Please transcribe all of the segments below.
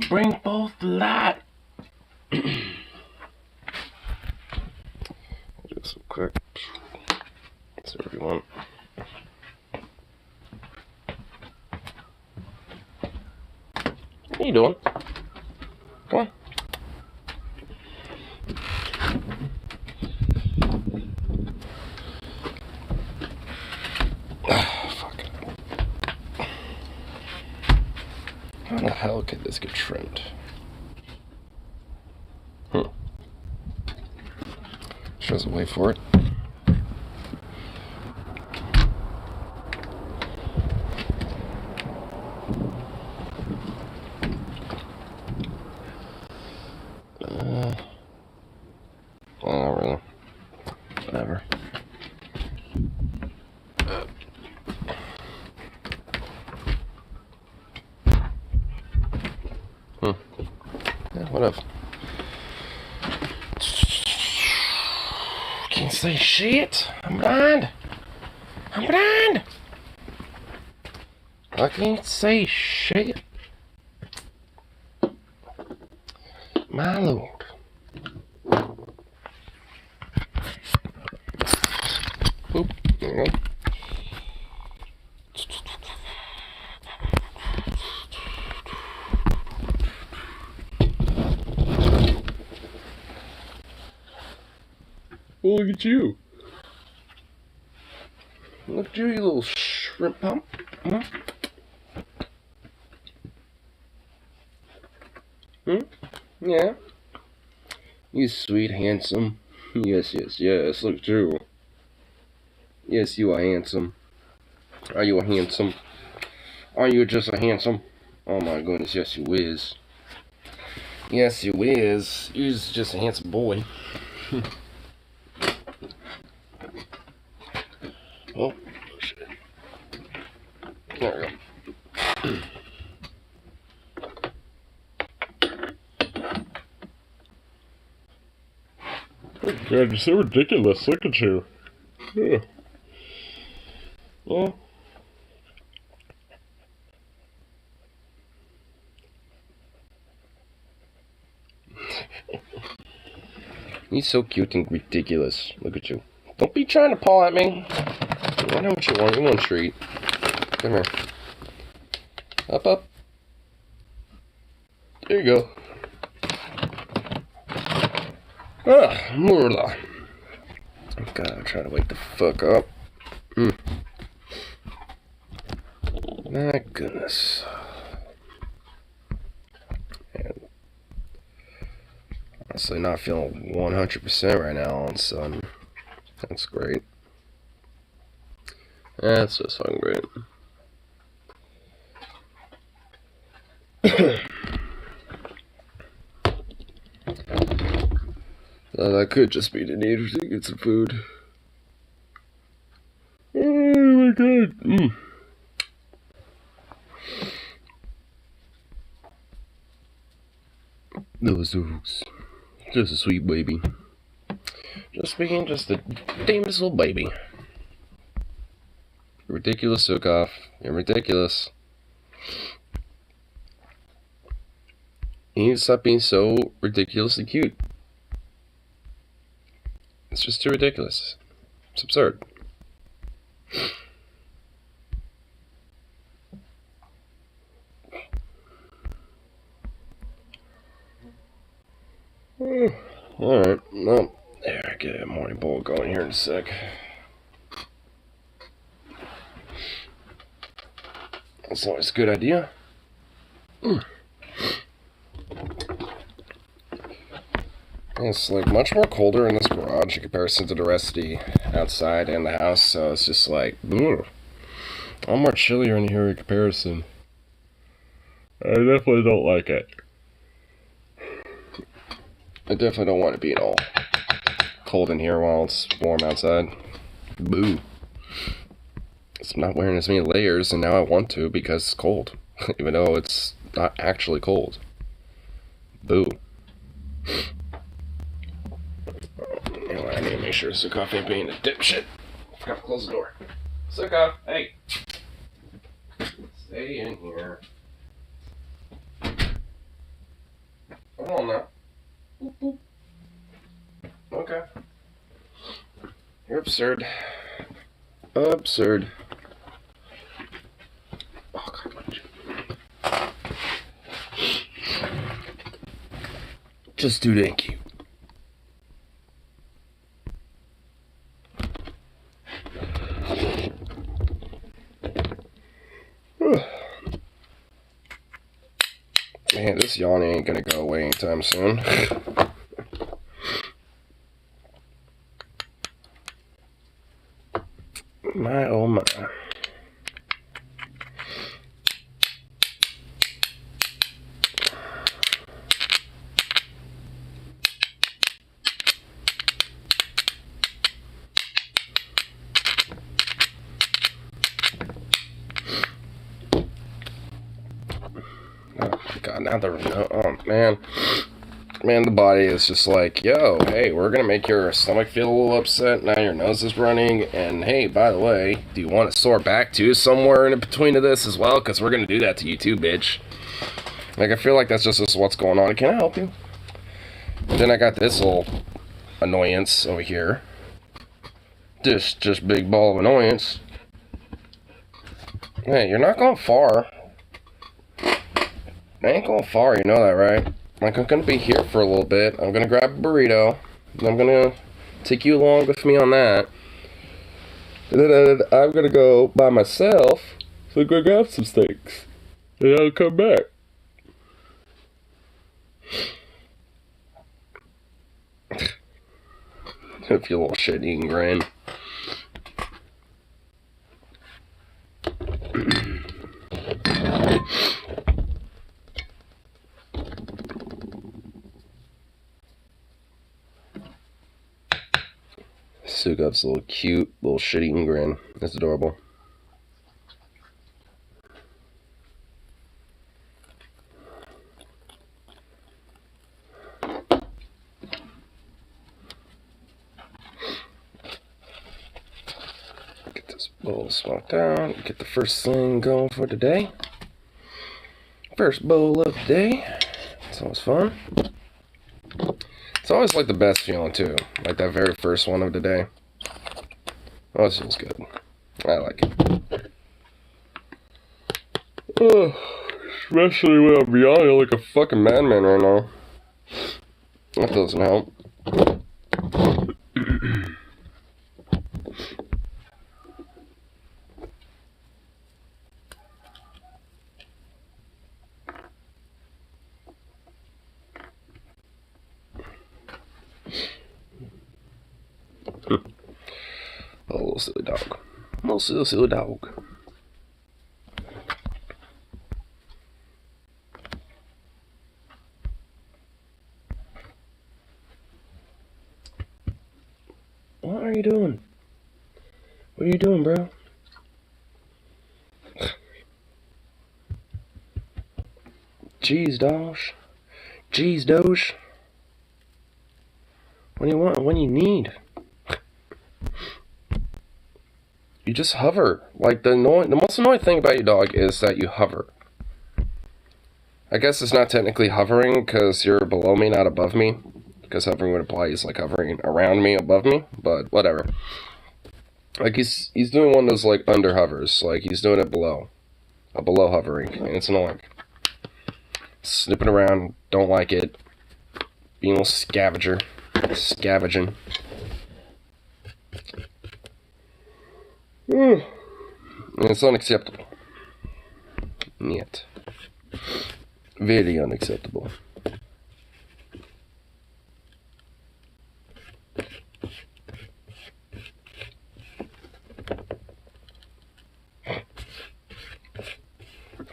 Bring both the light. Just quick. That's what you want. What are you doing? Come on. Fuck. How the hell could this get trimmed? Shows a way for it. Oh, really? Whatever. Yeah, whatever. Can't say shit. I'm blind. I'm blind. I can't say shit. My lord. Oop, there we go. Oh, look at you. Look at you, you little shrimp pump. Hmm? Yeah. You sweet, handsome. Yes, yes, yes. Look at you. Yes, you are handsome. Are you a handsome? Are you just a handsome? Oh my goodness, yes you is. Yes you is. You're just a handsome boy. Oh, shit. There we go. Oh God, you're so ridiculous. Look at you. Yeah. Well. He's so cute and ridiculous. Look at you. Don't be trying to paw at me. I know what you want. You want a treat. Come here. Up, up. There you go. Ah, Murla. Gotta try to wake the fuck up. My goodness. And honestly, not feeling 100% right now on sun. That's great. That's just fucking great. That could just be the need to get some food. Oh my god. Those dogs. Just a sweet baby. Just being just a damnest little baby. You're ridiculous, Sukov. You're ridiculous. You need to stop being so ridiculously cute. It's just too ridiculous. It's absurd. Alright, well, there, get a morning bowl going here in a sec. That's always a good idea. It's like much more colder in this garage in comparison to the rest of the outside and the house, so it's just like, ugh. All more chillier in here in comparison. I definitely don't like it. I definitely don't want it being all cold in here while it's warm outside. Boo. So I'm not wearing as many layers, and now I want to because it's cold. Even though it's not actually cold. Boo. Anyway, I need to make sure Sukov ain't being a dipshit. Forgot to close the door. Sukov, hey. Stay in here. Come on now. Boop, boop. Okay. You're absurd. Absurd. Oh, God. Just too dang cute. Man, this yawn ain't gonna go away anytime soon. My oh my. Oh God, now the oh man, the body is just like, yo, hey, we're gonna make your stomach feel a little upset. Now your nose is running, and hey, by the way, do you want a sore back too somewhere in between of this as well? Because we're gonna do that to you too, bitch. Like, I feel like that's just what's going on. Can I help you? And then I got this little annoyance over here. This just big ball of annoyance. Hey, you're not going far. I ain't going far, you know that, right? Like, I'm gonna be here for a little bit. I'm gonna grab a burrito. And I'm gonna take you along with me on that. And then I'm gonna go by myself. So I'm gonna grab some steaks. And I'll come back. If you little shit-eating grin. Sugup's little cute, little shit-eating grin. That's adorable. Get this bowl smoked down. Get the first thing going for today. First bowl of the day. It's always fun. It's always like the best feeling too. Like that very first one of the day. Oh, it feels good. I like it. Oh, especially when I'm yawning like a fucking madman right now. That doesn't help. Oh, little silly dog. Little silly dog. What are you doing? What are you doing, bro? Jeez, Dosh. Jeez, Doge. What do you want? What do you need? You just hover. Like, the most annoying thing about your dog is that you hover. I guess it's not technically hovering because you're below me, not above me. Because hovering would imply he's like hovering around me, above me. But whatever. Like, he's doing one of those like under hovers. Like, he's doing it below. A below hovering. And it's annoying. Snipping around. Don't like it. Being a little scavenger. Scavenging. And it's unacceptable. Yet. Very unacceptable.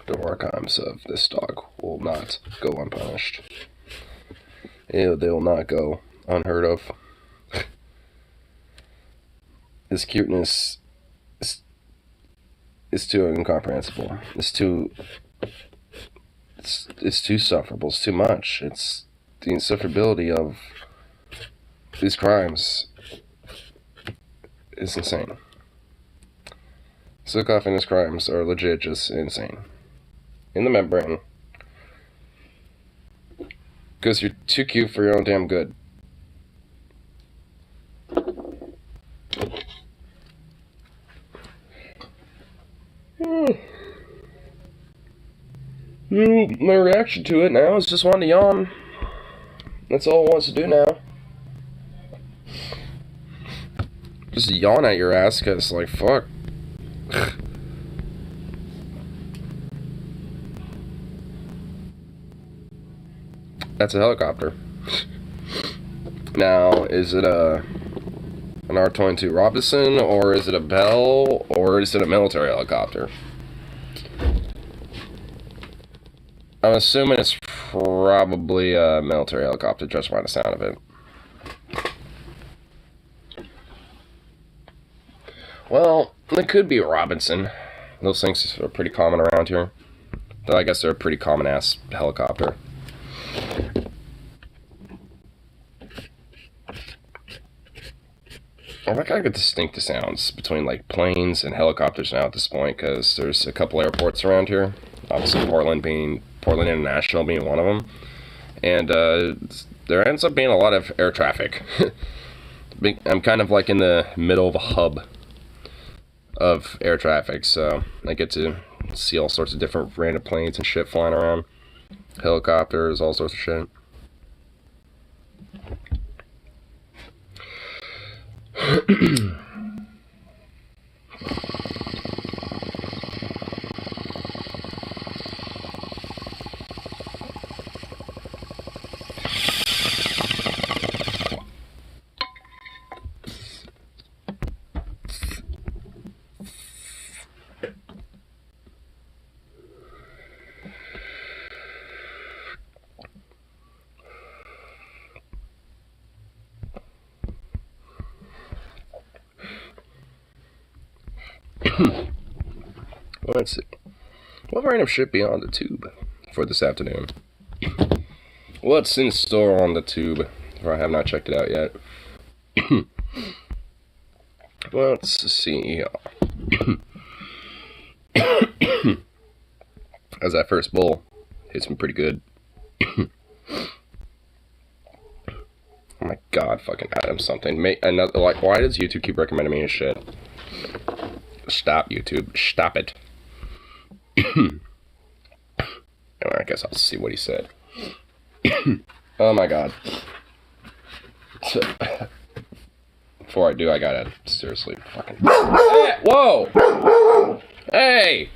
The war crimes of this dog will not go unpunished. They will not go unheard of. His cuteness is too incomprehensible. It's too sufferable. It's too much. It's the insufferability of these crimes is insane. Sukov and his crimes are legit just insane. In the membrane. Because you're too cute for your own damn good. My reaction to it now is just wanting to yawn. That's all it wants to do now. Just yawn at your ass, cause like, fuck. That's a helicopter. Now, is it an R-22 Robinson, or is it a Bell, or is it a military helicopter? I'm assuming it's probably a military helicopter, just by the sound of it. Well, it could be a Robinson. Those things are pretty common around here. Though I guess they're a pretty common-ass helicopter. I like how I get distinct sounds between like planes and helicopters now at this point, because there's a couple airports around here. Obviously, Portland International being one of them, and there ends up being a lot of air traffic. I'm kind of like in the middle of a hub of air traffic, so I get to see all sorts of different random planes and shit flying around, helicopters, all sorts of shit. Let's see. What random shit be on the tube for this afternoon? What's in store on the tube? Or I have not checked it out yet. Let's see. As that first bowl hits me pretty good. Oh my god, fucking Adam something. Another, like, why does YouTube keep recommending me this shit? Stop, YouTube. Stop it. I guess I'll see what he said. Oh my god. Before I do, I gotta seriously fucking... Hey, whoa! Hey!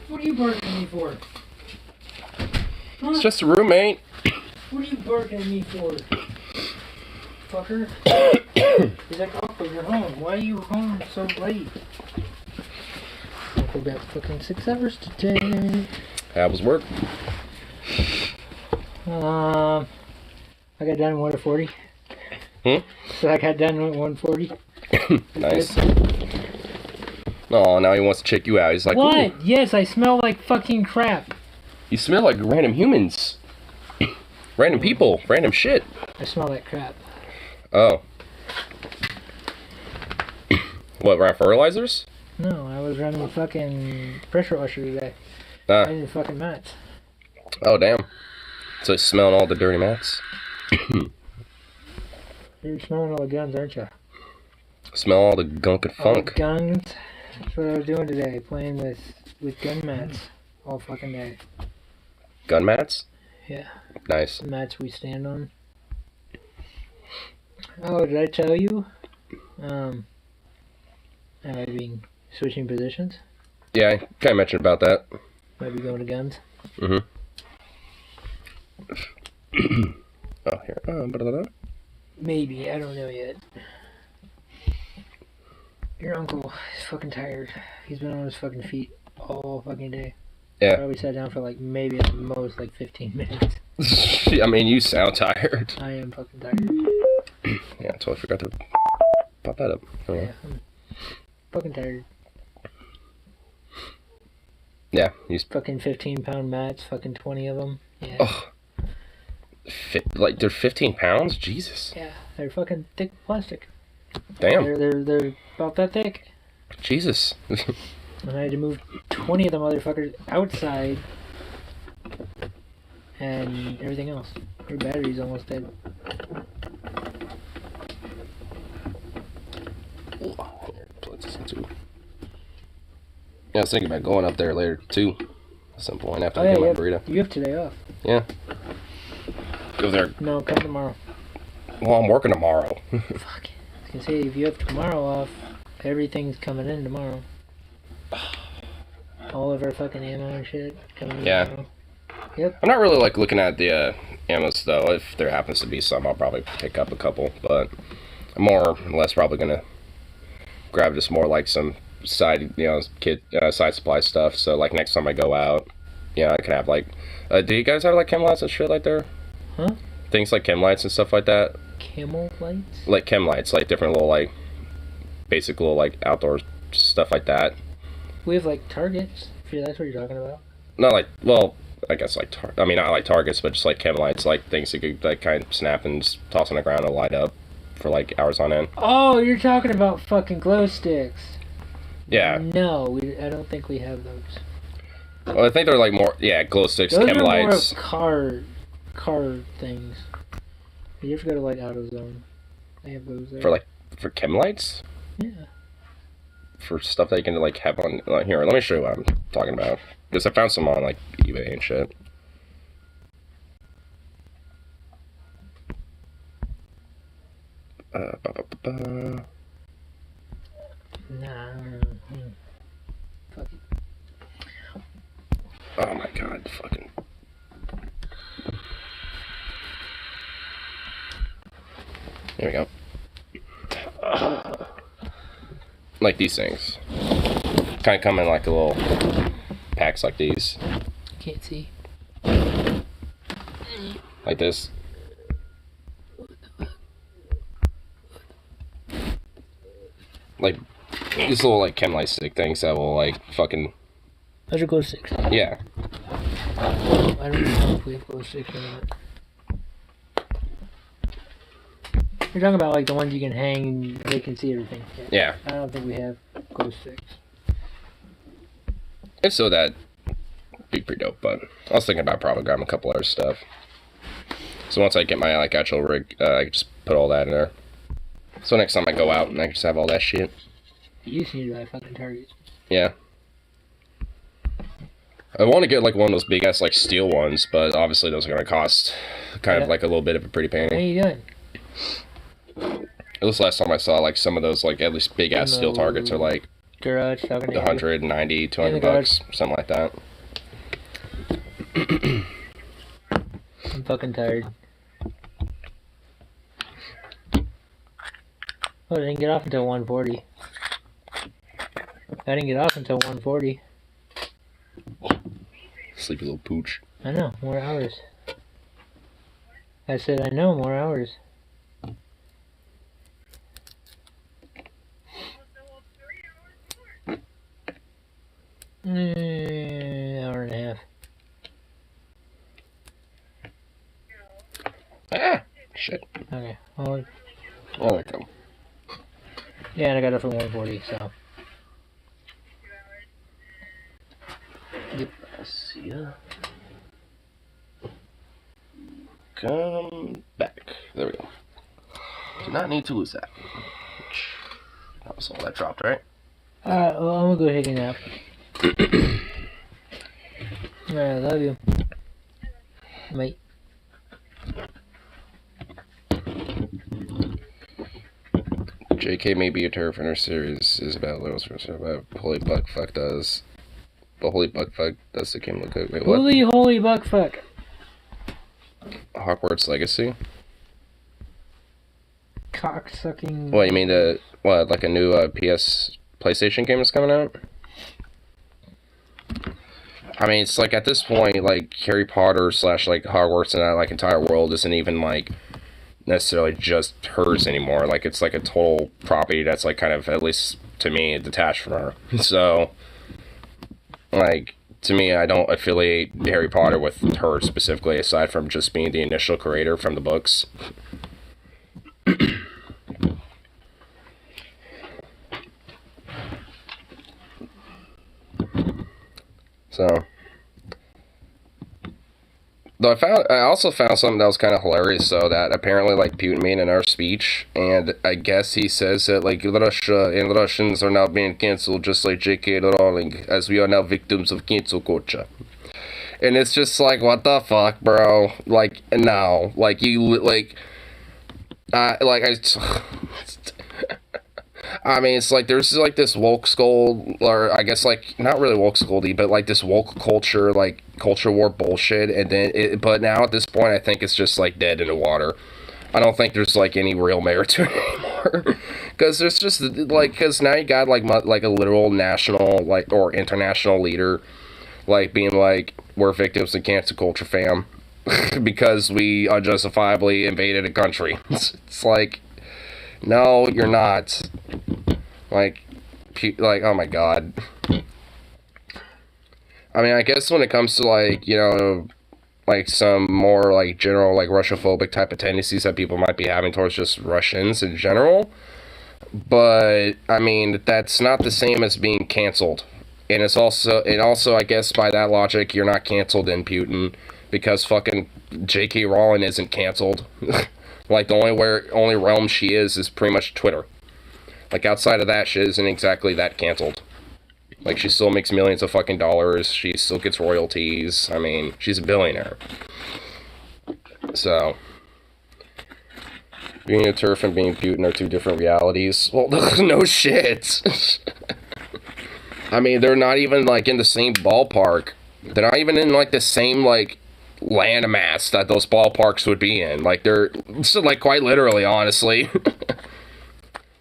What are you barking at me for? Huh? It's just a roommate. What are you barking at me for? Fucker? He's like, Uncle, you're home. Why are you home so late? Uncle got fucking 6 hours today. How was work? I got done at 1:40. So I got done at 1:40. Nice. Oh, now he wants to check you out. He's like, what? ooh, Yes, I smell like fucking crap. you smell like random humans. Random people. Random shit. I smell like crap. Oh. What, ran fertilizers? No, I was running fucking pressure washer today. Ah. I didn't fucking mats. Oh, damn. So it's smelling all the dirty mats? You're smelling all the guns, aren't you? Smell all the gunk and All the funk. guns. That's what I was doing today, playing with gun mats all fucking day. Gun mats? Yeah. Nice. The mats we stand on. Oh, did I tell you? Am I being switching positions? Yeah, I kind of mentioned about that. Might be going to guns. Mm-hmm. Oh, here. Blah, blah, blah. Maybe, I don't know yet. Your uncle is fucking tired. He's been on his fucking feet all fucking day. Yeah. Probably sat down for like maybe at the most like 15 minutes. I mean, you sound tired. I am fucking tired. Yeah, I totally forgot to pop that up. Oh, Yeah, I'm fucking tired. yeah, he's Fucking 15-pound mats, fucking 20 of them. Yeah. oh, like they're 15 pounds. Jesus. Yeah, they're fucking thick plastic. Damn. They're about that thick. Jesus. And I had to move 20 of the motherfuckers outside and everything else. Your battery's almost dead. Plug this into. Yeah, I was thinking about going up there later too. At some point after I get my burrito. You have today off. Yeah. Go there. No, come tomorrow. Well, I'm working tomorrow. Fuck. I was gonna say, if you have tomorrow off, everything's coming in tomorrow. All of our fucking ammo and shit coming in tomorrow. Yep. I'm not really like looking at the ammos though. If there happens to be some, I'll probably pick up a couple. But I'm more or less probably gonna grab just more like some side, side supply stuff. So like next time I go out, I can have like. Do you guys have like chem lights and shit like there? Huh? Things like chem lights and stuff like that. Camel lights? Like chem lights, like different little like, basic little like outdoor stuff like that. We have like targets. If that's what you're talking about. Not like, well, I guess like not like targets, but just like chem lights, like things that could like kind of snap and just toss on the ground and light up for like hours on end. Oh, you're talking about fucking glow sticks. Yeah. No, I don't think we have those. Well, I think they're like more, glow sticks, those chem are lights. More of car things. You ever go to like AutoZone? They have those there. For chem lights? Yeah. For stuff that you can like have on here. Let me show you what I'm talking about. Because I found some on like eBay and shit. Nah. Fuck it. Oh my god, fucking. There we go. Like these things. Kind of come in like a little packs like these. Can't see. Like this. Like these little like chem light stick things that will like fucking. Those are glow sticks. Yeah. I don't know if we have glow sticks or not. You're talking about like the ones you can hang and they can see everything. Yeah. I don't think we have glow sticks. If so, that'd be pretty dope. But I was thinking about probably grabbing a couple other stuff. So once I get my like actual rig, I can just put all that in there. So next time I go out, and I can just have all that shit. You just need to buy fucking targets. Yeah. I want to get like one of those big ass like steel ones, but obviously those are gonna cost kind of like a little bit of a pretty What are penny. you doing? It was last time I saw like some of those like at least big ass steel targets are like Garage talking to you. 190, 200 In the garage. bucks, something like that. I'm fucking tired. Oh, I didn't get off until 1:40. I didn't get off until 1:40. Sleepy little pooch. I know, more hours. I said, I know, more hours. Hour and a half. Ah, shit. Okay. Well, Oh, there we go. yeah, and I got up at 1:40, so. Yep. See ya. Come back. There we go. Do not need to lose that. That was all that dropped, right? Alright, well, I'm gonna go take a nap. Alright, love you. Mate. JK may be a turf in her series is about Little's about Holy Buckfuck does. But Holy Buckfuck does the Kim look good. Wait, what? Holy buckfuck. Hogwarts Legacy? Cocksucking. What, you mean like a new PS PlayStation game is coming out? I mean, it's like at this point, like Harry Potter / like Hogwarts and that like entire world isn't even like necessarily just hers anymore. Like it's like a total property that's like kind of, at least to me, detached from her. So, like, to me, I don't affiliate Harry Potter with her specifically, aside from just being the initial creator from the books. So, Though I also found something that was kind of hilarious. So that apparently, like Putin made in our speech, and I guess he says that like Russia and Russians are now being canceled, just like J.K. Rowling, as we are now victims of cancel culture. And it's just like, what the fuck, bro? Like, no, like I mean, it's like there's like this woke skull, or I guess like not really woke scoldy, but like this woke culture, like culture war bullshit. And then, but now at this point, I think it's just like dead in the water. I don't think there's like any real merit to it anymore, because there's just like because now you got like a literal national like or international leader, like being like we're victims of cancel culture, fam, because we unjustifiably invaded a country. It's like, no, you're not. Like, oh my god. I mean, I guess when it comes to, like, you know, like, some more, like, general, like, Russophobic type of tendencies that people might be having towards just Russians in general. But, I mean, that's not the same as being canceled. And it's also, I guess, by that logic, you're not canceled in Putin, because fucking J.K. Rowling isn't canceled. Like, the only realm she is pretty much Twitter. Like, outside of that, she isn't exactly that canceled. Like, she still makes millions of fucking dollars. She still gets royalties. I mean, she's a billionaire. So, being a TERF and being Putin are two different realities. Well, no shit. I mean, they're not even, like, in the same ballpark. They're not even in, like, the same, like, landmass that those ballparks would be in. Like, they're, like, quite literally, honestly.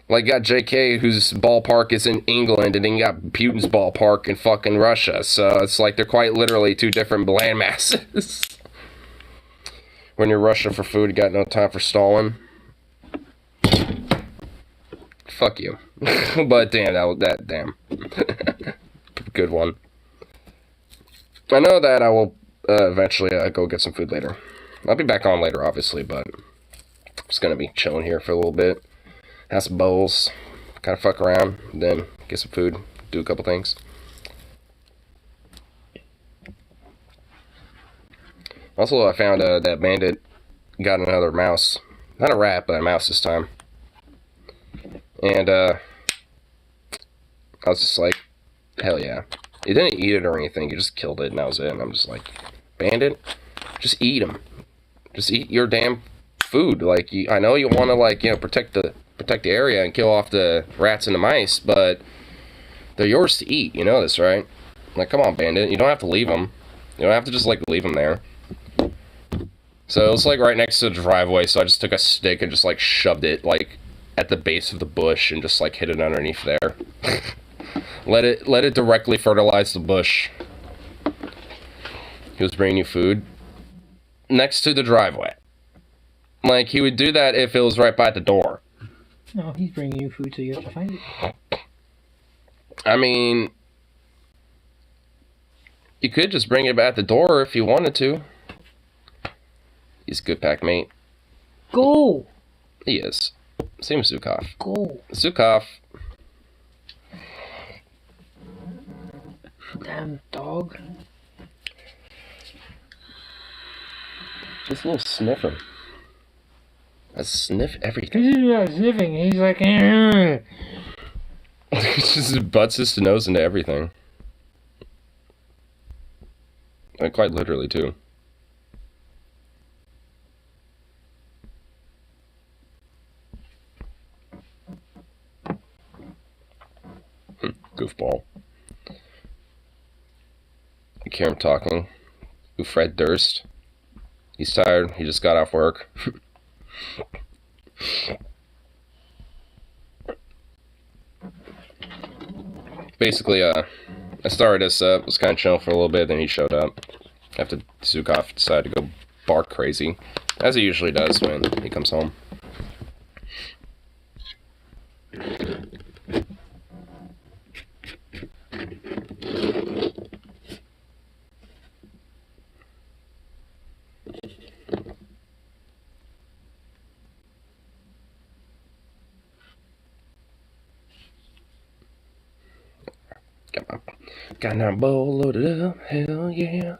Like, you got JK, whose ballpark is in England, and then you got Putin's ballpark in fucking Russia. So it's like they're quite literally two different land masses. When you're Russia for food, you got no time for Stalin. Fuck you. But damn, damn. Good one. I know that I will eventually go get some food later. I'll be back on later, obviously, but I'm just gonna be chilling here for a little bit. Have some bowls, kind of fuck around, then get some food, do a couple things. Also, I found that Bandit got another mouse. Not a rat, but a mouse this time. And I was just like, hell yeah. He didn't eat it or anything, he just killed it and that was it. And I'm just like, Bandit, just eat him. Just eat your damn food. Like, I know you want to, like, you know, protect the area and kill off the rats and the mice, but they're yours to eat. You know this, right? Like, come on, Bandit. You don't have to leave them. You don't have to just, like, leave them there. So it was, like, right next to the driveway, so I just took a stick and just, like, shoved it, like, at the base of the bush and just, like, hit it underneath there. Let it directly fertilize the bush. He was bringing you food next to the driveway. Like, he would do that if it was right by the door. No, he's bringing you food, so you have to find it. I mean, you could just bring it back at the door if you wanted to. He's a good pack mate. Go! He is. Same as Zukov. Go! Zukov. Damn dog. Just a little sniffer. I sniff everything. He's not sniffing, he's like, He just butts his nose into everything. Like, quite literally, too. Goofball. You hear him talking. Who Fred Durst. He's tired. He just got off work. Basically, I started this up, was kind of chilling for a little bit, then he showed up. After Zukov decided to go bark crazy, as he usually does when he comes home. Got my bowl loaded up, hell yeah.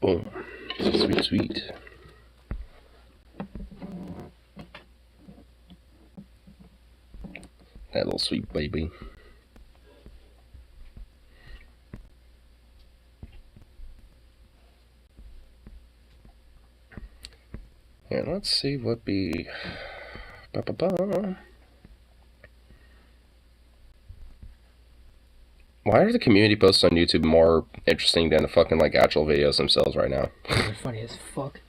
Boom. Sweet, sweet. That little sweet baby. And let's see what be. Ba-ba-ba. Why are the community posts on YouTube more interesting than the fucking like actual videos themselves right now? They're funny as fuck.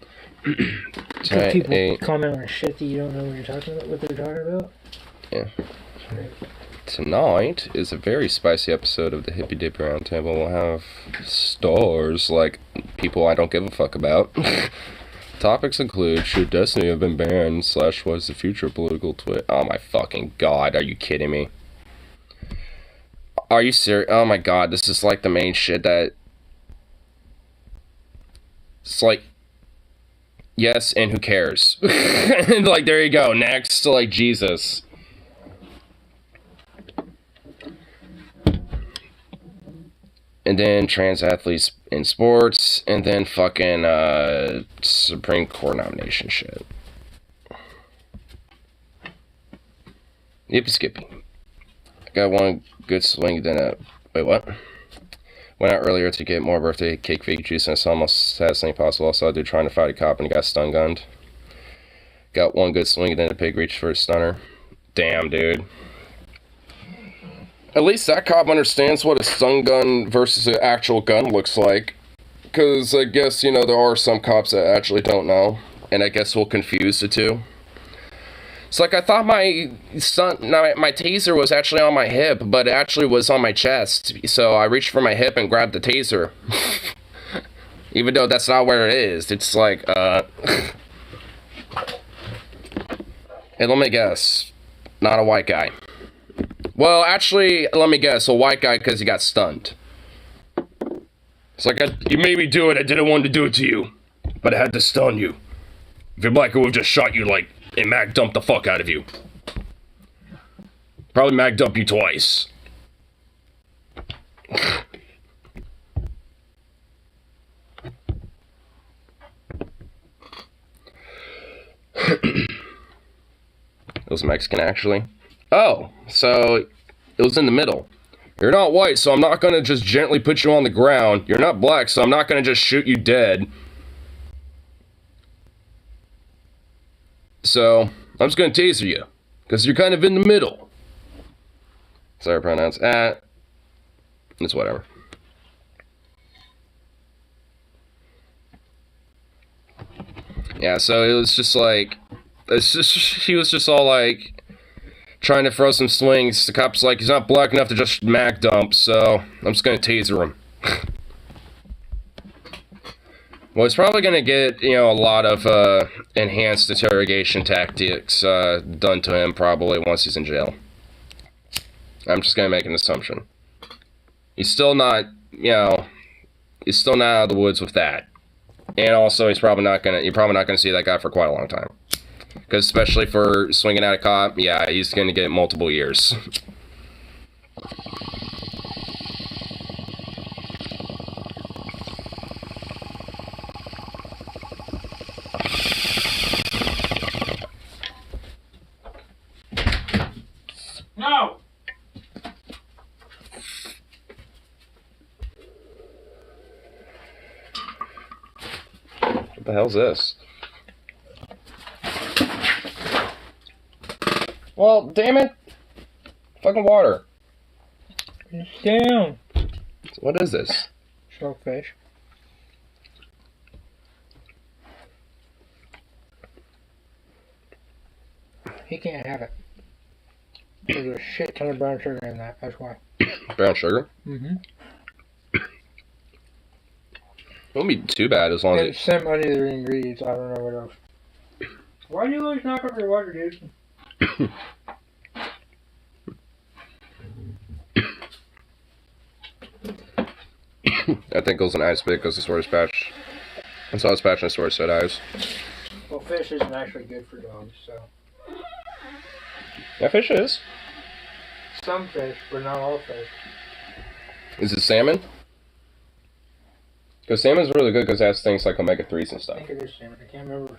Tonight, People comment on shit that you don't know what you're talking about, what they're talking about. Yeah. Tonight is a very spicy episode of the Hippy Dippy Roundtable. We'll have stars like people I don't give a fuck about. Topics include, should Destiny have been banned, / what's the future of political twit? Oh my fucking god, are you kidding me? Are you serious? Oh my god, this is like the main shit that... It's like... Yes, and who cares? Like, there you go, next, like, Jesus. And then trans athletes in sports, and then fucking Supreme Court nomination shit. Yippee skippy. I got one good swing, then wait, what? Went out earlier to get more birthday cake fake juice, and I saw almost saddest thing possible. I saw a dude trying to fight a cop and he got stun gunned. Got one good swing, and then the pig reached for a stunner. Damn, dude. At least that cop understands what a stun gun versus an actual gun looks like. Because I guess, you know, there are some cops that actually don't know. And I guess we'll confuse the two. It's like I thought my taser was actually on my hip, but it actually was on my chest. So I reached for my hip and grabbed the taser. Even though that's not where it is. It's like, Hey, let me guess. Not a white guy. Well, actually, let me guess. A white guy because he got stunned. It's like, you made me do it. I didn't want to do it to you. But I had to stun you. If you're black, I would have just shot you, like, and mag dumped the fuck out of you. Probably mag dump you twice. It was Mexican, actually. Oh, so it was in the middle. You're not white, so I'm not gonna just gently put you on the ground. You're not black, so I'm not gonna just shoot you dead. So, I'm just gonna taser you. Because you're kind of in the middle. Sorry, pronouns. It's whatever. Yeah, so it was just like... he was just all like... trying to throw some swings. The cop's like, he's not black enough to just mag dump, so I'm just gonna taser him. Well, he's probably gonna get, you know, a lot of enhanced interrogation tactics done to him probably once he's in jail. I'm just gonna make an assumption. He's still not, you know, he's still not out of the woods with that. And also, you're probably not gonna see that guy for quite a long time. Because especially for swinging at a cop, yeah, he's going to get multiple years. No! What the hell's this? Well, damn it. Fucking water. Down. What is this? Shellfish. He can't have it. There's a shit ton of brown sugar in that, that's why. Brown sugar? Mm-hmm. It won't be too bad as long as It's some other ingredients, I don't know what else. Why do you always knock over your water, dude? I think it was an ice bit because the Swedish patch. I saw his patch and the Swedish said ice. Well, fish isn't actually good for dogs, so. Yeah, fish is. Some fish, but not all fish. Is it salmon? Because salmon's really good because it has things like omega-3s and I stuff. think it is salmon. I can't remember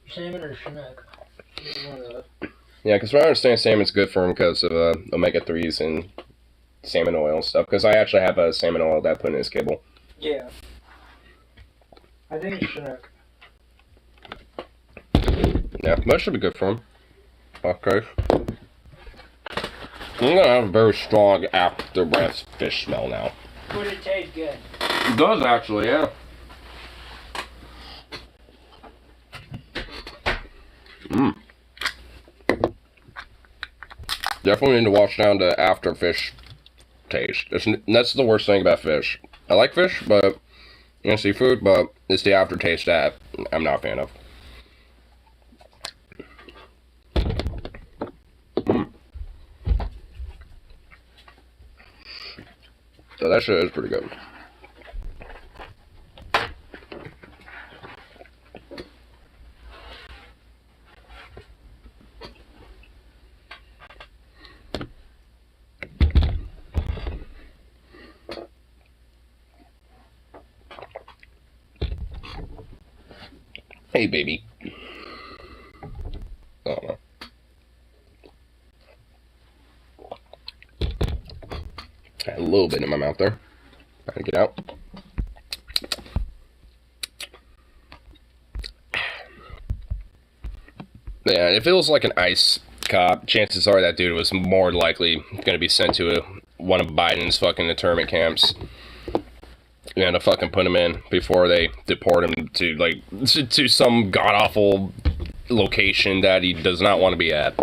salmon or Chinook. One of those. Yeah, because I understand salmon's good for them because of omega-3s and salmon oil and stuff. Because I actually have a salmon oil that I put in this kibble. Yeah. I think it's Chinook. Yeah, that should be good for them. Okay. I'm gonna have a very strong after-breath fish smell now. But it tastes good. It does actually, yeah. Mmm. Definitely need to wash down the after fish taste. That's the worst thing about fish. I like fish, but seafood, but it's the aftertaste that I'm not a fan of. So that shit is pretty good. Hey, baby. Oh, no. Had a little bit in my mouth there. Trying to get out. Yeah, if it was like an ICE cop, chances are that dude was more likely going to be sent to one of Biden's fucking internment camps. You know, to fucking put him in before they deport him to, like, to some god-awful location that he does not want to be at.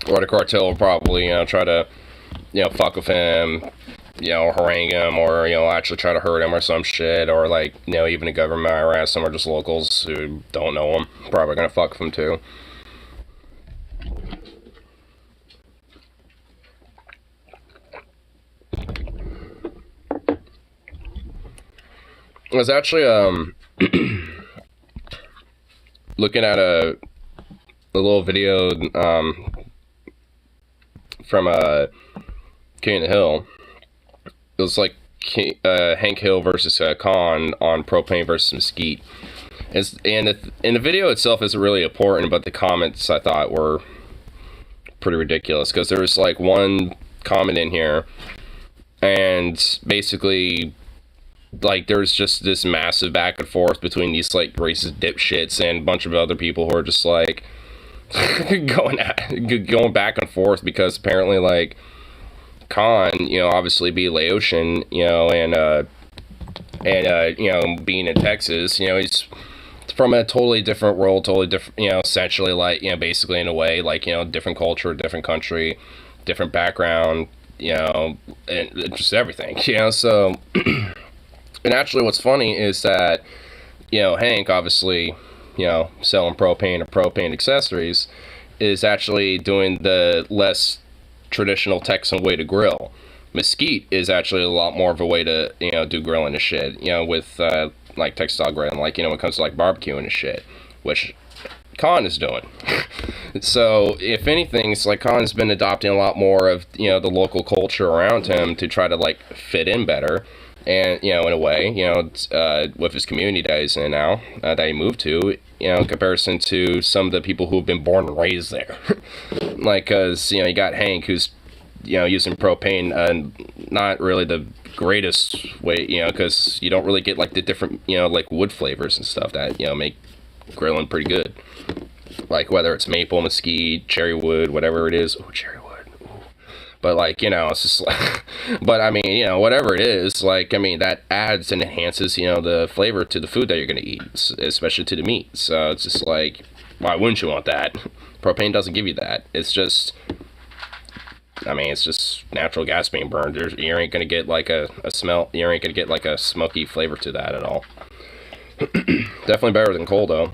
Or the cartel will probably, try to, fuck with him, harangue him, or, actually try to hurt him or some shit, or, like, even the government might harass him, or just locals who don't know him, probably gonna fuck with him too. I was actually, looking at a little video, from, King of the Hill. It was like, Hank Hill versus, Khan on propane versus mesquite. And the video itself isn't really important, but the comments I thought were pretty ridiculous, because there was, like, one comment in here, and basically, like, there's just this massive back and forth between these, like, racist dipshits and a bunch of other people who are just, like, going back and forth, because apparently, like, Khan, obviously be Laotian, and being in Texas, he's from a totally different world, totally different, essentially, like, basically in a way, like, different culture, different country, different background, and just everything, so... And actually what's funny is that, Hank, obviously, selling propane or propane accessories, is actually doing the less traditional Texan way to grill. Mesquite is actually a lot more of a way to, do grilling and shit, with, like, Texas style grilling, like, when it comes to, like, barbecuing and shit, which Khan is doing. So, if anything, it's like Khan's been adopting a lot more of, the local culture around him to try to, like, fit in better. And, in a way, with his community that he's in now, that he moved to, in comparison to some of the people who have been born and raised there. Like, because, you got Hank, who's, using propane, not really the greatest way, because you don't really get, like, the different, like, wood flavors and stuff that, make grilling pretty good. Like, whether it's maple, mesquite, cherry wood, whatever it is. Oh, cherry wood. But, like, it's just like, but I mean, whatever it is, like, I mean, that adds and enhances, the flavor to the food that you're going to eat, especially to the meat. So it's just like, why wouldn't you want that? Propane doesn't give you that. It's just, I mean, it's just natural gas being burned. You ain't going to get, like, a smell, you ain't going to get, like, a smoky flavor to that at all. Definitely better than coal, though.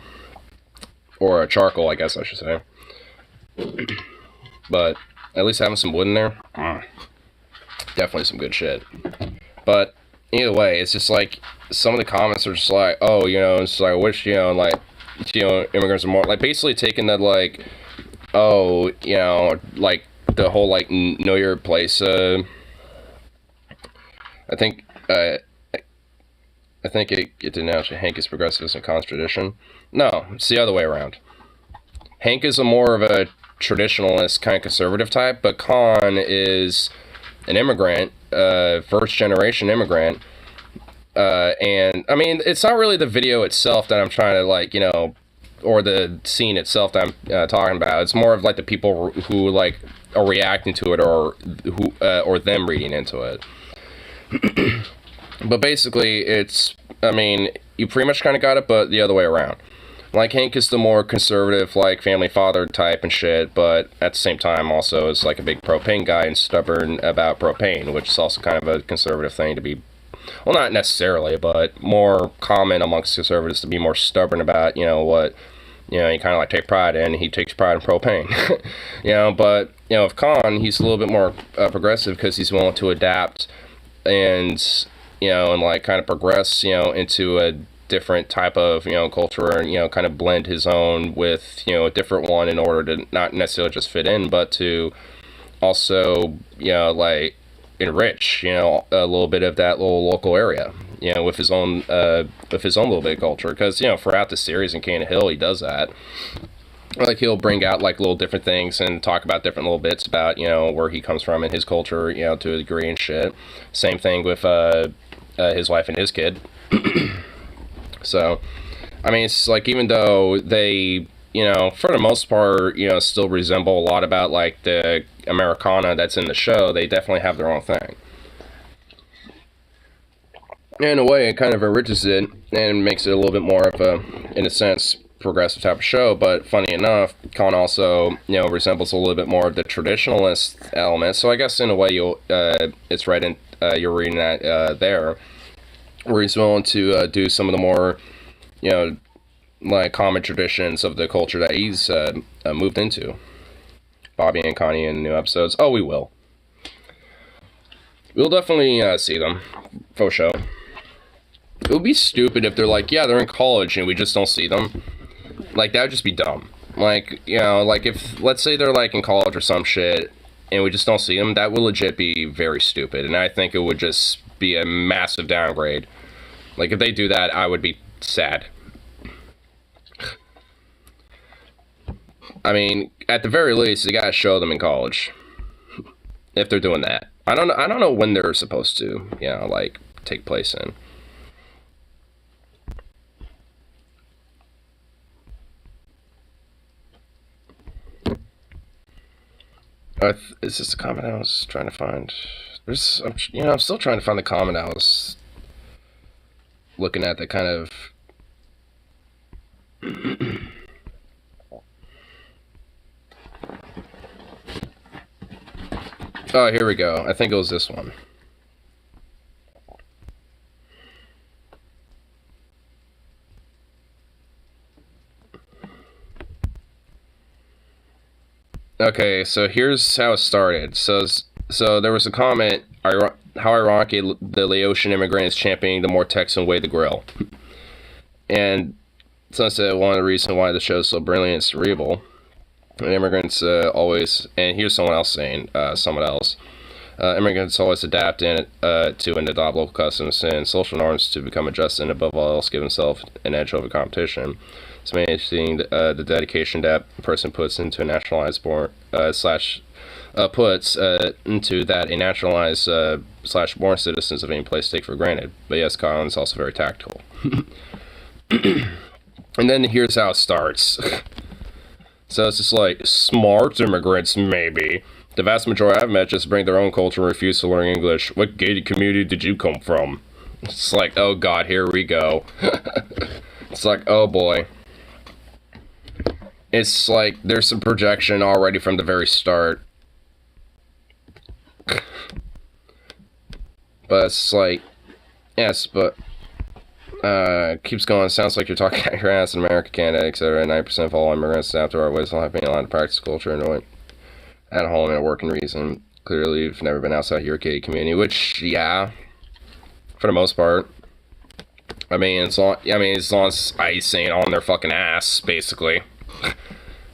Or a charcoal, I guess I should say. But at least having some wood in there, definitely some good shit. But either way, it's just like some of the comments are just like, oh, it's like, which, like, immigrants are more, like, basically taking that, like, oh, like, the whole, like, know your place, I think it denounced Hank is progressive and Khan's tradition. No, it's the other way around. Hank is a more of a traditionalist kind of conservative type, but Khan is an immigrant, first generation immigrant. And I mean, it's not really the video itself that I'm trying to like, or the scene itself that I'm talking about. It's more of like the people who like are reacting to it, or or them reading into it. But basically, it's, I mean, you pretty much kind of got it, but the other way around. Like, Hank is the more conservative, like, family father type and shit, but at the same time also is, like, a big propane guy and stubborn about propane, which is also kind of a conservative thing to be, well, not necessarily, but more common amongst conservatives to be more stubborn about, what, you kind of, like, take pride in. He takes pride in propane. But, with Khan, he's a little bit more progressive because he's willing to adapt and, and, like, kind of progress, into a different type of culture, and kind of blend his own with a different one in order to not necessarily just fit in, but to also like enrich a little bit of that little local area with his own little bit of culture, because throughout the series in King of the Hill he does that. Like, he'll bring out like little different things and talk about different little bits about where he comes from and his culture to a degree and shit. Same thing with his wife and his kid. So, I mean, it's like, even though they, for the most part, still resemble a lot about, like, the Americana that's in the show, they definitely have their own thing. In a way, it kind of enriches it and makes it a little bit more of a, in a sense, progressive type of show. But funny enough, Khan also, resembles a little bit more of the traditionalist element. So I guess in a way, it's right in, you're reading that there, where he's willing to do some of the more, like, common traditions of the culture that he's moved into. Bobby and Connie in new episodes. Oh, we will. We'll definitely see them, for sure. It would be stupid if they're like, yeah, they're in college and we just don't see them. Like, that would just be dumb. Like, like, if, let's say they're, like, in college or some shit, and we just don't see them, that would legit be very stupid. And I think it would just be a massive downgrade. Like, if they do that, I would be sad. I mean, at the very least, you gotta show them in college. If they're doing that. I don't know when they're supposed to, like, take place in. Is this the comment I was trying to find? I'm still trying to find the comment I was looking at that kind of... Oh, here we go. I think it was this one. Okay, so here's how it started. So there was a comment, how ironic the Laotian immigrant is championing the more Texan way to grill. And so I said, one of the reasons why the show is so brilliant and cerebral. And immigrants always, and here's someone else saying, immigrants always adapt to and adopt local customs and social norms to become adjusted, and above all else give themselves an edge over competition. It's amazing the dedication that a person puts into a naturalized born into that a naturalized / born citizens of any place take for granted. But yes, Colin is also very tactical. And then here's how it starts. So it's just like, smart immigrants, maybe. The vast majority I've met just bring their own culture and refuse to learn English. What gated community did you come from? It's like, oh god, here we go. It's like, oh boy. It's like, there's some projection already from the very start. But it's like, yes, but... keeps going. Sounds like you're talking out your ass in America, Canada, etc. 90% of all immigrants adapt to our ways of life, being allowed to practice culture and doing at home and at work and reason. Clearly, you've never been outside your gay community, which, yeah, for the most part. I mean, as long as ice ain't on their fucking ass, basically,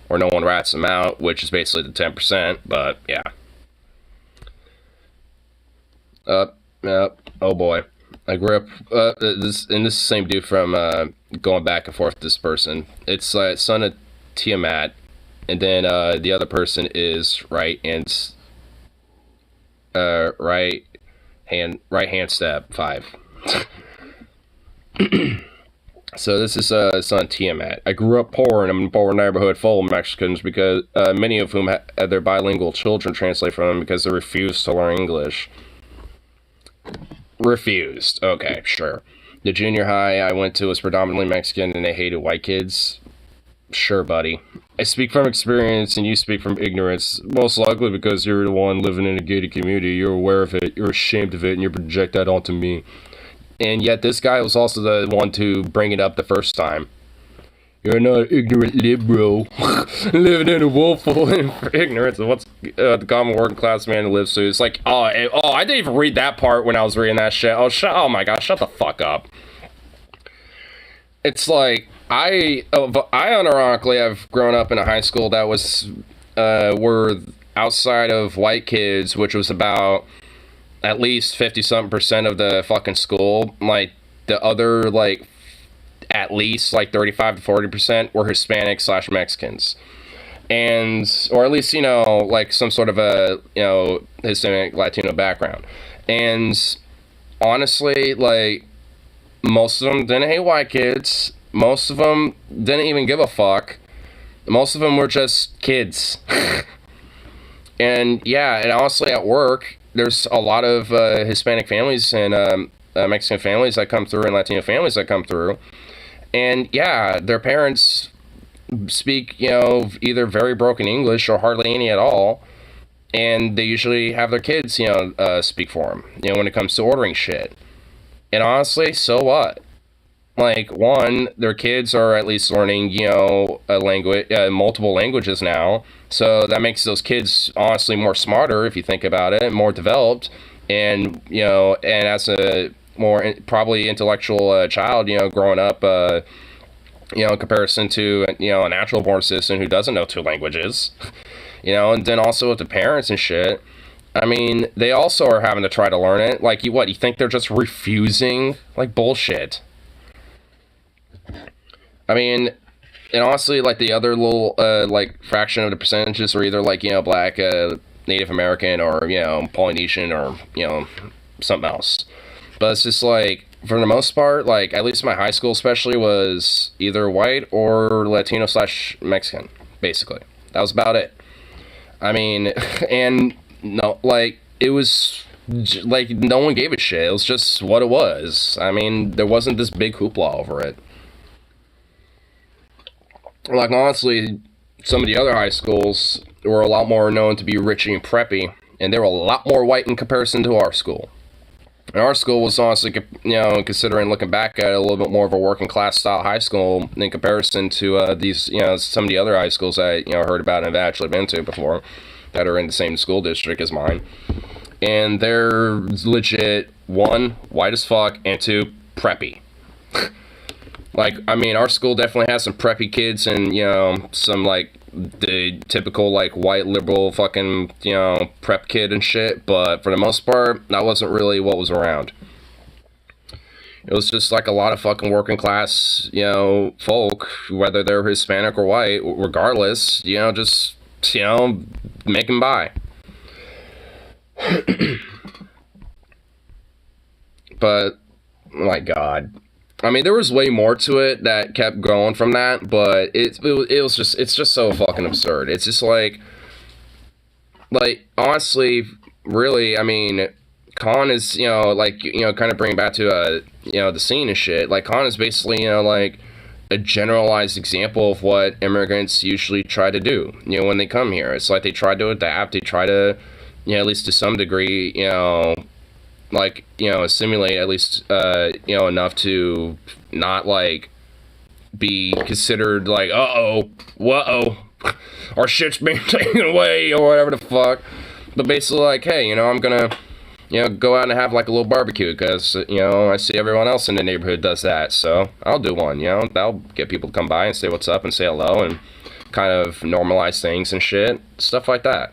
or no one rats them out, which is basically the 10%. But yeah. Yep. Oh boy. I grew up, this is the same dude from, going back and forth with this person. It's, son of Tiamat, and then, the other person is right hand step 5. So this is, son Tiamat. I grew up poor in a poor neighborhood full of Mexicans because, many of whom had their bilingual children translate from them because they refused to learn English. Refused. Okay, sure. The junior high I went to was predominantly Mexican and they hated white kids. Sure, buddy. I speak from experience and you speak from ignorance. Most likely because you're the one living in a gated community. You're aware of it, you're ashamed of it, and you project that onto me. And yet this guy was also the one to bring it up the first time. You're not ignorant liberal, living in a world full of ignorance of what's the common working class man lives through. It's like, I didn't even read that part when I was reading that shit. Oh my gosh, shut the fuck up. It's like, I unironically have grown up in a high school that was, were outside of white kids, which was about at least 50-something% of the fucking school. Like, the other, like, at least like 35 to 40% were Hispanic / Mexicans. And, or at least, like some sort of a, Hispanic Latino background. And honestly, like, most of them didn't hate white kids. Most of them didn't even give a fuck. Most of them were just kids. And yeah, and honestly at work, there's a lot of Hispanic families and Mexican families that come through and Latino families that come through. And yeah, their parents speak, either very broken English or hardly any at all. And they usually have their kids, speak for them, when it comes to ordering shit. And honestly, so what? Like, one, their kids are at least learning, a language, multiple languages now. So that makes those kids honestly more smarter, if you think about it, more developed. And, and as a more probably intellectual child, growing up, in comparison to, a natural born citizen who doesn't know 2 languages, and then also with the parents and shit. I mean, they also are having to try to learn it. Like, you think they're just refusing? Like, bullshit. I mean, and honestly, like, the other little, like, fraction of the percentages are either, like, Black, Native American, or, Polynesian, or, something else. But it's just like, for the most part, like, at least my high school especially was either white or Latino / Mexican, basically. That was about it. I mean, and no, like, it was, like, no one gave a shit. It was just what it was. I mean, there wasn't this big hoopla over it. Like, honestly, some of the other high schools were a lot more known to be rich and preppy, and they were a lot more white in comparison to our school. And our school was honestly, considering looking back at it, a little bit more of a working class style high school in comparison to these, some of the other high schools I, heard about and have actually been to before that are in the same school district as mine. And they're legit, 1, white as fuck, and 2, preppy. Like, I mean, our school definitely has some preppy kids and, some, like, the typical, like, white liberal fucking, prep kid and shit, but for the most part, that wasn't really what was around. It was just, like, a lot of fucking working class, folk, whether they're Hispanic or white, regardless, just, make them by. But, my God. I mean, there was way more to it that kept going from that, but it's just so fucking absurd. It's just like, honestly, really, I mean, Con is, kind of bringing back to, the scene and shit. Like, Con is basically, like, a generalized example of what immigrants usually try to do, when they come here. It's like they try to adapt, they try to, at least to some degree, like, assimilate at least, enough to not, like, be considered, like, whoa, our shit's being taken away, or whatever the fuck. But basically, like, hey, I'm gonna, go out and have, like, a little barbecue, because, I see everyone else in the neighborhood does that, so I'll do one, that'll get people to come by and say what's up and say hello, and kind of normalize things and shit, stuff like that.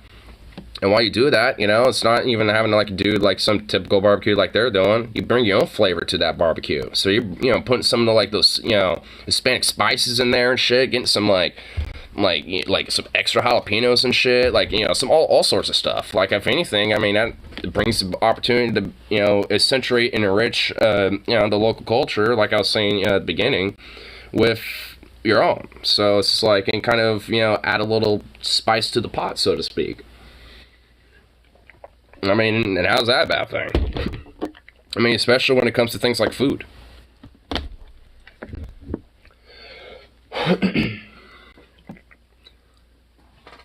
And while you do that, it's not even having to like do like some typical barbecue like they're doing. You bring your own flavor to that barbecue. So you're putting some of the like those Hispanic spices in there and shit, getting some like some extra jalapenos and shit, like some all sorts of stuff. Like if anything, I mean that brings the opportunity to accentuate and enrich the local culture, like I was saying at the beginning, with your own. So it's like and kind of add a little spice to the pot, so to speak. I mean, and how's that a bad thing? I mean, especially when it comes to things like food.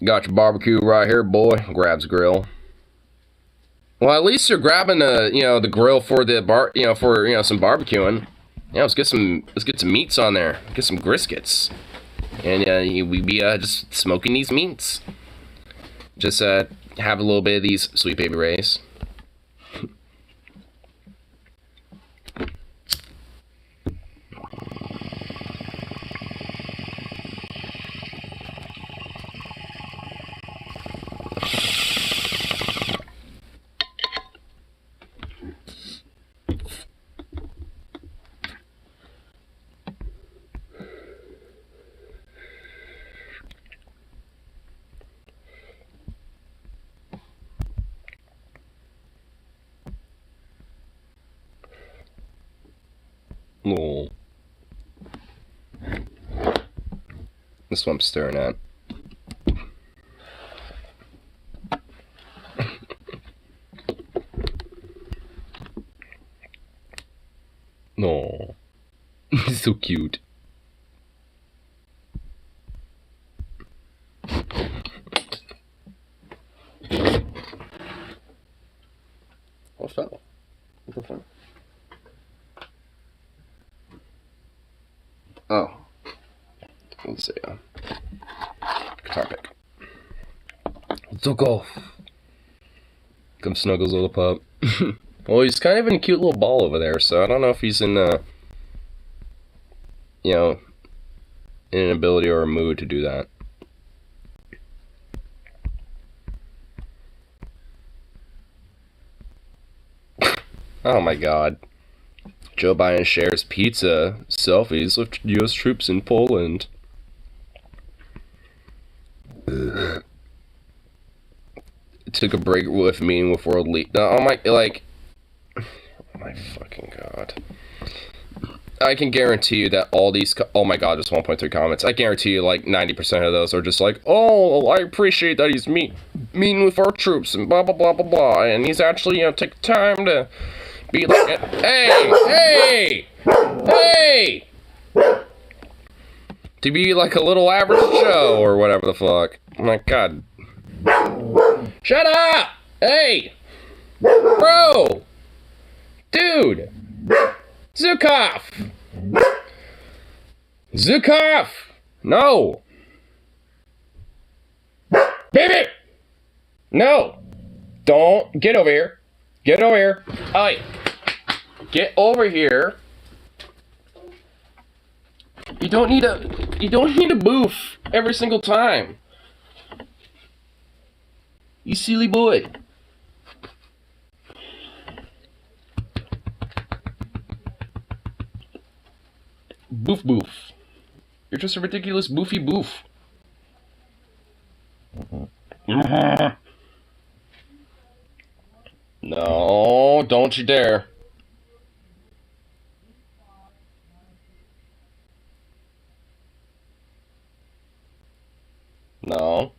Got your barbecue right here, boy. Grabs grill. Well, at least you're grabbing the grill for the for some barbecuing. Let's get some meats on there. Get some briskets, and we be just smoking these meats. Just have a little bit of these Sweet Baby Rays. Oh. That's what I'm staring at. No. So cute. What's that? What the fuck? Oh. Let's see. Guitar pick. Took off. Come snuggles little pup. Well, he's kind of in a cute little ball over there, so I don't know if he's in in an ability or a mood to do that. Oh my god. Joe Biden shares pizza selfies with U.S. troops in Poland. Took a break with meeting with world lead. No, oh my fucking god. I can guarantee you that all these, oh my god, just 1.3 comments. I guarantee you like 90% of those are just like, oh, I appreciate that he's meeting with our troops and blah, blah, blah, blah, blah. And he's actually, take time to be like, hey! To be like a little average Joe or whatever the fuck. Oh my god. Shut up! Hey! Bro! Dude! Zukov! No! Baby! No! Don't! Get over here! Get over here! Alright! Get over here! You don't need a boof every single time. You silly boy. Boof boof. You're just a ridiculous boofy boof. No, don't you dare. No.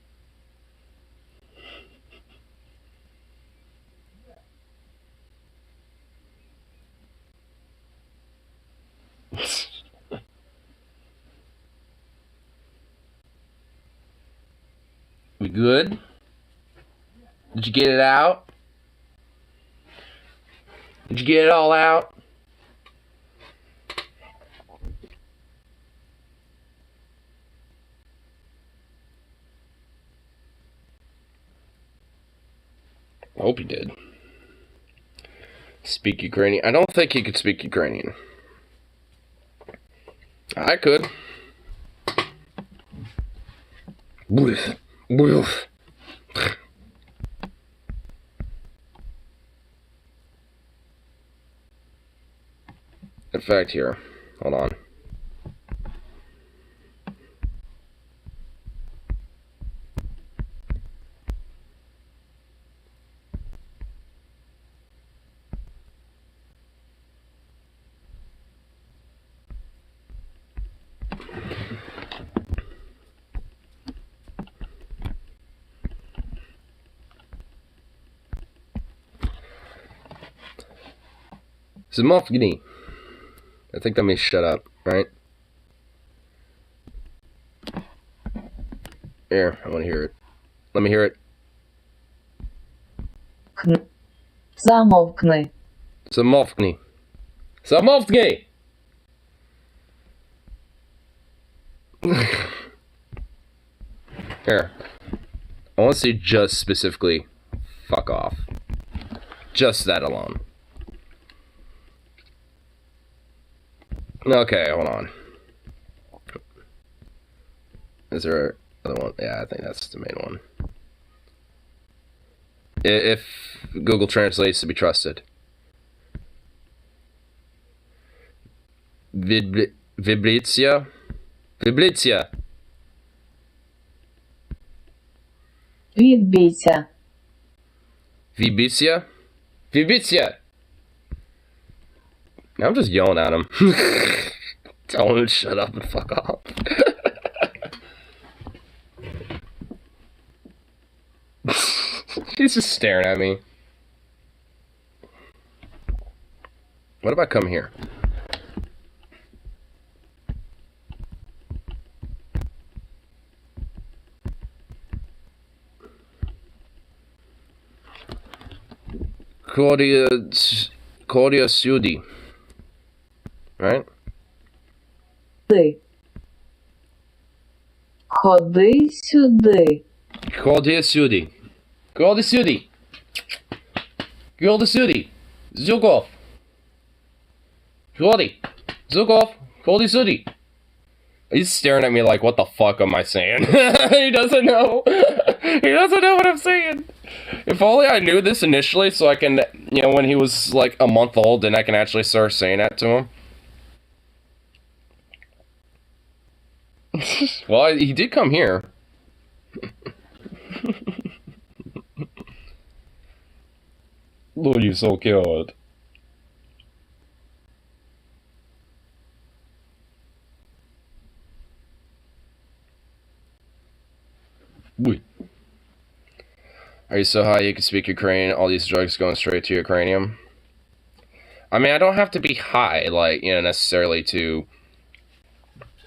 We good? Did you get it out? Did you get it all out? I hope he did. Speak Ukrainian. I don't think he could speak Ukrainian. I could. Woof. Woof. fact here. Hold on. Zamofgni. I think that means shut up, right? Here, I want to hear it. Let me hear it. Замовкни. Zamofgni. Zamofgni! Here. I want to see just specifically, fuck off. Just that alone. Okay, hold on. Is there another one? Yeah, I think that's the main one. If Google Translates to be trusted. Vibritia? Vibritia! Відбійся. Vibitia? Vibitia! I'm just yelling at him. Telling him to shut up and fuck off. He's just staring at me. What if I come here? Claudia Sudi. Right? Ти. Ходи сюди. Claudia Sudi. Claudia Sudi. Claudia Sudi. Zukov. Claudia. Zukov. Claudia Sudi. He's staring at me like, what the fuck am I saying? He doesn't know. He doesn't know what I'm saying. If only I knew this initially so I can, you know, when he was like a month old, then I can actually start saying that to him. Well, he did come here. Oh, you're so cute. Wait. Are you so high you can speak Ukrainian? All these drugs going straight to your cranium? I mean, I don't have to be high, like, you know, necessarily to,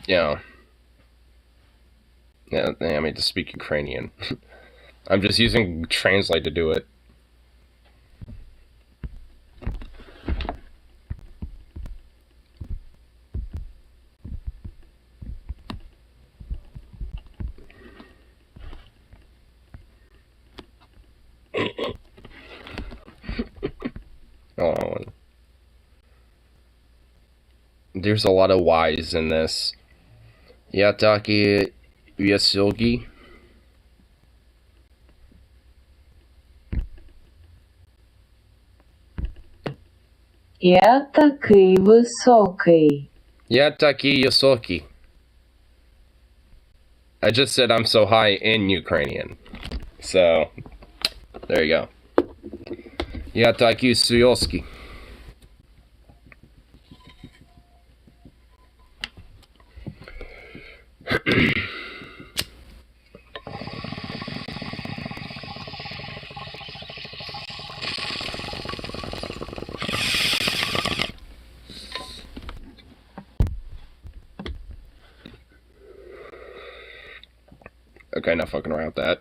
you know, yeah, I mean, to speak Ukrainian. I'm just using Translate to do it. Oh, there's a lot of Y's in this. Yataki Yasilgi. Я такий високий. Yataki Yasoki. I just said I'm so high in Ukrainian. So, there you go. Yataki Suyolski. Okay, not fucking around with that.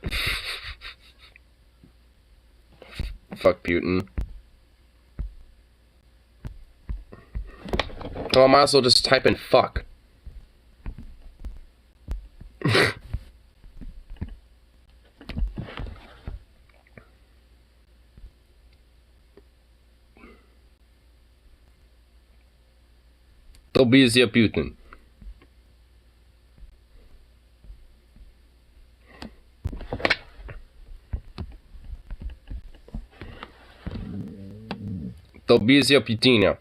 Fuck Putin. Oh, I might as well just type in fuck. Dobizia Putin. Dobizia Putina.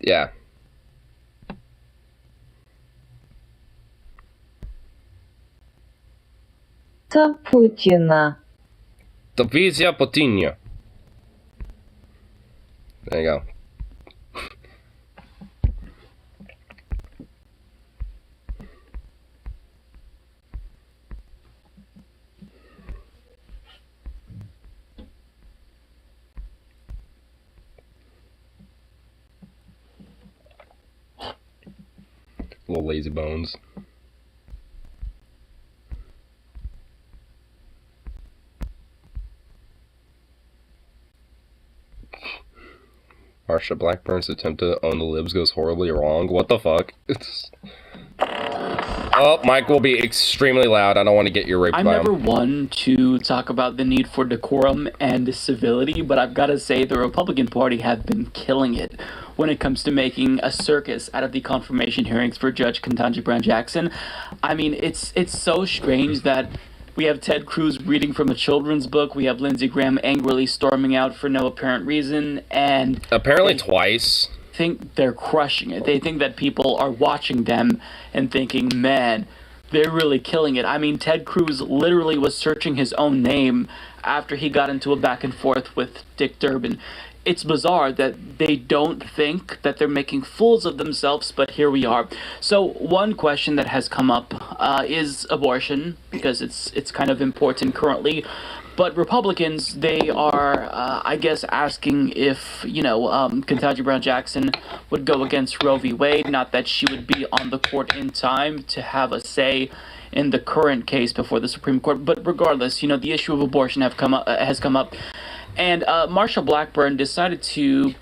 Yeah. Та Путіна. Divizia Putinha. There you go. Little lazy bones. Marsha Blackburn's attempt to own the libs goes horribly wrong. What the fuck? Oh, Mike will be extremely loud. I don't want to get your rape I'm never one to talk about the need for decorum and civility, but I've got to say the Republican Party have been killing it when it comes to making a circus out of the confirmation hearings for Judge Ketanji Brown Jackson. I mean, it's so strange that we have Ted Cruz reading from a children's book, we have Lindsey Graham angrily storming out for no apparent reason, and apparently twice. Think they're crushing it. They think that people are watching them and thinking, man, they're really killing it. I mean, Ted Cruz literally was searching his own name after he got into a back and forth with Dick Durbin. It's bizarre that they don't think that they're making fools of themselves, but here we are. So one question that has come up is abortion, because it's kind of important currently. But Republicans, they are, I guess, asking if, Ketanji Brown Jackson would go against Roe v. Wade. Not that she would be on the court in time to have a say in the current case before the Supreme Court. But regardless, the issue of abortion has come up. And Marsha Blackburn decided to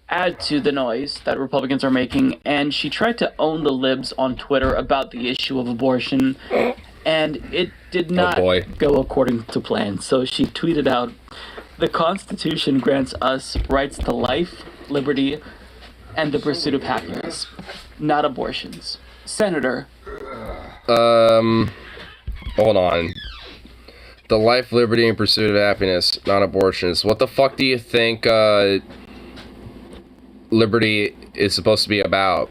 add to the noise that Republicans are making, and she tried to own the libs on Twitter about the issue of abortion. And it did not go according to plan. So she tweeted out, "The Constitution grants us rights to life, liberty, and the pursuit of happiness, not abortions. Senator." Hold on. The life, liberty, and pursuit of happiness, not abortions. What the fuck do you think liberty is supposed to be about?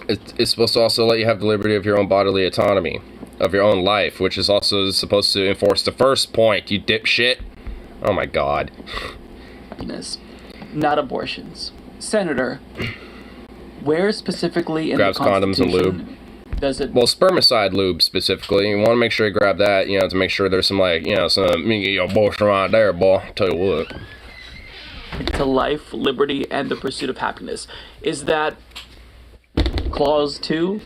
It's supposed to also let you have the liberty of your own bodily autonomy, of your own life, which is also supposed to enforce the first point, you dipshit. Oh my god. Happiness, not abortions. Senator, where specifically in grabs the Constitution condoms and lube. Does it? Well, spermicide lube specifically. You want to make sure you grab that, to make sure there's some, some abortion right there, boy. Tell you what. To life, liberty, and the pursuit of happiness. Is that clause 2?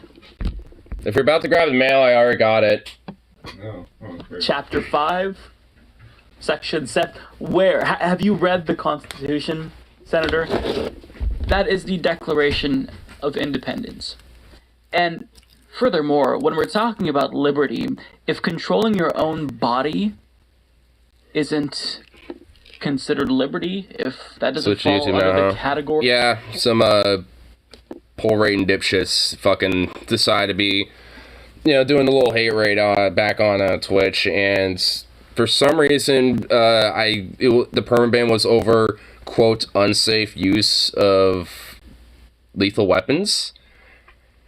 If you're about to grab the mail, I already got it. No. Okay. Chapter 5, Section 7. Where? Have you read the Constitution, Senator? That is the Declaration of Independence. And furthermore, when we're talking about liberty, if controlling your own body isn't considered liberty, if that doesn't fall under the category... Yeah, some poll rating dipshits fucking decide to be, doing a little hate raid back on Twitch, and for some reason, the permanent ban was over, quote, unsafe use of lethal weapons,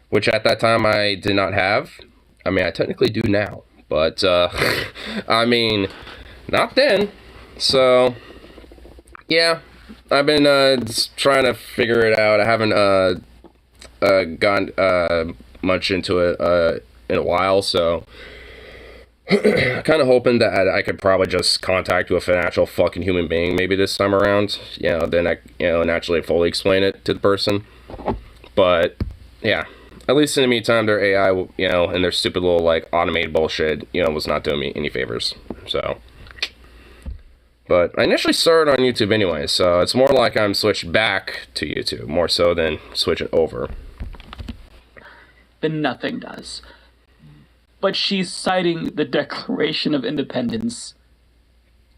which at that time I did not have. I mean, I technically do now, but, I mean, not then. So, yeah, I've been trying to figure it out. I haven't gone much into it in a while, so kind of hoping that I could probably just contact with an actual fucking human being maybe this time around. Then I naturally fully explain it to the person. But yeah, at least in the meantime, their AI, and their stupid little automated bullshit, was not doing me any favors. So. But I initially started on YouTube anyway, so it's more like I'm switched back to YouTube, more so than switching over. Then nothing does. But she's citing the Declaration of Independence.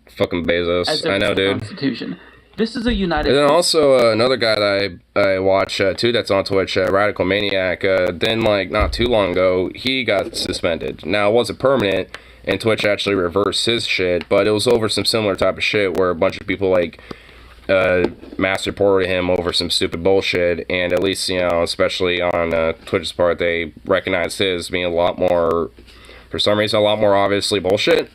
Fucking Bezos. I know, dude. Constitution. This is a United States. And then also another guy that I watch too that's on Twitch, Radical Maniac, then not too long ago, he got suspended. Now, it wasn't permanent, and Twitch actually reversed his shit, but it was over some similar type of shit where a bunch of people mass reported him over some stupid bullshit, and at least, especially on Twitch's part, they recognized his being a lot more, for some reason, a lot more obviously bullshit.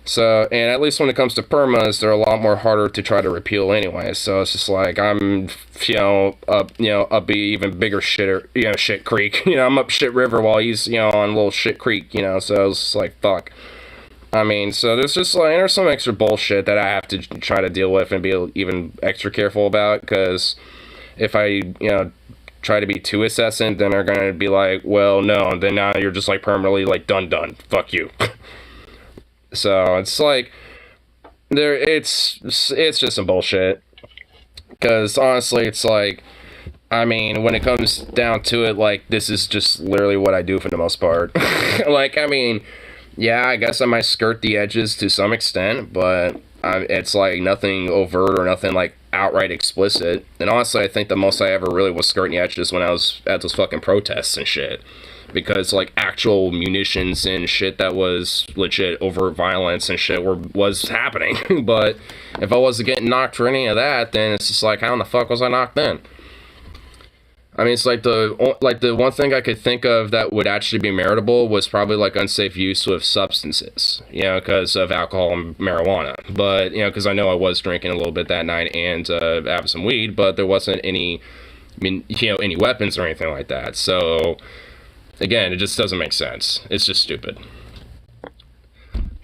So, and at least when it comes to permas, they're a lot more harder to try to repeal anyway. So it's just like, I'm, up a even bigger shitter, shit creek. I'm up shit river while he's, on little shit creek, so it's just like, fuck. I mean, so there's just like, there's some extra bullshit that I have to try to deal with and be even extra careful about, because if I, try to be too incessant, then they're gonna be like, well, no, then now you're just like permanently like done, fuck you. So it's like, it's just some bullshit, because honestly, it's like, I mean, when it comes down to it, like, this is just literally what I do for the most part. Like, I mean, yeah, I guess I might skirt the edges to some extent, but it's like nothing overt or nothing like outright explicit. And honestly, I think the most I ever really was skirting the edges when I was at those fucking protests and shit. Because like actual munitions and shit that was legit overt violence and shit was happening. But if I wasn't getting knocked for any of that, then it's just like, how in the fuck was I knocked then? I mean, it's like the one thing I could think of that would actually be meritable was probably like unsafe use of substances, because of alcohol and marijuana. But, because I know I was drinking a little bit that night and having some weed, but there wasn't any weapons or anything like that. So, again, it just doesn't make sense. It's just stupid.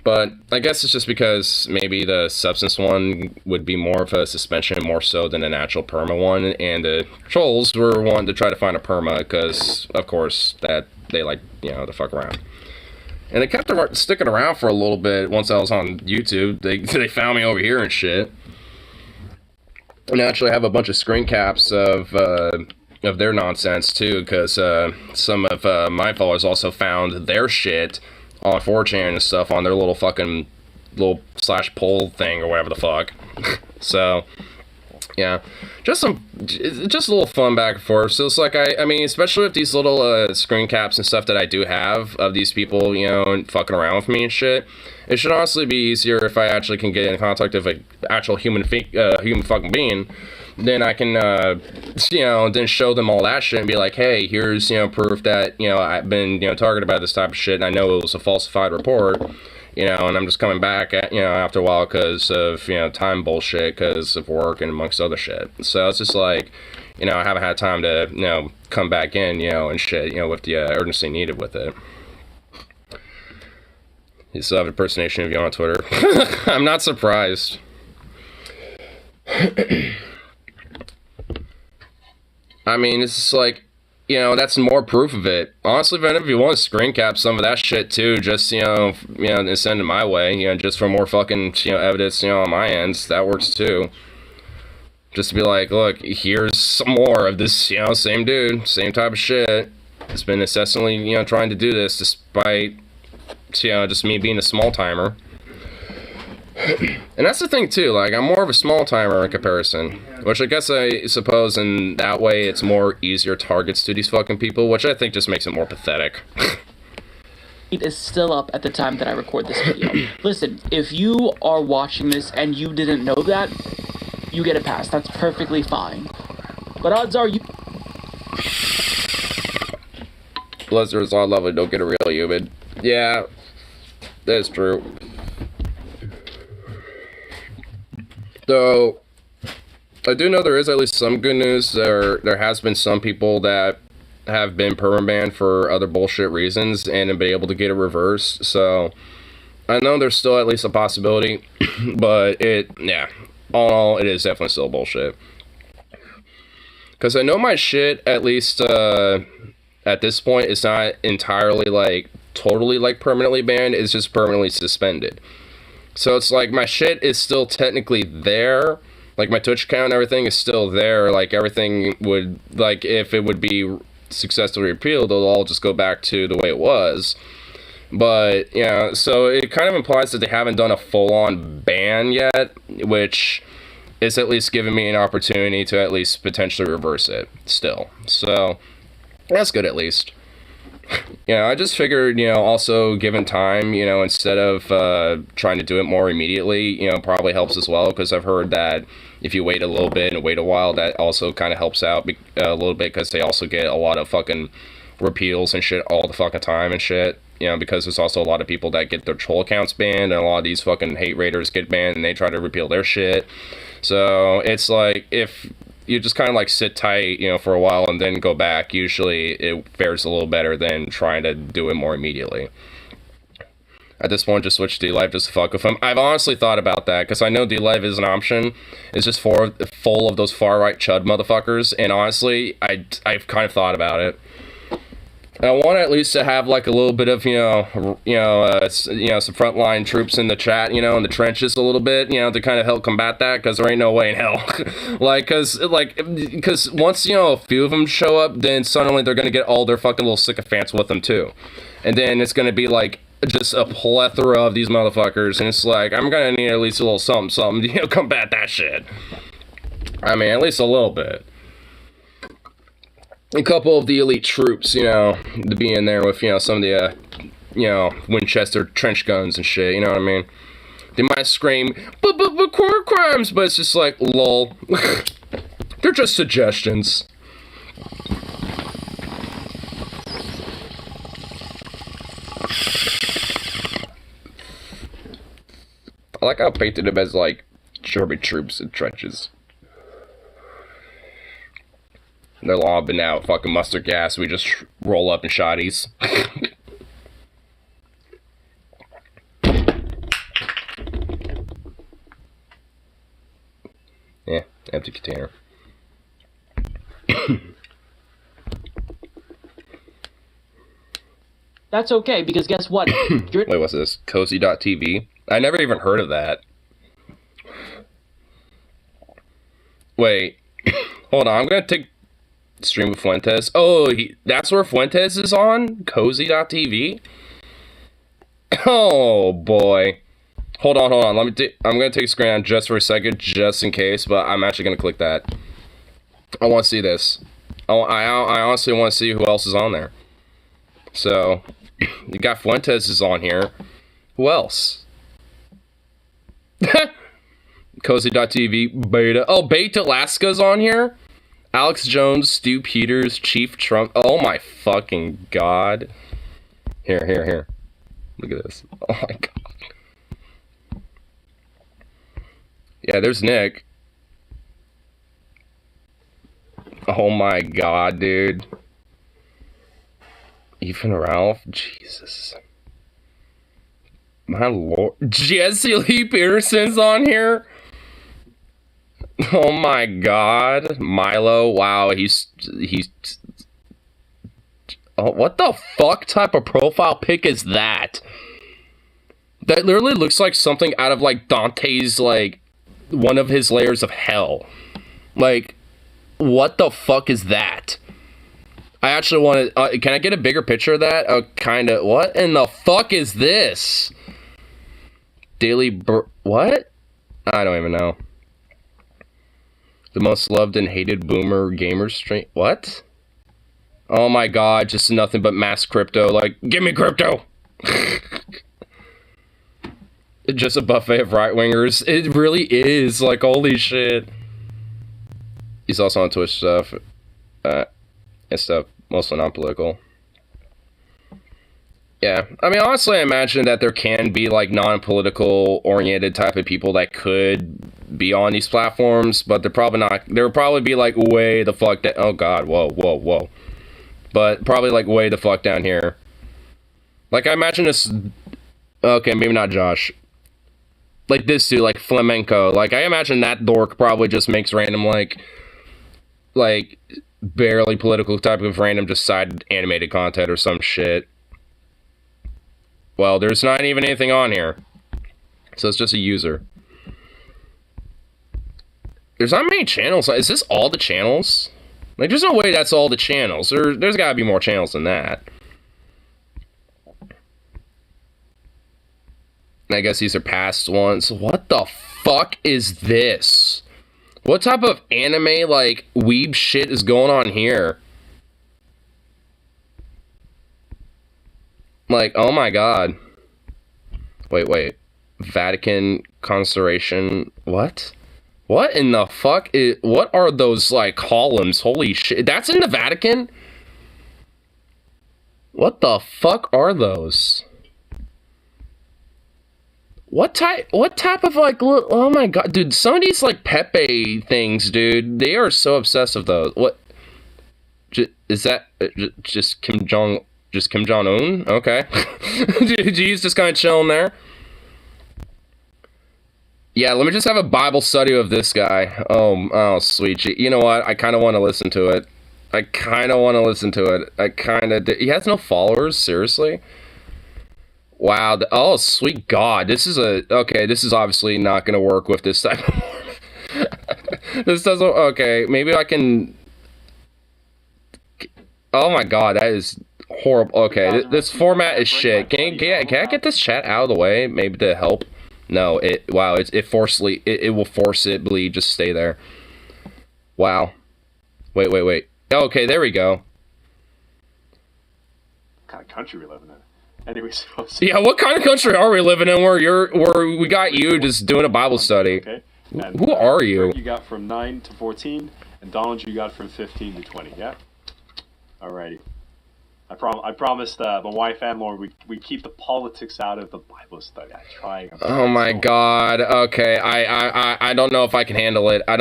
But I guess it's just because maybe the substance one would be more of a suspension more so than an actual perma one, and the trolls were wanting to try to find a perma because, of course, that they like, to fuck around. And they kept sticking around for a little bit once I was on YouTube. They found me over here and shit. And actually I have a bunch of screen caps of their nonsense too, because some of my followers also found their shit on 4chan and stuff on their little fucking /poll thing or whatever the fuck. So, yeah, just a little fun back and forth. So it's like, I mean, especially with these little screen caps and stuff that I do have of these people, fucking around with me and shit, it should honestly be easier if I actually can get in contact with an actual human fucking being. Then I can, then show them all that shit and be like, hey, here's, proof that, I've been, targeted by this type of shit, and I know it was a falsified report, and I'm just coming back, after a while because of, time bullshit, because of work and amongst other shit. So it's just like, I haven't had time to, come back in, and shit, with the urgency needed with it. You still have an impersonation of you on Twitter. I'm not surprised. I mean, it's just like, that's more proof of it. Honestly, if you want to screen cap some of that shit too, just, and send it my way, just for more fucking, evidence, on my ends, that works too. Just to be like, look, here's some more of this, same dude, same type of shit. It's been incessantly, trying to do this despite, just me being a small timer. And that's the thing too, like, I'm more of a small timer in comparison, which I guess I suppose in that way it's more easier targets to these fucking people, which I think just makes it more pathetic. It is still up at the time that I record this video. Listen, if you are watching this and you didn't know that, you get a pass. That's perfectly fine. But odds are you... Blizzard's on level, don't get a real human. Yeah, that's true. Though, I do know there is at least some good news. There has been some people that have been permabanned for other bullshit reasons and have been able to get it reversed. So, I know there's still at least a possibility, but all in all, it is definitely still bullshit. Because I know my shit, at least at this point, is not entirely like totally like permanently banned. It's just permanently suspended. So it's like my shit is still technically there, like my Twitch account and everything is still there, like everything would, like if it would be successfully repealed, it'll all just go back to the way it was. But, so it kind of implies that they haven't done a full-on ban yet, which is at least giving me an opportunity to at least potentially reverse it still. So, that's good at least. I just figured, also given time, instead of trying to do it more immediately, probably helps as well, because I've heard that, if you wait a little bit and wait a while, that also kind of helps out a little bit, because they also get a lot of fucking repeals and shit all the fucking time and shit. You know, because there's also a lot of people that get their troll accounts banned, and a lot of these fucking hate raiders get banned and they try to repeal their shit. So it's like, if you just kind of like sit tight, you know, for a while and then go back, usually it fares a little better than trying to do it more immediately. At this point, just switch to DLive just to fuck with them. I've honestly thought about that, because I know DLive is an option. It's just full of those far-right chud motherfuckers, and honestly, I've kind of thought about it. I want at least to have like a little bit of, some frontline troops in the chat, you know, in the trenches a little bit, you know, to kind of help combat that, because there ain't no way in hell. because once, you know, a few of them show up, then suddenly they're going to get all their fucking little sycophants with them too. And then it's going to be like just a plethora of these motherfuckers, and it's like, I'm going to need at least a little something to, you know, combat that shit. I mean, at least a little bit. A couple of the elite troops, you know, to be in there with, you know, some of the, Winchester trench guns and shit, you know what I mean? They might scream, but core crimes, but it's just like, lol. They're just suggestions. I like how I painted them as, like, German troops in trenches. They're lobbing out fucking mustard gas. We just roll up in shotties. Yeah, empty container. That's okay, because guess what? Wait, what's this? Cozy.tv? I never even heard of that. Wait. Hold on, I'm gonna take stream with Fuentes. Oh, that's where Fuentes is on? Cozy.tv? Oh, boy. Hold on. I'm gonna take a screen on just for a second, just in case, but I'm actually gonna click that. I want to see this. I honestly want to see who else is on there. So, you got Fuentes is on here. Who else? Cozy.tv, Beta. Oh, Beta Alaska's on here? Alex Jones, Stu Peters, Chief Trump. Oh my fucking god. Here. Look at this. Oh my god. Yeah, there's Nick. Oh my god, dude. Ethan Ralph? Jesus. My lord. Jesse Lee Peterson's on here? Oh my god. Milo, wow, he's oh, what the fuck type of profile pic is that? That literally looks like something out of like Dante's, like, one of his layers of hell. Like, what the fuck is that? I actually want to, can I get a bigger picture of that? Kinda, what in the fuck is this? What? I don't even know. The most loved and hated boomer gamer stream. What? Oh my god, just nothing but mass crypto. Like, give me crypto! Just a buffet of right-wingers. It really is. Like, holy shit. He's also on Twitch stuff. And stuff. Mostly non-political. Yeah. I mean, honestly, I imagine that there can be, like, non-political oriented type of people that could be on these platforms, but they're probably not. There would probably be, like, way the fuck down. Oh, God. Whoa. But probably, like, way the fuck down here. Like, I imagine this. Okay, maybe not Josh. Like, this dude, like, Flamenco. Like, I imagine that dork probably just makes random, like, barely political type of random just side animated content or some shit. Well, there's not even anything on here. So it's just a user. There's not many channels. Is this all the channels? Like, there's no way that's all the channels. There's gotta be more channels than that. I guess these are past ones. What the fuck is this? What type of anime, like, weeb shit is going on here? Like, oh my god. Wait. Vatican Constellation. What? What in the fuck what are those, like, columns? Holy shit. That's in the Vatican? What the fuck are those? What type of, like, oh my god, dude, some of these, like, Pepe things, dude, they are so obsessed with those. What? Is that just Kim Jong-un? Okay. He's just kind of chilling there. Yeah, let me just have a Bible study of this guy. Oh, sweet. You know what? I kind of want to listen to it. I kind of... He has no followers? Seriously? Wow. Oh, sweet God. This is obviously not going to work with this type of... This doesn't... Okay, maybe I can... Oh my god, that is horrible. Okay, this format is shit. Can I get this chat out of the way? Maybe to help? No, it will forcibly just stay there. Wow. Wait. Okay, there we go. What kind of country we living in? Anyways, yeah, what kind of country are we living in where we got you just doing a Bible study? Okay. And, who are you? You got from 9 to 14, and Donald you got from 15 to 20. Yeah. Alrighty. I promised my wife and Lauren we keep the politics out of the Bible study. I'm trying. Oh my god. Okay. I don't know if I can handle it. Oh,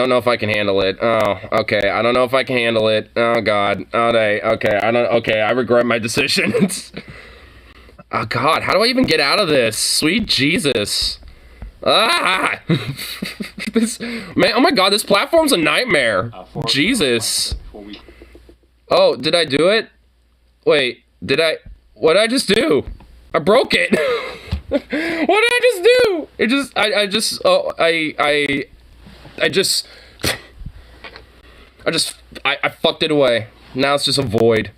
okay. I don't know if I can handle it. Oh god. Okay. I regret my decisions. Oh god, how do I even get out of this? Sweet Jesus. Ah! Man, oh my god, this platform's a nightmare. Jesus. Oh, did I do it? Wait, what did I just do? I broke it. What did I just do? I fucked it away. Now it's just a void.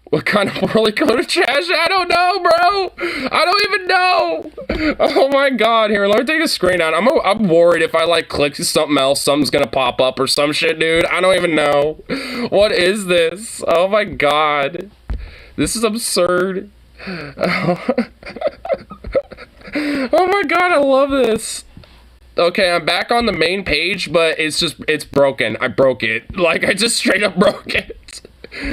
What kind of poorly coded trash? I don't know, bro. I don't even know. Oh my god. Here, let me take the screen out. I'm worried if I, like, click something else, something's gonna pop up or some shit, dude. I don't even know. What is this? Oh my god. This is absurd. Oh my god, I love this. Okay, I'm back on the main page, but it's broken. I broke it. Like, I just straight up broke it.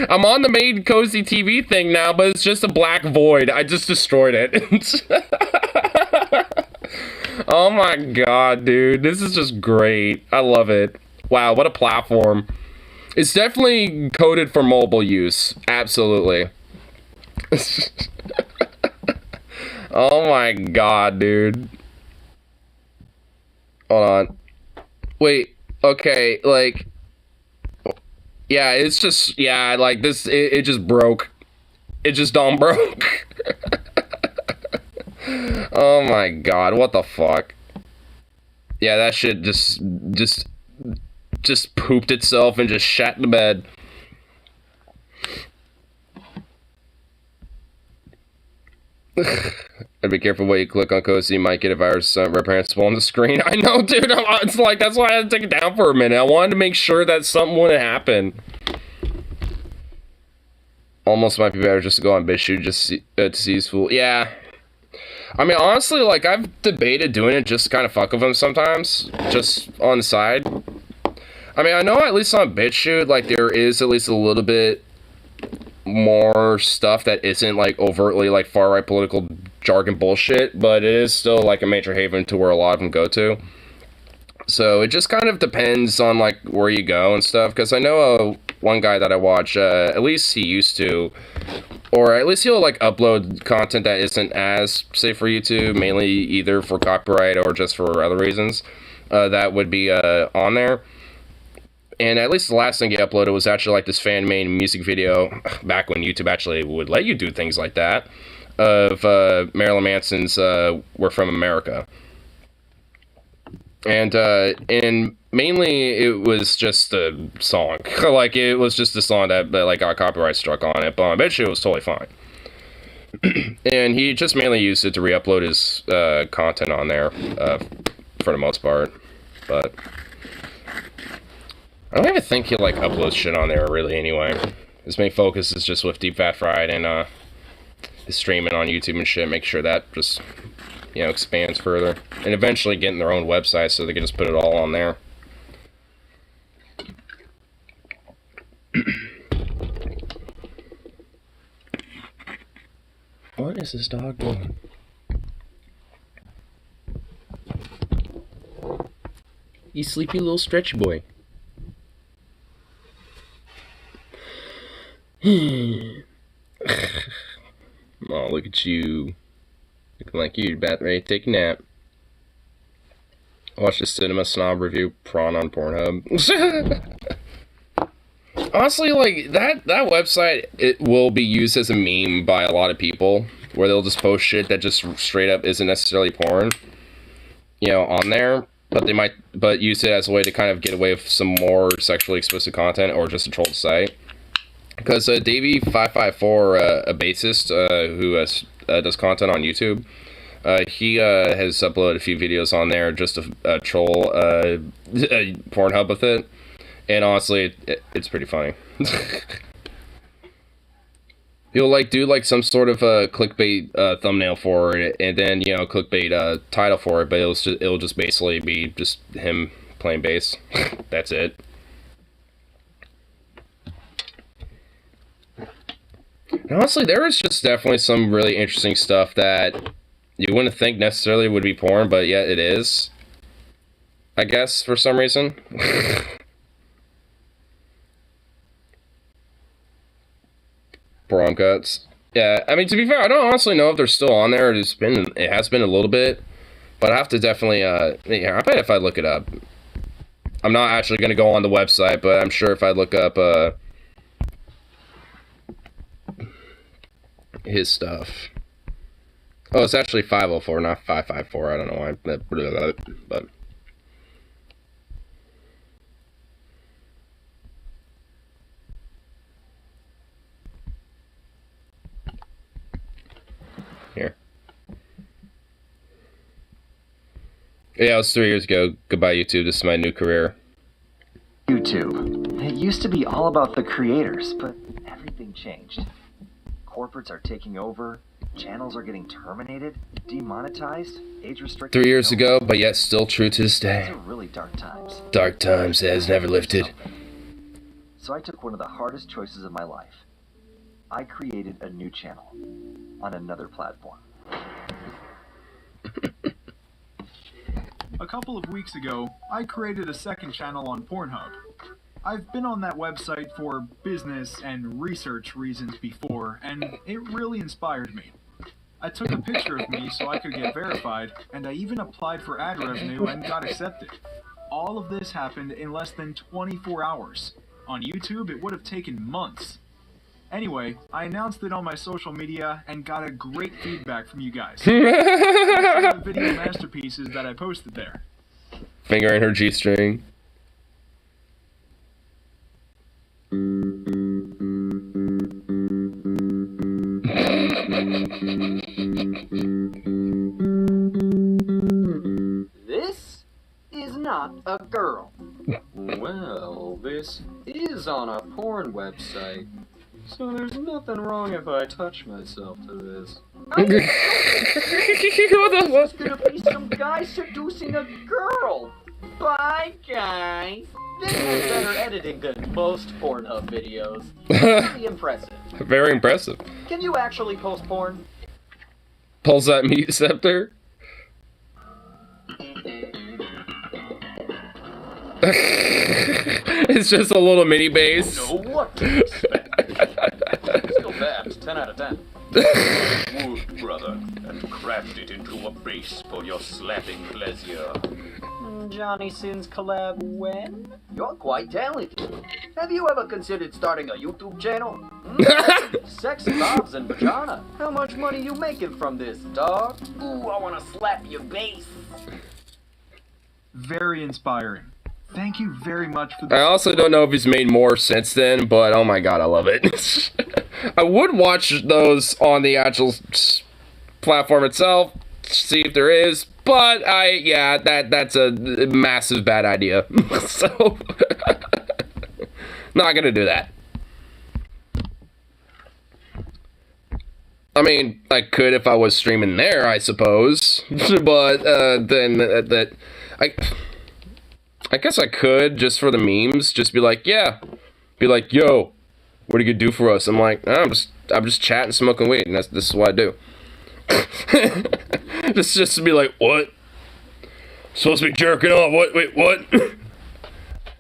I'm on the main Cozy TV thing now, but it's just a black void. I just destroyed it. Oh my god, dude. This is just great. I love it. Wow, what a platform. It's definitely coded for mobile use. Absolutely. Oh my god, dude. Hold on. Wait, okay, like... Yeah, it's just, yeah, like, this, it just broke. It just don't broke. Oh my god, what the fuck? Yeah, that shit just pooped itself and just shat the bed. And be careful what you click on, Cozy. You might get a virus reprehensible on the screen. I know, dude. It's like, that's why I had to take it down for a minute. I wanted to make sure that something wouldn't happen. Almost might be better just to go on BitChute just to see his fool. Yeah. I mean, honestly, like, I've debated doing it just to kind of fuck with him sometimes. Just on the side. I mean, I know at least on BitChute, like, there is at least a little bit more stuff that isn't, like, overtly, like, far-right political jargon bullshit, but it is still, like, a major haven to where a lot of them go to. So it just kind of depends on, like, where you go and stuff, because I know one guy that I watch, at least he used to, or at least he'll, like, upload content that isn't as safe for YouTube, mainly either for copyright or just for other reasons, that would be on there. And at least the last thing he uploaded was actually, like, this fan-made music video, back when YouTube actually would let you do things like that, of Marilyn Manson's We're From America. And mainly it was just a song. Like, it was just a song that like, got copyright struck on it, but I bet you it was totally fine. And he just mainly used it to re-upload his content on there, for the most part. But I don't even think he, like, uploads shit on there, really, anyway. His main focus is just with Deep Fat Fried and his streaming on YouTube and shit, make sure that just, you know, expands further. And eventually getting their own website so they can just put it all on there. What is this dog doing? You sleepy little stretchy boy. Oh, look at you. Looking like you're about ready to take a nap. Watch the Cinema Snob review Prawn on Pornhub. Honestly, like, that website, it will be used as a meme by a lot of people, where they'll just post shit that just straight up isn't necessarily porn, you know, on there, but use it as a way to kind of get away with some more sexually explicit content, or just to troll the site. Because Davey554, a bassist who does content on YouTube, he has uploaded a few videos on there just to troll Pornhub with it. And honestly, it's pretty funny. He'll like do like some sort of clickbait thumbnail for it, and then, you know, clickbait title for it, but it'll just basically be just him playing bass. That's it. And honestly, there is just definitely some really interesting stuff that you wouldn't think necessarily would be porn, but yet it is. I guess for some reason. Prom cuts. Yeah, I mean, to be fair, I don't honestly know if they're still on there. It has been a little bit, but I have to definitely, yeah, I bet if I look it up. I'm not actually going to go on the website, but I'm sure if I look up, his stuff. Oh, it's actually 504, not 554. I don't know why, but. Here. Yeah, it was 3 years ago. Goodbye, YouTube. This is my new career. YouTube. It used to be all about the creators, but everything changed. Corporates are taking over, channels are getting terminated, demonetized, age restricted. 3 years ago, but yet still true to this day. These are really dark times. Dark times that has never lifted. So I took one of the hardest choices of my life. I created a new channel on another platform. A couple of weeks ago, I created a second channel on Pornhub. I've been on that website for business and research reasons before, and it really inspired me. I took a picture of me so I could get verified, and I even applied for ad revenue and got accepted. All of this happened in less than 24 hours. On YouTube, it would have taken months. Anyway, I announced it on my social media and got a great feedback from you guys. Some of the video masterpieces that I posted there. Finger in her G-string. This is not a girl. Well, this is on a porn website. So there's nothing wrong if I touch myself to this. There's gonna be some guy seducing a girl. Bye, guys. This has better editing than most Pornhub videos. Really impressive. Very impressive. Can you actually post porn? Pulls that meat scepter. It's just a little mini bass. Know what to expect. Still bad. 10 out of 10. Wood, brother, and craft it into a base for your slapping pleasure. Johnny Sins collab when? You're quite talented. Have you ever considered starting a YouTube channel? Sexy bobs and vagina. How much money you making from this, dog? Ooh, I wanna slap your face. Very inspiring. Thank you very much for I also don't know if he's made more since then, but oh my god, I love it. I would watch those on the actual platform itself, see if there is, but yeah, that's a massive bad idea. So, not gonna do that. I mean, I could if I was streaming there, I suppose. But then I guess I could just for the memes. Just be like, yeah, be like, yo, what are you gonna do for us? I'm like, I'm just chatting, smoking weed, and this is what I do. just to be like, what? Supposed to be jerking off? What? Wait, what?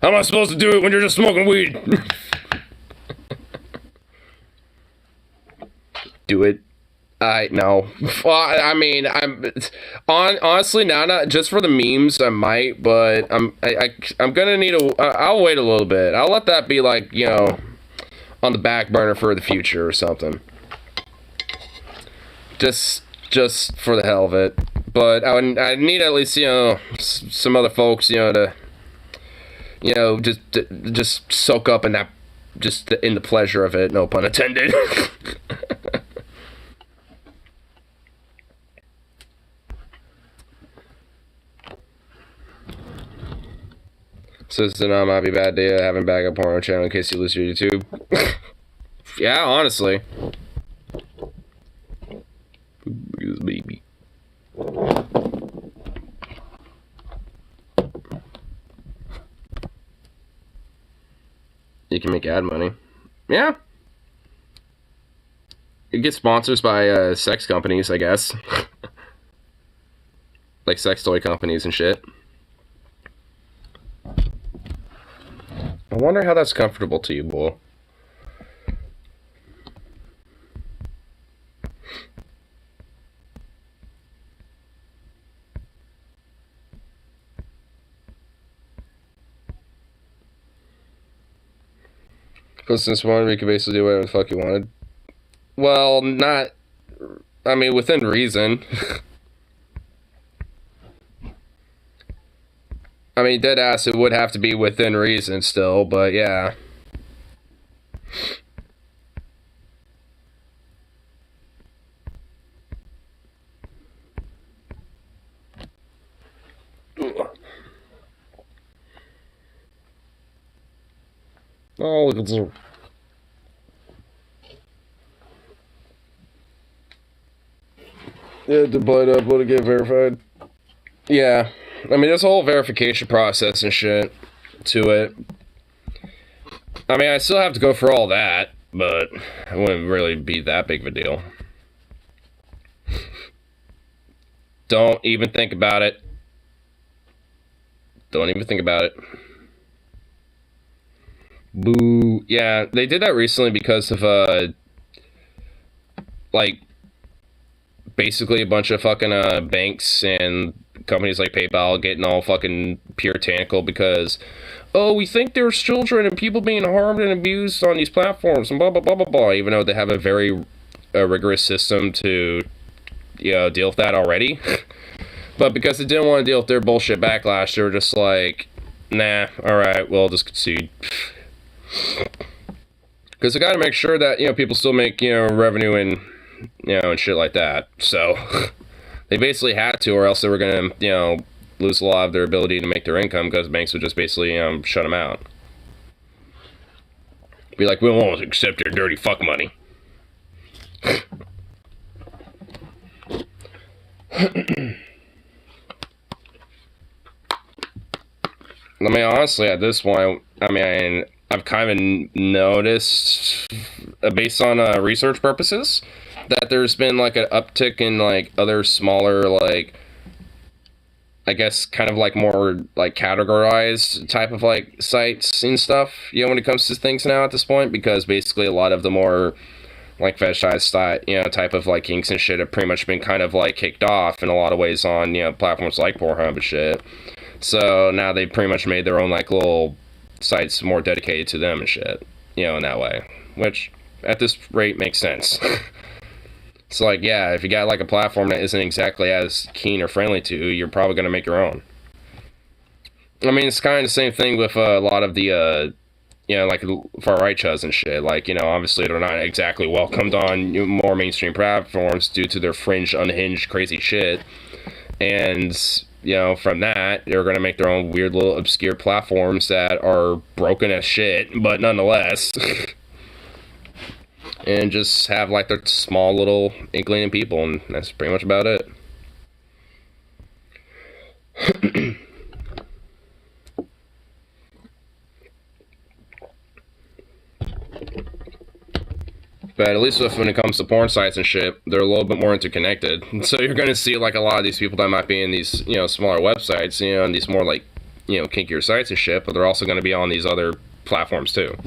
How am I supposed to do it when you're just smoking weed? Do it. No. Well, I mean, honestly now, not just for the memes, I might, but I'm gonna need I'll wait a little bit. I'll let that be like, you know, on the back burner for the future or something. Just for the hell of it. But I need at least, you know, some other folks, you know, to, you know, just soak up in that, just in the pleasure of it, no pun intended. Says it might be a bad day having backup porno channel in case you lose your YouTube. Yeah, honestly. Look at this baby. You can make ad money. Yeah. You get sponsors by sex companies, I guess. Like sex toy companies and shit. I wonder how that's comfortable to you, boy. Because since one, you could basically do whatever the fuck you wanted. Well, not... I mean, within reason. I mean, deadass, it would have to be within reason still, but yeah. Oh, look at this. Yeah, to bite up, let it get verified. Yeah. I mean, there's a whole verification process and shit to it. I mean, I still have to go for all that, but it wouldn't really be that big of a deal. Don't even think about it. Don't even think about it. Boo. Yeah, they did that recently because of, like, basically a bunch of fucking, banks and companies like PayPal getting all fucking puritanical because, oh, we think there's children and people being harmed and abused on these platforms and blah, blah, blah, blah, blah, even though they have a very rigorous system to, you know, deal with that already. But because they didn't want to deal with their bullshit backlash, they were just like, nah, alright, we'll just concede. Because they gotta make sure that, you know, people still make, you know, revenue and, you know, and shit like that. So, they basically had to, or else they were gonna, you know, lose a lot of their ability to make their income because banks would just basically, shut them out. Be like, we won't accept your dirty fuck money. I mean, honestly, at this point, I mean, I've kind of noticed, based on research purposes, that there's been, like, an uptick in, like, other smaller, like, I guess, kind of, like, more, like, categorized type of, like, sites and stuff, you know, when it comes to things now at this point, because basically a lot of the more, like, fetishized, you know, type of, like, kinks and shit have pretty much been kind of, like, kicked off in a lot of ways on, you know, platforms like Pornhub and shit. So now they've pretty much made their own, like, little sites more dedicated to them and shit, you know, in that way, which at this rate makes sense. It's like, yeah, if you got, like, a platform that isn't exactly as keen or friendly to you, you're probably going to make your own. I mean, it's kind of the same thing with a lot of the, you know, like, far-right chuzz and shit. Like, you know, obviously they're not exactly welcomed on more mainstream platforms due to their fringe, unhinged, crazy shit. And, you know, from that, they're going to make their own weird little obscure platforms that are broken as shit, but nonetheless. and just have like their small little inkling of people, and that's pretty much about it. But at least when it comes to porn sites and shit, they're a little bit more interconnected. And so you're going to see like a lot of these people that might be in these, you know, smaller websites, you know, and these more like, you know, kinkier sites and shit, but they're also going to be on these other platforms too.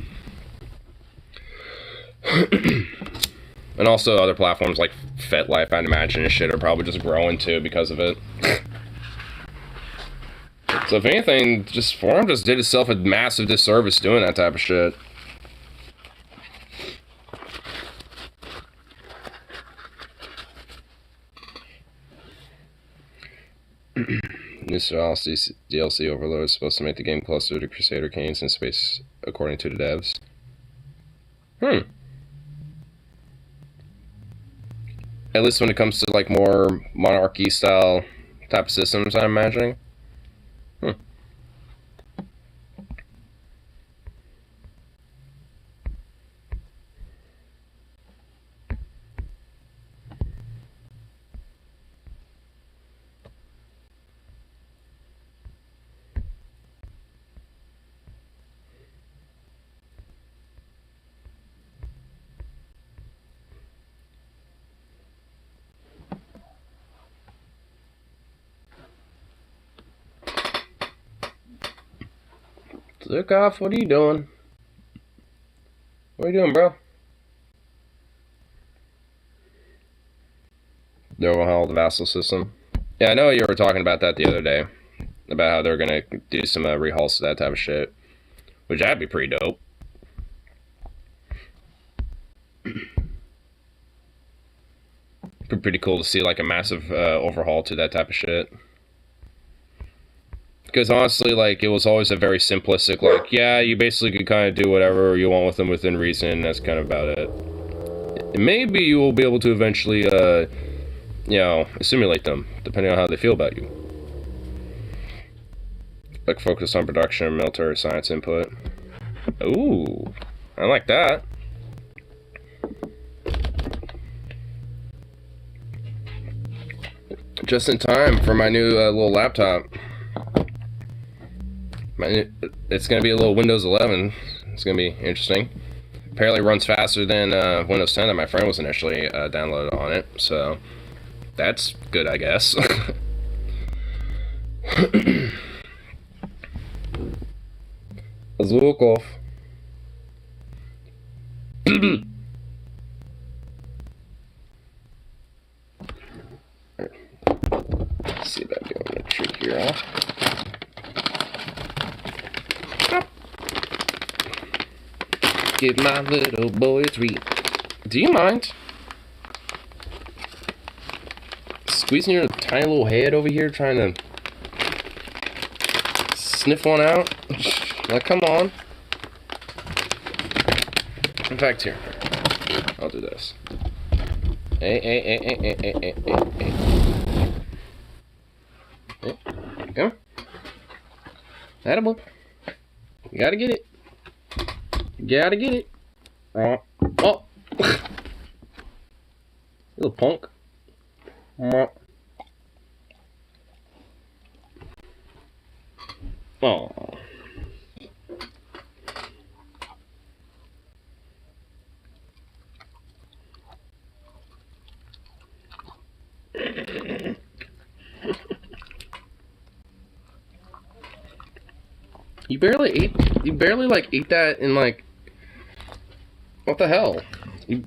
And also other platforms like FetLife, I'd imagine, and shit are probably just growing too because of it. So if anything, just Forum just did itself a massive disservice doing that type of shit. This DLC overload is supposed to make the game closer to Crusader Kings in space, according to the devs. At least when it comes to like more monarchy style type of systems, I'm imagining. Look off, what are you doing? What are you doing, bro? The overhaul the vassal system. Yeah, I know you were talking about that the other day. About how they're gonna do some rehauls to that type of shit. Which that'd be pretty dope. Pretty cool to see like a massive overhaul to that type of shit. Because honestly, like, it was always a very simplistic, like, yeah, you basically could kind of do whatever you want with them within reason, and that's kind of about it. Maybe you will be able to eventually, you know, assimilate them, depending on how they feel about you. Like, focus on production and military science input. Ooh, I like that. Just in time for my new little laptop. It's going to be a little Windows 11. It's going to be interesting. Apparently runs faster than Windows 10 that my friend was initially downloaded on it. So, that's good, I guess. Zvukov. Let's see about doing a trick here, huh? Give my little boy a treat. Do you mind squeezing your tiny little head over here trying to sniff one out? Like, come on. In fact, here. I'll do this. Hey. Come on. Attaboy. You gotta get it. Gotta get it. Oh. Little punk. Oh. You barely like ate that in like, what the hell? You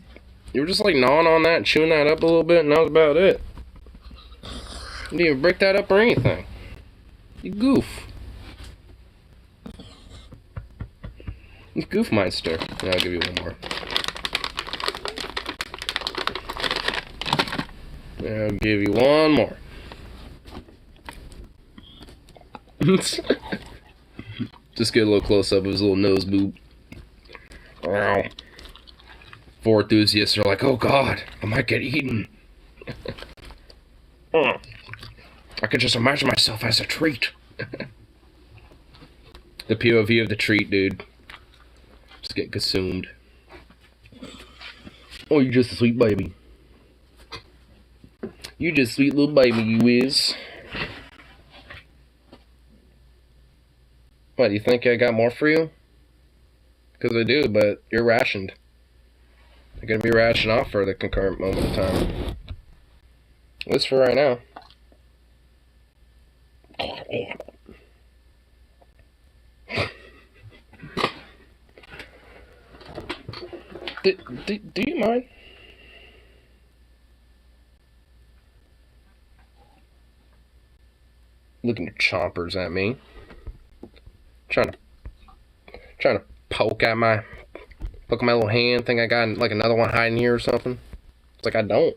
were just like gnawing on that, chewing that up a little bit, and that was about it. You didn't even break that up or anything. You goof. You goofmeister. Yeah, I'll give you one more. I'll give you one more. Just get a little close up of his little nose boob. Wow. 4 enthusiasts are like, oh god, I might get eaten. I could just imagine myself as a treat. The POV of the treat, dude. Just get consumed. Oh, you're just a sweet baby. You just sweet little baby, you is. What, do you think I got more for you? Because I do, but you're rationed. You're gonna be rationed off for the concurrent moment of time. At least for right now. Do you mind? Looking your chompers at me. Trying to poke at my little hand. Think I got like another one hiding here or something. It's like I don't.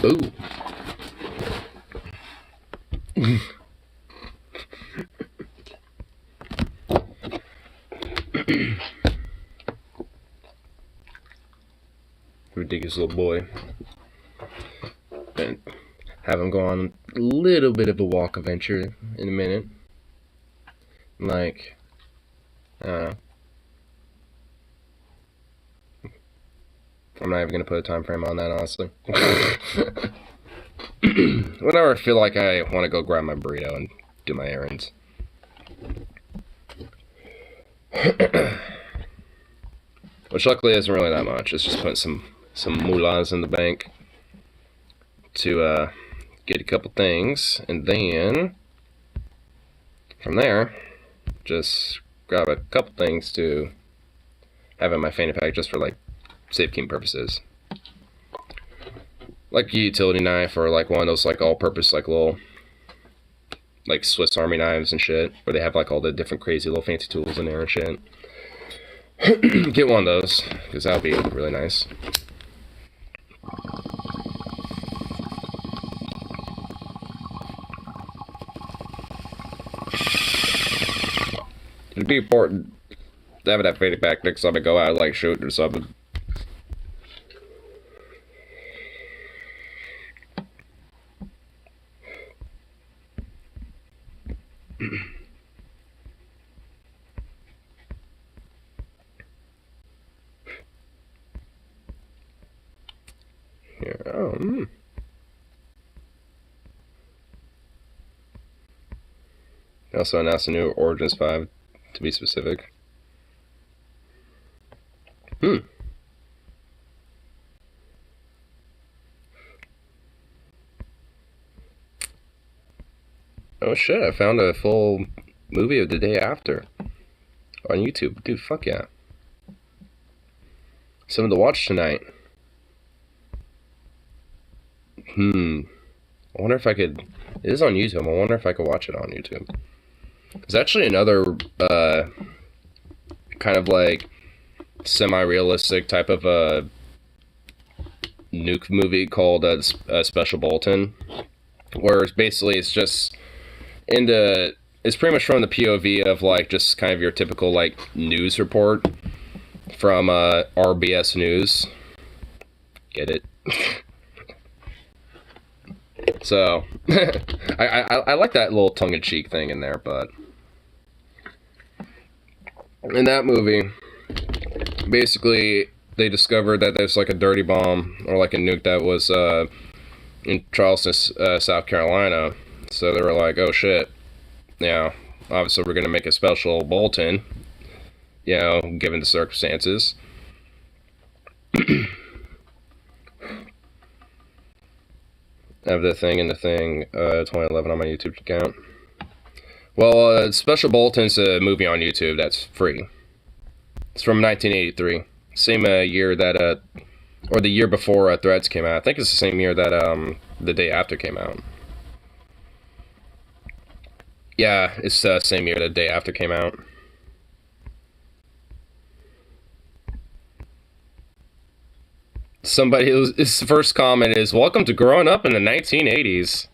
Boo. Ridiculous little boy. And have him go on a little bit of a walk adventure in a minute. Like, I don't know. I'm not even gonna put a time frame on that, honestly. Whenever I feel like I want to go grab my burrito and do my errands. Which luckily isn't really that much. It's just putting some moolahs in the bank to get a couple things, and then from there, just grab a couple things to have in my fanny pack just for like safekeeping purposes. Like a utility knife, or like one of those like all-purpose like little like Swiss Army knives and shit, where they have like all the different crazy little fancy tools in there and shit. Get one of those, because that would be really nice. It'd be important to have that fanny pack next time I go out like shooting or something. Here, oh, They also announced a new Origins 5, to be specific. Oh shit, I found a full movie of The Day After on YouTube. Dude, fuck yeah. Something to watch tonight. I wonder if I could... It is on YouTube. I wonder if I could watch it on YouTube. There's actually another kind of like semi-realistic type of nuke movie called Special Bulletin, where it's basically it's just it's pretty much from the POV of like just kind of your typical like news report from RBS News. Get it? So I like that little tongue-in-cheek thing in there, but in that movie, basically they discovered that there's like a dirty bomb or like a nuke that was in Charleston, South Carolina. So they were like, oh shit, yeah, obviously we're gonna make a special bulletin, you know, given the circumstances. I have the thing in the thing 2011 on my YouTube account. Well, Special Bulletin's a movie on YouTube that's free. It's from 1983, same year that or the year before Threads came out. I think it's the same year that The Day After came out. Yeah, it's the same year The Day After came out. His first comment is, "Welcome to growing up in the 1980s."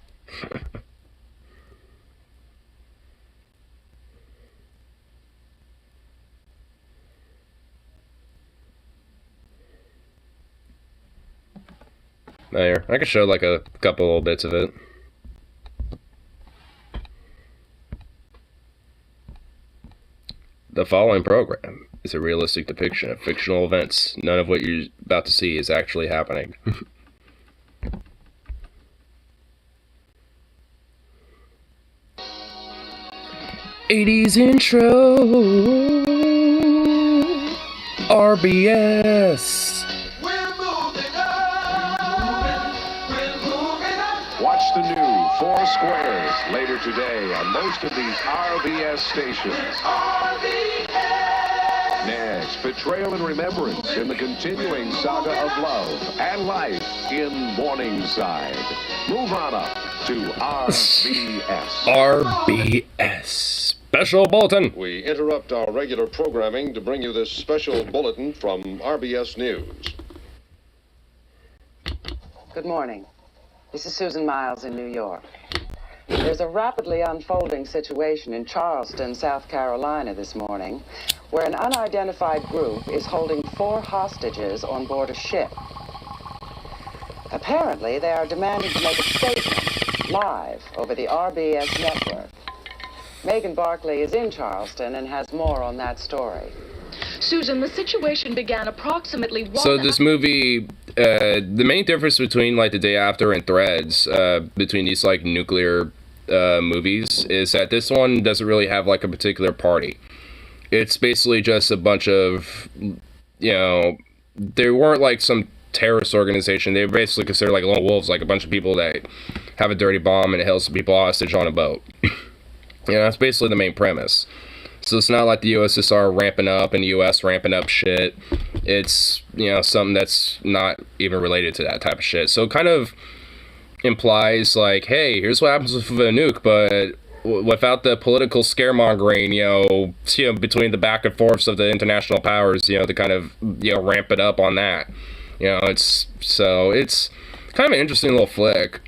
There, I could show like a couple little bits of it. The following program is a realistic depiction of fictional events. None of what you're about to see is actually happening. '80s intro. RBS. Watch the new Four Squares later today on most of these RBS stations. Next, Betrayal and Remembrance in the continuing saga of love and life in Morningside. Move on up to RBS. RBS. Special Bulletin. We interrupt our regular programming to bring you this special bulletin from RBS News. Good morning. This is Susan Miles in New York. There's a rapidly unfolding situation in Charleston, South Carolina this morning, where an unidentified group is holding 4 hostages on board a ship. Apparently, they are demanding to make a statement live over the RBS network. Megan Barkley is in Charleston and has more on that story. Susan, the situation began approximately one... So this movie, the main difference between like The Day After and Threads, between these like nuclear movies, is that this one doesn't really have like a particular party. It's basically just a bunch of, you know, they weren't like some terrorist organization. They were basically considered like lone wolves, like a bunch of people that have a dirty bomb and it held some people hostage on a boat. You know, that's basically the main premise. So it's not like the USSR ramping up and the US ramping up shit. It's, you know, something that's not even related to that type of shit. So it kind of implies like, hey, here's what happens with a nuke, but without the political scaremongering, you know, between the back and forths of the international powers, you know, to kind of, you know, ramp it up on that. You know, it's kind of an interesting little flick,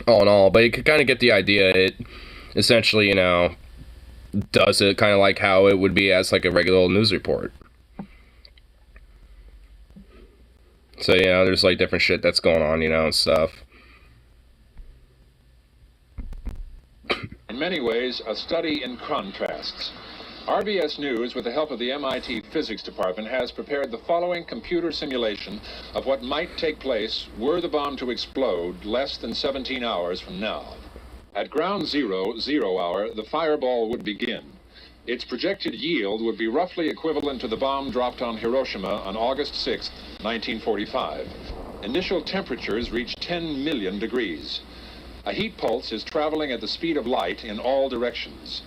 all in all, but you can kind of get the idea. It essentially, you know, does it kind of like how it would be as like a regular old news report. So, you know, there's like different shit that's going on, you know, and stuff. In many ways, a study in contrasts. RBS News, with the help of the MIT Physics Department, has prepared the following computer simulation of what might take place were the bomb to explode less than 17 hours from now. At ground zero, 0 hour, the fireball would begin. Its projected yield would be roughly equivalent to the bomb dropped on Hiroshima on August 6, 1945. Initial temperatures reach 10 million degrees. A heat pulse is traveling at the speed of light in all directions.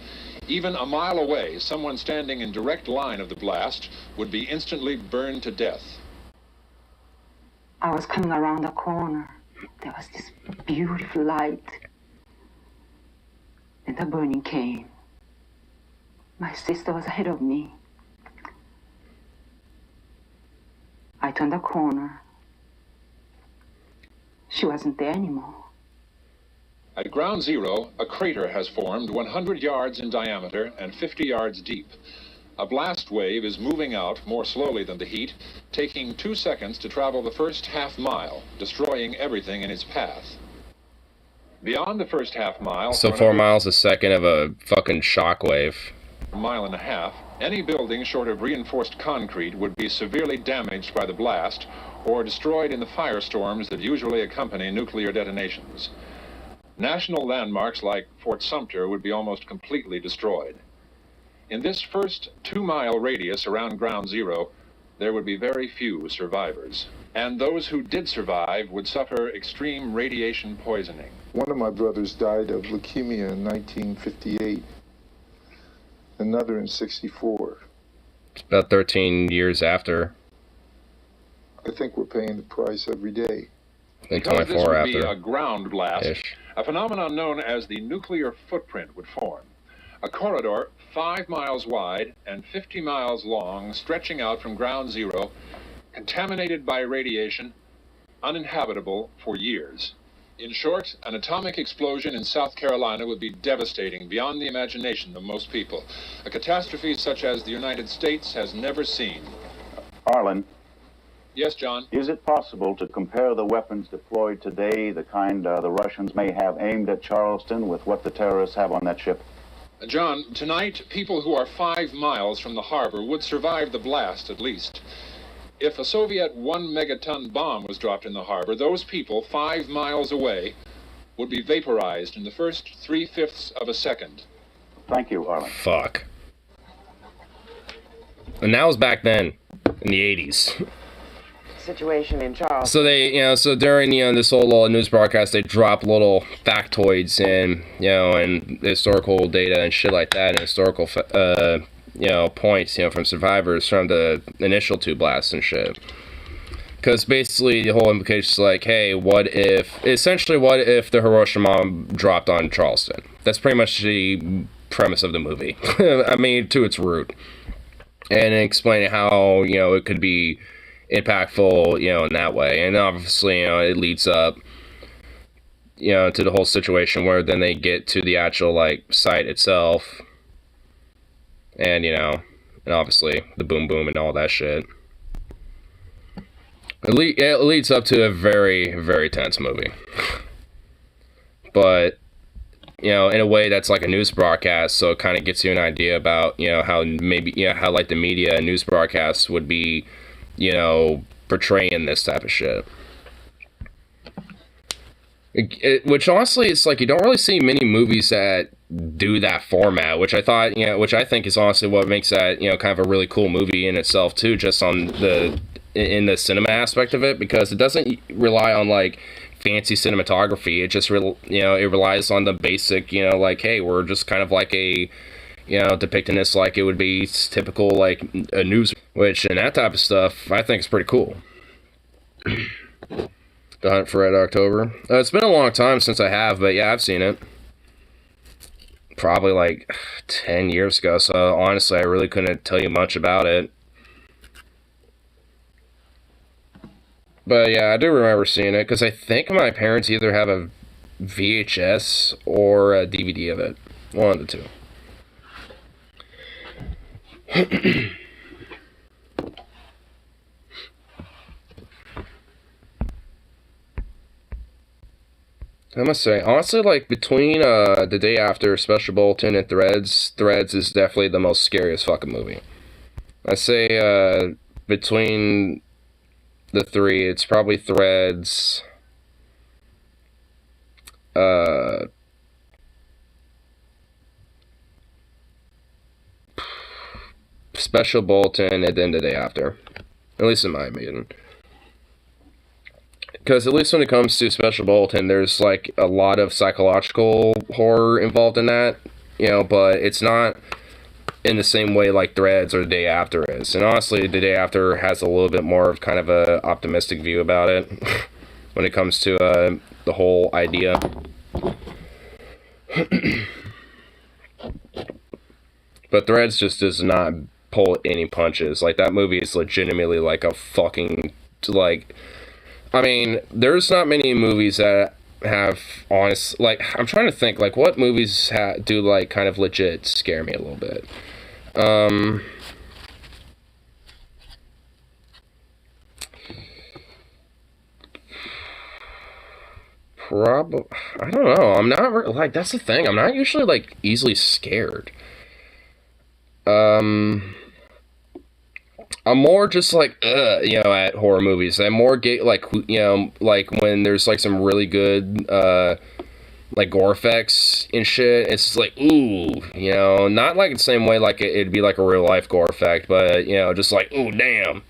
Even a mile away, someone standing in direct line of the blast would be instantly burned to death. I was coming around the corner. There was this beautiful light. And the burning came. My sister was ahead of me. I turned the corner. She wasn't there anymore. At ground zero, a crater has formed 100 yards in diameter and 50 yards deep. A blast wave is moving out more slowly than the heat, taking 2 seconds to travel the first half mile, destroying everything in its path. Beyond the first half mile... So 4 miles a second of a fucking shockwave. A mile and a half, any building short of reinforced concrete would be severely damaged by the blast or destroyed in the firestorms that usually accompany nuclear detonations. National landmarks like Fort Sumter would be almost completely destroyed. In this first 2-mile radius around ground zero, there would be very few survivors. And those who did survive would suffer extreme radiation poisoning. One of my brothers died of leukemia in 1958. Another in 64. It's about 13 years after. I think we're paying the price every day. Because this would be a ground blast, a phenomenon known as the nuclear footprint would form. A corridor 5 miles wide and 50 miles long, stretching out from ground zero, contaminated by radiation, uninhabitable for years. In short, an atomic explosion in South Carolina would be devastating beyond the imagination of most people. A catastrophe such as the United States has never seen. Arlen. Yes, John? Is it possible to compare the weapons deployed today, the kind the Russians may have aimed at Charleston, with what the terrorists have on that ship? John, tonight, people who are 5 miles from the harbor would survive the blast, at least. If a Soviet 1-megaton bomb was dropped in the harbor, those people 5 miles away would be vaporized in the first 3/5 of a second. Thank you, Arlen. Fuck. And that was back then, in the 80s. Situation in Charleston. So they, so during, this whole little news broadcast, they drop little factoids and, and historical data and shit like that, and historical, points, from survivors from the initial 2 blasts and shit. Because basically the whole implication is like, hey, what if the Hiroshima bomb dropped on Charleston? That's pretty much the premise of the movie. I mean, to its root. And explaining how, it could be impactful, in that way. And obviously, it leads up, to the whole situation where then they get to the actual, site itself. And, and obviously the boom boom and all that shit. It leads up to a very, very tense movie. But, in a way that's like a news broadcast, so it kind of gets you an idea about, how maybe, how like the media and news broadcasts would be, portraying this type of shit. Which honestly, it's like you don't really see many movies that do that format, which I thought, which I think is honestly what makes that, kind of a really cool movie in itself too, just on in the cinema aspect of it, because it doesn't rely on fancy cinematography. It just it relies on the basic, hey, we're just kind of like a, depicting this like it would be typical a news, which and that type of stuff I think is pretty cool. The Hunt for Red October. It's been a long time since I have, but yeah, I've seen it. Probably 10 years ago, so honestly I really couldn't tell you much about it. But yeah, I do remember seeing it, because I think my parents either have a VHS or a DVD of it. One of the two. I must say, honestly, between The Day After, Special Bulletin, and Threads is definitely the most scariest fucking movie. I say, between the 3, it's probably Threads, Special Bulletin, and then The Day After. At least in my opinion. Because at least when it comes to Special Bulletin, there's a lot of psychological horror involved in that, but it's not in the same way like Threads or The Day After is. And honestly, The Day After has a little bit more of kind of a optimistic view about it when it comes to the whole idea. But Threads just does not pull any punches. That movie is legitimately a fucking, I mean, there's not many movies that have honest, I'm trying to think, what movies do, kind of legit scare me a little bit. Probably, I don't know, I'm not, that's the thing, I'm not usually, easily scared. I'm more just at horror movies. I'm more when there's some really good gore effects and shit. It's ooh, not the same way it'd be a real life gore effect, but just ooh, damn.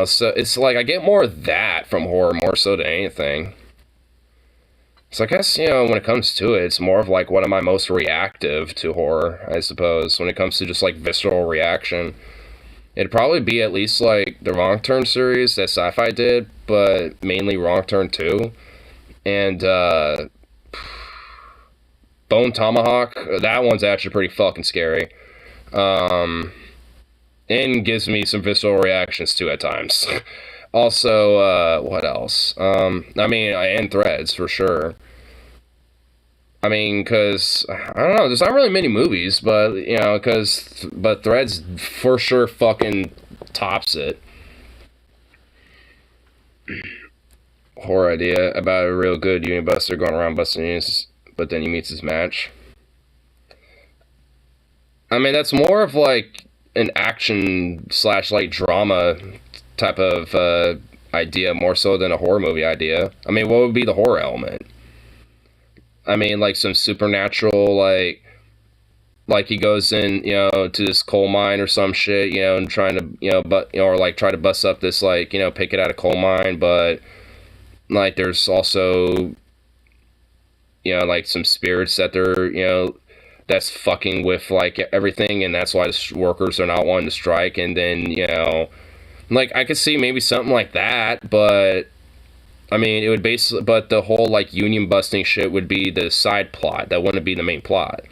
So it's I get more of that from horror more so than anything. So I guess, when it comes to it, it's more of what am I most reactive to horror, I suppose, when it comes to just visceral reaction. It'd probably be at least the Wrong Turn series that Sci-Fi did, but mainly Wrong Turn 2. And Bone Tomahawk, that one's actually pretty fucking scary. And gives me some visceral reactions too at times. Also, what else? I mean, and Threads, for sure. I mean, because, I don't know, there's not really many movies, but, but Threads for sure fucking tops it. Horror idea about a real good unibuster going around busting unions, but then he meets his match. I mean, that's more of like an action / like drama type of idea, more so than a horror movie idea. I mean, what would be the horror element? I mean, like some supernatural, like he goes in, you know, to this coal mine or some shit, you know, and trying to, you know, or like try to bust up this, like, you know, pick it out of coal mine, but like there's also, you know, like some spirits that they're, you know, that's fucking with like everything, and that's why the workers are not wanting to strike. And then, you know, like I could see maybe something like that, but I mean, it would basically, but the whole like union busting shit would be the side plot. That wouldn't be the main plot.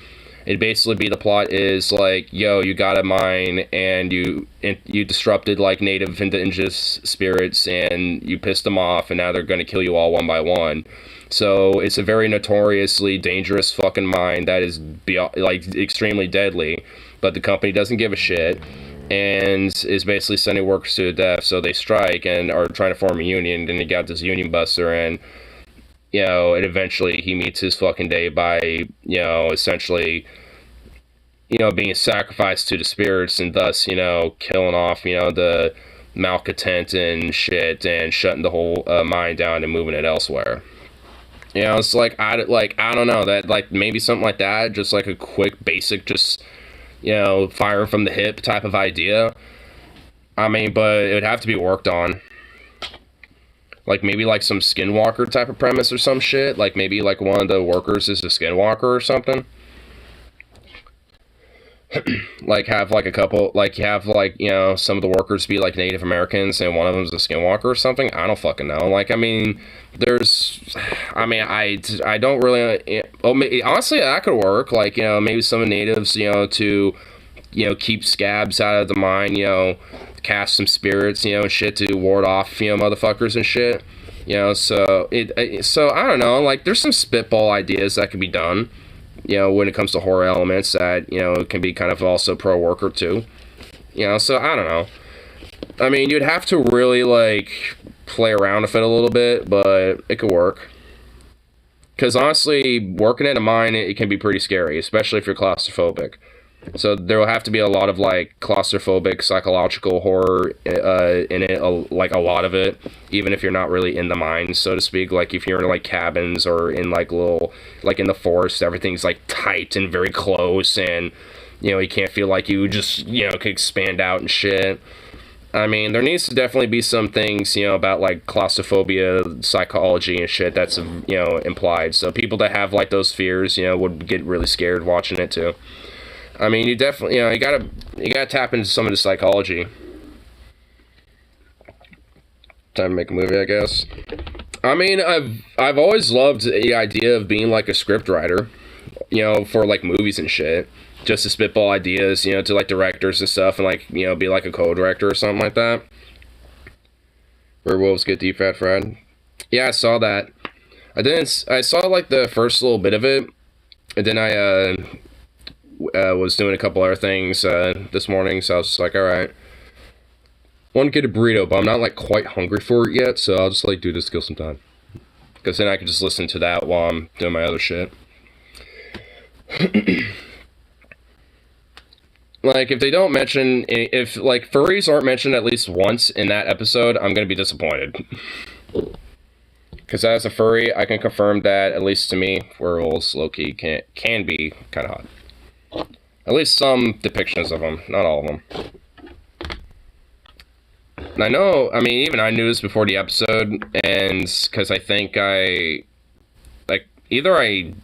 It'd basically be the plot is like, yo, you got a mine and you disrupted like native indigenous spirits and you pissed them off, and now they're gonna kill you all one by one. So it's a very notoriously dangerous fucking mine that is like extremely deadly, but the company doesn't give a shit and is basically sending workers to death. So they strike and are trying to form a union. And you got this union buster, and you know, and eventually he meets his fucking day by, you know, essentially, you know, being sacrificed to the spirits, and thus, you know, killing off, you know, the malcontent and shit, and shutting the whole mine down and moving it elsewhere. You know, it's like I don't know, that like maybe something like that, just like a quick basic, just, you know, fire from the hip type of idea. I mean, but it would have to be worked on. Like maybe like some Skinwalker type of premise or some shit. Like maybe like one of the workers is a Skinwalker or something. Like have like a couple, like have like, you know, some of the workers be like Native Americans and one of them's a Skinwalker or something. I don't fucking know. Like, I mean, there's, I mean, I don't really, honestly, that could work. Like, you know, maybe some natives, you know, to, you know, keep scabs out of the mine, you know, cast some spirits, you know, and shit to ward off, you know, motherfuckers and shit. You know, so so I don't know, like there's some spitball ideas that can be done, you know, when it comes to horror elements that, you know, can be kind of also pro-worker too. You know, so I don't know. I mean, you'd have to really like play around with it a little bit, but it could work. Because honestly, working in a mine, it can be pretty scary, especially if you're claustrophobic. So there will have to be a lot of like claustrophobic psychological horror in it, like a lot of it, even if you're not really in the mines, so to speak. Like if you're in like cabins or in like little, like in the forest, everything's like tight and very close, and you know, you can't feel like you just, you know, can expand out and shit. I mean, there needs to definitely be some things, you know, about like claustrophobia psychology and shit that's, you know, implied. So people that have like those fears, you know, would get really scared watching it too. I mean, you definitely, you know, you gotta tap into some of the psychology. Time to make a movie, I guess. I mean, I've always loved the idea of being like a script writer, you know, for like movies and shit. Just to spitball ideas, you know, to like directors and stuff, and like, you know, be like a co-director or something like that. Werewolves get deep fat fried. Yeah, I saw that. I saw like the first little bit of it, and then I was doing a couple other things this morning, so I was just like, alright. Want to get a burrito, but I'm not like quite hungry for it yet, so I'll just like do this to kill some time. Because then I can just listen to that while I'm doing my other shit. Like, if they don't mention, if like furries aren't mentioned at least once in that episode, I'm gonna be disappointed. Because as a furry, I can confirm that, at least to me, werewolves low-key can be kind of hot. At least some depictions of them, not all of them. And I know, I mean, even I knew this before the episode, and because I think either I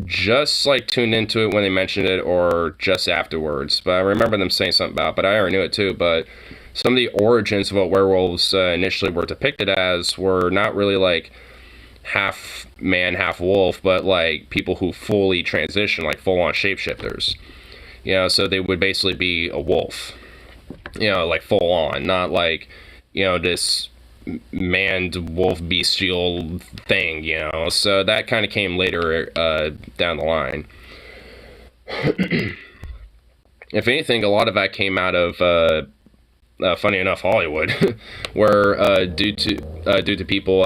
just like tuned into it when they mentioned it, or just afterwards, but I remember them saying something about it, but I already knew it too. But some of the origins of what werewolves initially were depicted as were not really like half man, half wolf, but like people who fully transition, like full-on shapeshifters. You know, so they would basically be a wolf, you know, like full-on, not like, you know, this manned wolf bestial thing, you know. So that kind of came later down the line. If anything, a lot of that came out of funny enough, Hollywood, where due to people,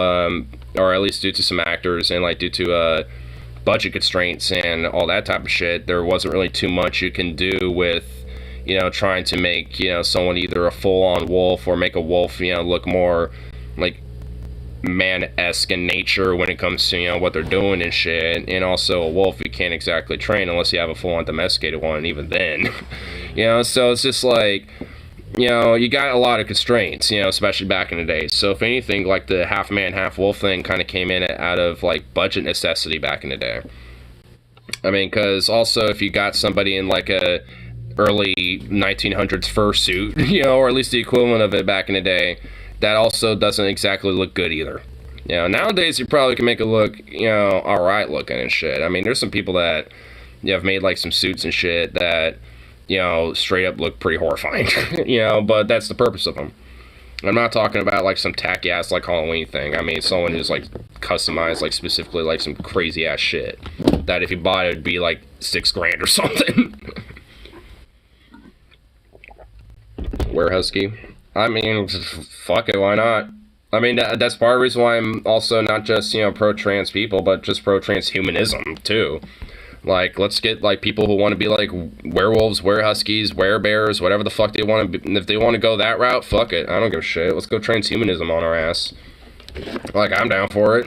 or at least due to some actors, and like due to budget constraints and all that type of shit, there wasn't really too much you can do with, you know, trying to make, you know, someone either a full-on wolf or make a wolf, you know, look more like man-esque in nature when it comes to, you know, what they're doing and shit. And also a wolf you can't exactly train unless you have a full-on domesticated one, even then. You know, so it's just like, you know, you got a lot of constraints, you know, especially back in the day. So if anything, like the half man, half wolf thing kind of came in out of like budget necessity back in the day. I mean, because also if you got somebody in like a early 1900s fursuit, you know, or at least the equivalent of it back in the day, that also doesn't exactly look good either. You know, nowadays you probably can make it look, you know, alright looking and shit. I mean, there's some people that, you know, have made like some suits and shit that, you know, straight up look pretty horrifying. You know, but that's the purpose of them. I'm not talking about like some tacky ass like Halloween thing. I mean someone who's like customized like specifically like some crazy ass shit that if you bought it would be like $6,000 or something. Were husky? I mean, fuck it, why not? I mean, that's part of the reason why I'm also not just, you know, pro-trans people, but just pro-transhumanism too. Like, let's get, like, people who want to be, like, werewolves, were-huskies, were-bears, whatever the fuck they want to be. And if they want to go that route, fuck it. I don't give a shit. Let's go transhumanism on our ass. Like, I'm down for it.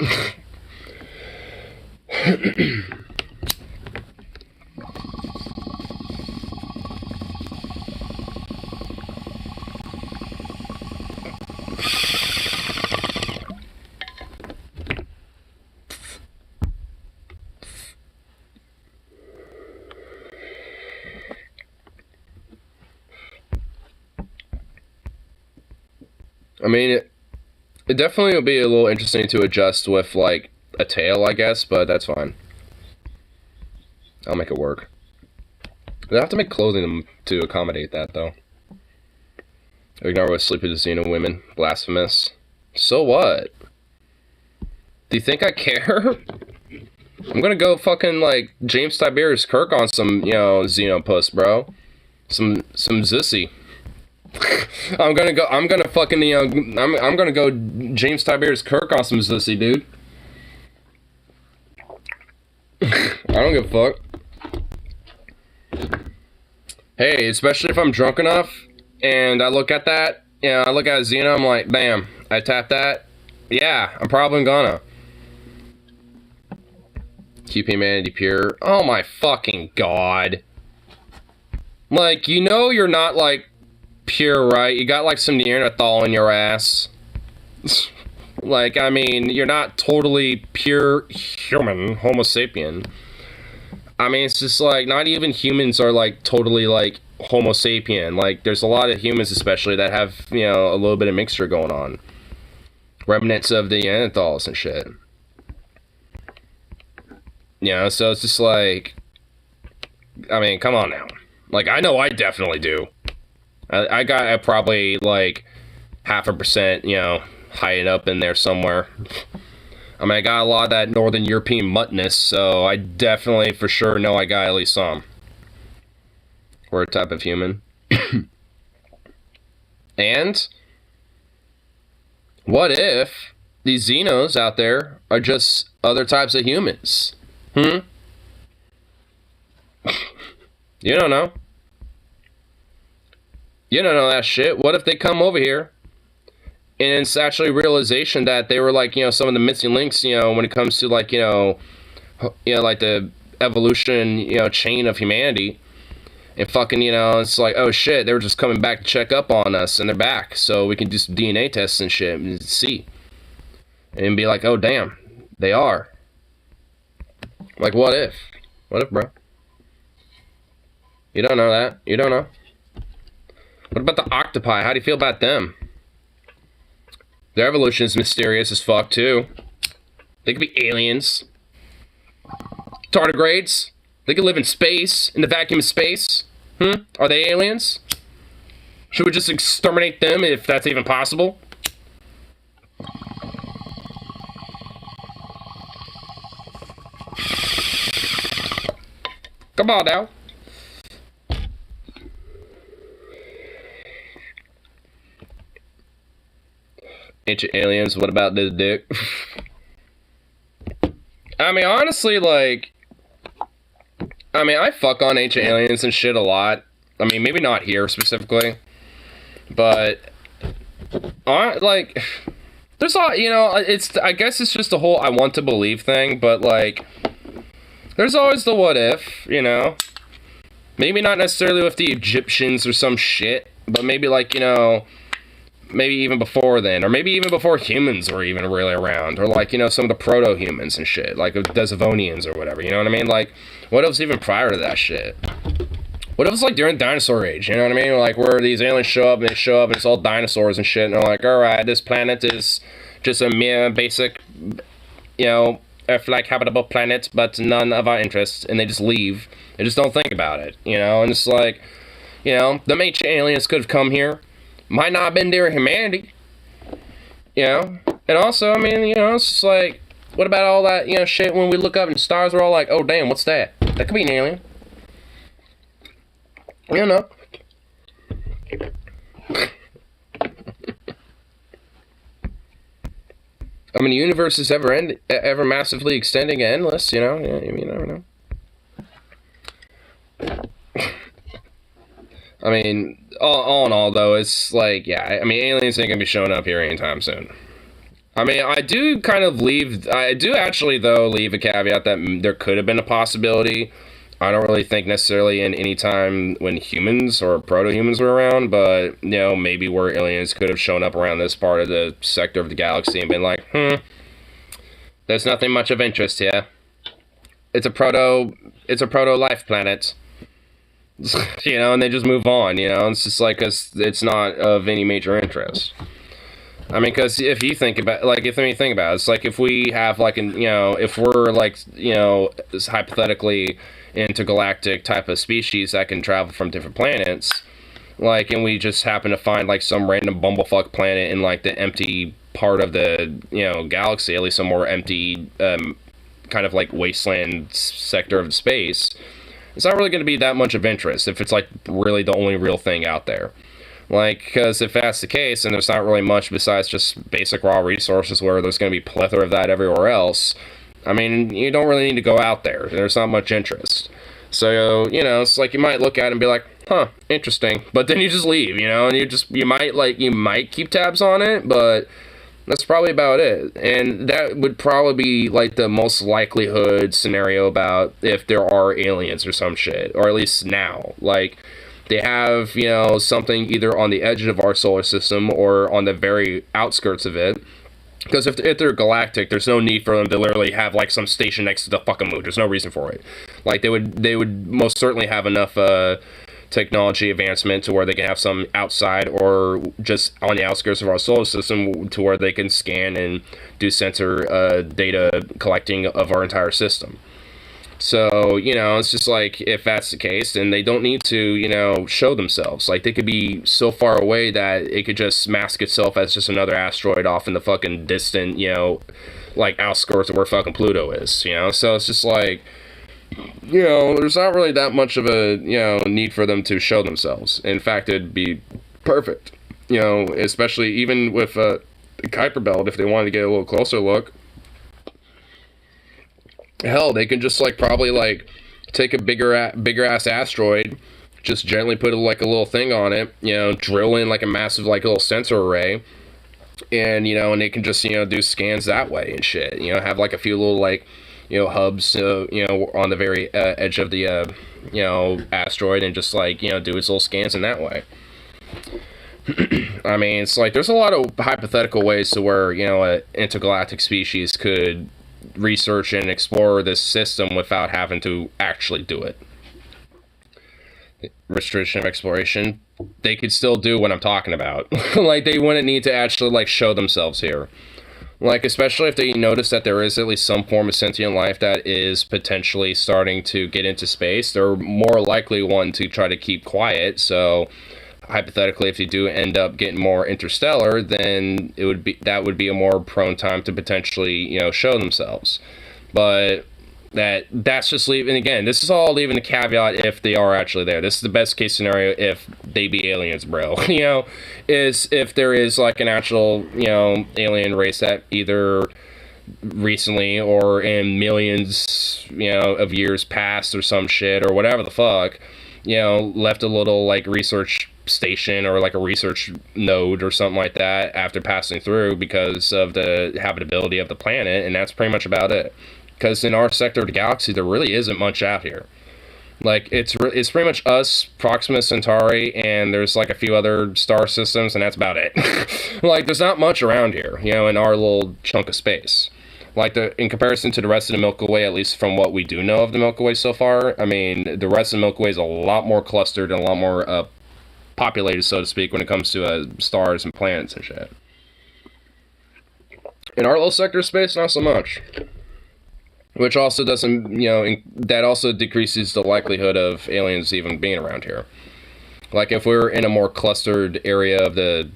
I mean, it definitely will be a little interesting to adjust with, like, a tail, I guess, but that's fine. I'll make it work. They have to make clothing to accommodate that, though. Ignore with sleepy Xeno women. Blasphemous. So what? Do you think I care? I'm gonna go fucking, like, James Tiberius Kirk on some, you know, Xenopus, bro. Some Zissy. I'm gonna fucking, you know, I'm gonna go James Tiberius Kirk on some Zissy, dude. I don't give a fuck. Hey, especially if I'm drunk enough and I look at that, you know, I look at Xena, I'm like, bam, I tap that. Yeah, I'm probably gonna. Keep humanity pure. Oh my fucking god. Like, you know you're not, like, pure, right? You got, like, some Neanderthal in your ass. Like, I mean, you're not totally pure human, Homo sapien. I mean, it's just, like, not even humans are, like, totally, like, Homo sapien. Like, there's a lot of humans, especially, that have, you know, a little bit of mixture going on. Remnants of the Neanderthals and shit. You know, so it's just, like, I mean, come on now. Like, I know I definitely do. I got probably, like, 0.5%, you know, hiding up in there somewhere. I mean, I got a lot of that Northern European muttness, so I definitely, for sure, know I got at least some. We're a type of human. And what if these Xenos out there are just other types of humans? You don't know. You don't know that shit. What if they come over here and it's actually realization that they were, like, you know, some of the missing links, you know, when it comes to, like, you know, like the evolution, you know, chain of humanity. And fucking, you know, it's like, oh shit, they were just coming back to check up on us and they're back. So we can do some DNA tests and shit and see. And be like, oh damn, they are. Like, what if? What if, bro? You don't know that. You don't know. What about the octopi? How do you feel about them? Their evolution is mysterious as fuck, too. They could be aliens. Tardigrades. They could live in space, in the vacuum of space. Are they aliens? Should we just exterminate them if that's even possible? Come on now. Ancient aliens, what about this dick? I mean, honestly, like, I mean, I fuck on ancient aliens and shit a lot. I mean, maybe not here specifically, but, like, there's a lot, you know, I guess it's just the whole I want to believe thing, but, like, there's always the what if, you know? Maybe not necessarily with the Egyptians or some shit, but maybe, like, you know, maybe even before then, or maybe even before humans were even really around, or, like, you know, some of the proto-humans and shit, like the Devonians or whatever, you know what I mean? Like, what if it's even prior to that shit? What if it's, like, during the dinosaur age, you know what I mean? Like, where these aliens show up, and it's all dinosaurs and shit, and they're like, alright, this planet is just a mere basic, you know, Earth-like habitable planet, but none of our interests, and they just leave. They just don't think about it, you know? And it's like, you know, the ancient aliens could have come here, might not have been there humanity, you know? And also, I mean, you know, it's just like, what about all that, you know, shit when we look up and stars are all like, oh, damn, what's that? That could be an alien. You know? I mean, the universe is ever massively extending and endless, you know? Yeah, you never know. I mean, all in all, though, it's like, yeah, I mean, aliens ain't gonna be showing up here anytime soon. I mean, I do actually, though, leave a caveat that there could have been a possibility. I don't really think necessarily in any time when humans or proto-humans were around, but, you know, maybe where aliens could have shown up around this part of the sector of the galaxy and been like, there's nothing much of interest here. It's a proto-life planet. You know, and they just move on, you know, it's just like, it's not of any major interest. I mean, because if you think about, like, it's like if we have, like, you know, if we're, like, you know, hypothetically intergalactic type of species that can travel from different planets, like, and we just happen to find, like, some random bumblefuck planet in, like, the empty part of the, you know, galaxy, at least a more empty, kind of, like, wasteland sector of space, it's not really going to be that much of interest if it's, like, really the only real thing out there. Like, because if that's the case, and there's not really much besides just basic raw resources where there's going to be a plethora of that everywhere else, I mean, you don't really need to go out there. There's not much interest. So, you know, it's like you might look at it and be like, huh, interesting. But then you just leave, you know, and you might keep tabs on it, but that's probably about it. And that would probably be, like, the most likelihood scenario about if there are aliens or some shit, or at least now. Like, they have, you know, something either on the edge of our solar system or on the very outskirts of it. Because if they're galactic, there's no need for them to literally have, like, some station next to the fucking moon. There's no reason for it. Like, they would most certainly have enough technology advancement to where they can have some outside or just on the outskirts of our solar system to where they can scan and do sensor data collecting of our entire system. So, you know, it's just like, if that's the case, then they don't need to, you know, show themselves. Like, they could be so far away that it could just mask itself as just another asteroid off in the fucking distant, you know, like, outskirts of where fucking Pluto is, you know? So it's just like, you know, there's not really that much of a, you know, need for them to show themselves. In fact, it'd be perfect, you know, especially even with the Kuiper Belt, if they wanted to get a little closer look. Hell, they can just, like, probably, like, take a bigger ass asteroid, just gently put, like, a little thing on it, you know, drill in, like, a massive, like, little sensor array, and, you know, and they can just, you know, do scans that way and shit, you know, have, like, a few little, like, you know, hubs, you know, on the very edge of the, you know, asteroid, and just, like, you know, do its little scans in that way. I mean, it's like, there's a lot of hypothetical ways to where, you know, an intergalactic species could research and explore this system without having to actually do it. Restriction of exploration, they could still do what I'm talking about. Like, they wouldn't need to actually, like, show themselves here. Like, especially if they notice that there is at least some form of sentient life that is potentially starting to get into space, they're more likely one to try to keep quiet. So hypothetically, if you do end up getting more interstellar, then that would be a more prone time to potentially, you know, show themselves. But that's just leaving, again, this is all leaving a caveat if they are actually there. This is the best case scenario if they be aliens, bro. You know, is if there is, like, an actual, you know, alien race that either recently or in millions, of years past or some shit or whatever the fuck, left a little like research station or like a research node or something like that after passing through because of the habitability of the planet, and that's pretty much about it. Because in our sector of the galaxy, there really isn't much out here. Like, it's pretty much us, Proxima Centauri, and there's like a few other star systems, and that's about it. Like, there's not much around here, in our little chunk of space. Like, in comparison to the rest of the Milky Way, at least from what we do know of the Milky Way so far, I mean, the rest of the Milky Way is a lot more clustered and a lot more populated, so to speak, when it comes to stars and planets and shit. In our little sector of space, not so much. Which also doesn't, that also decreases the likelihood of aliens even being around here. Like, if we were in a more clustered area of the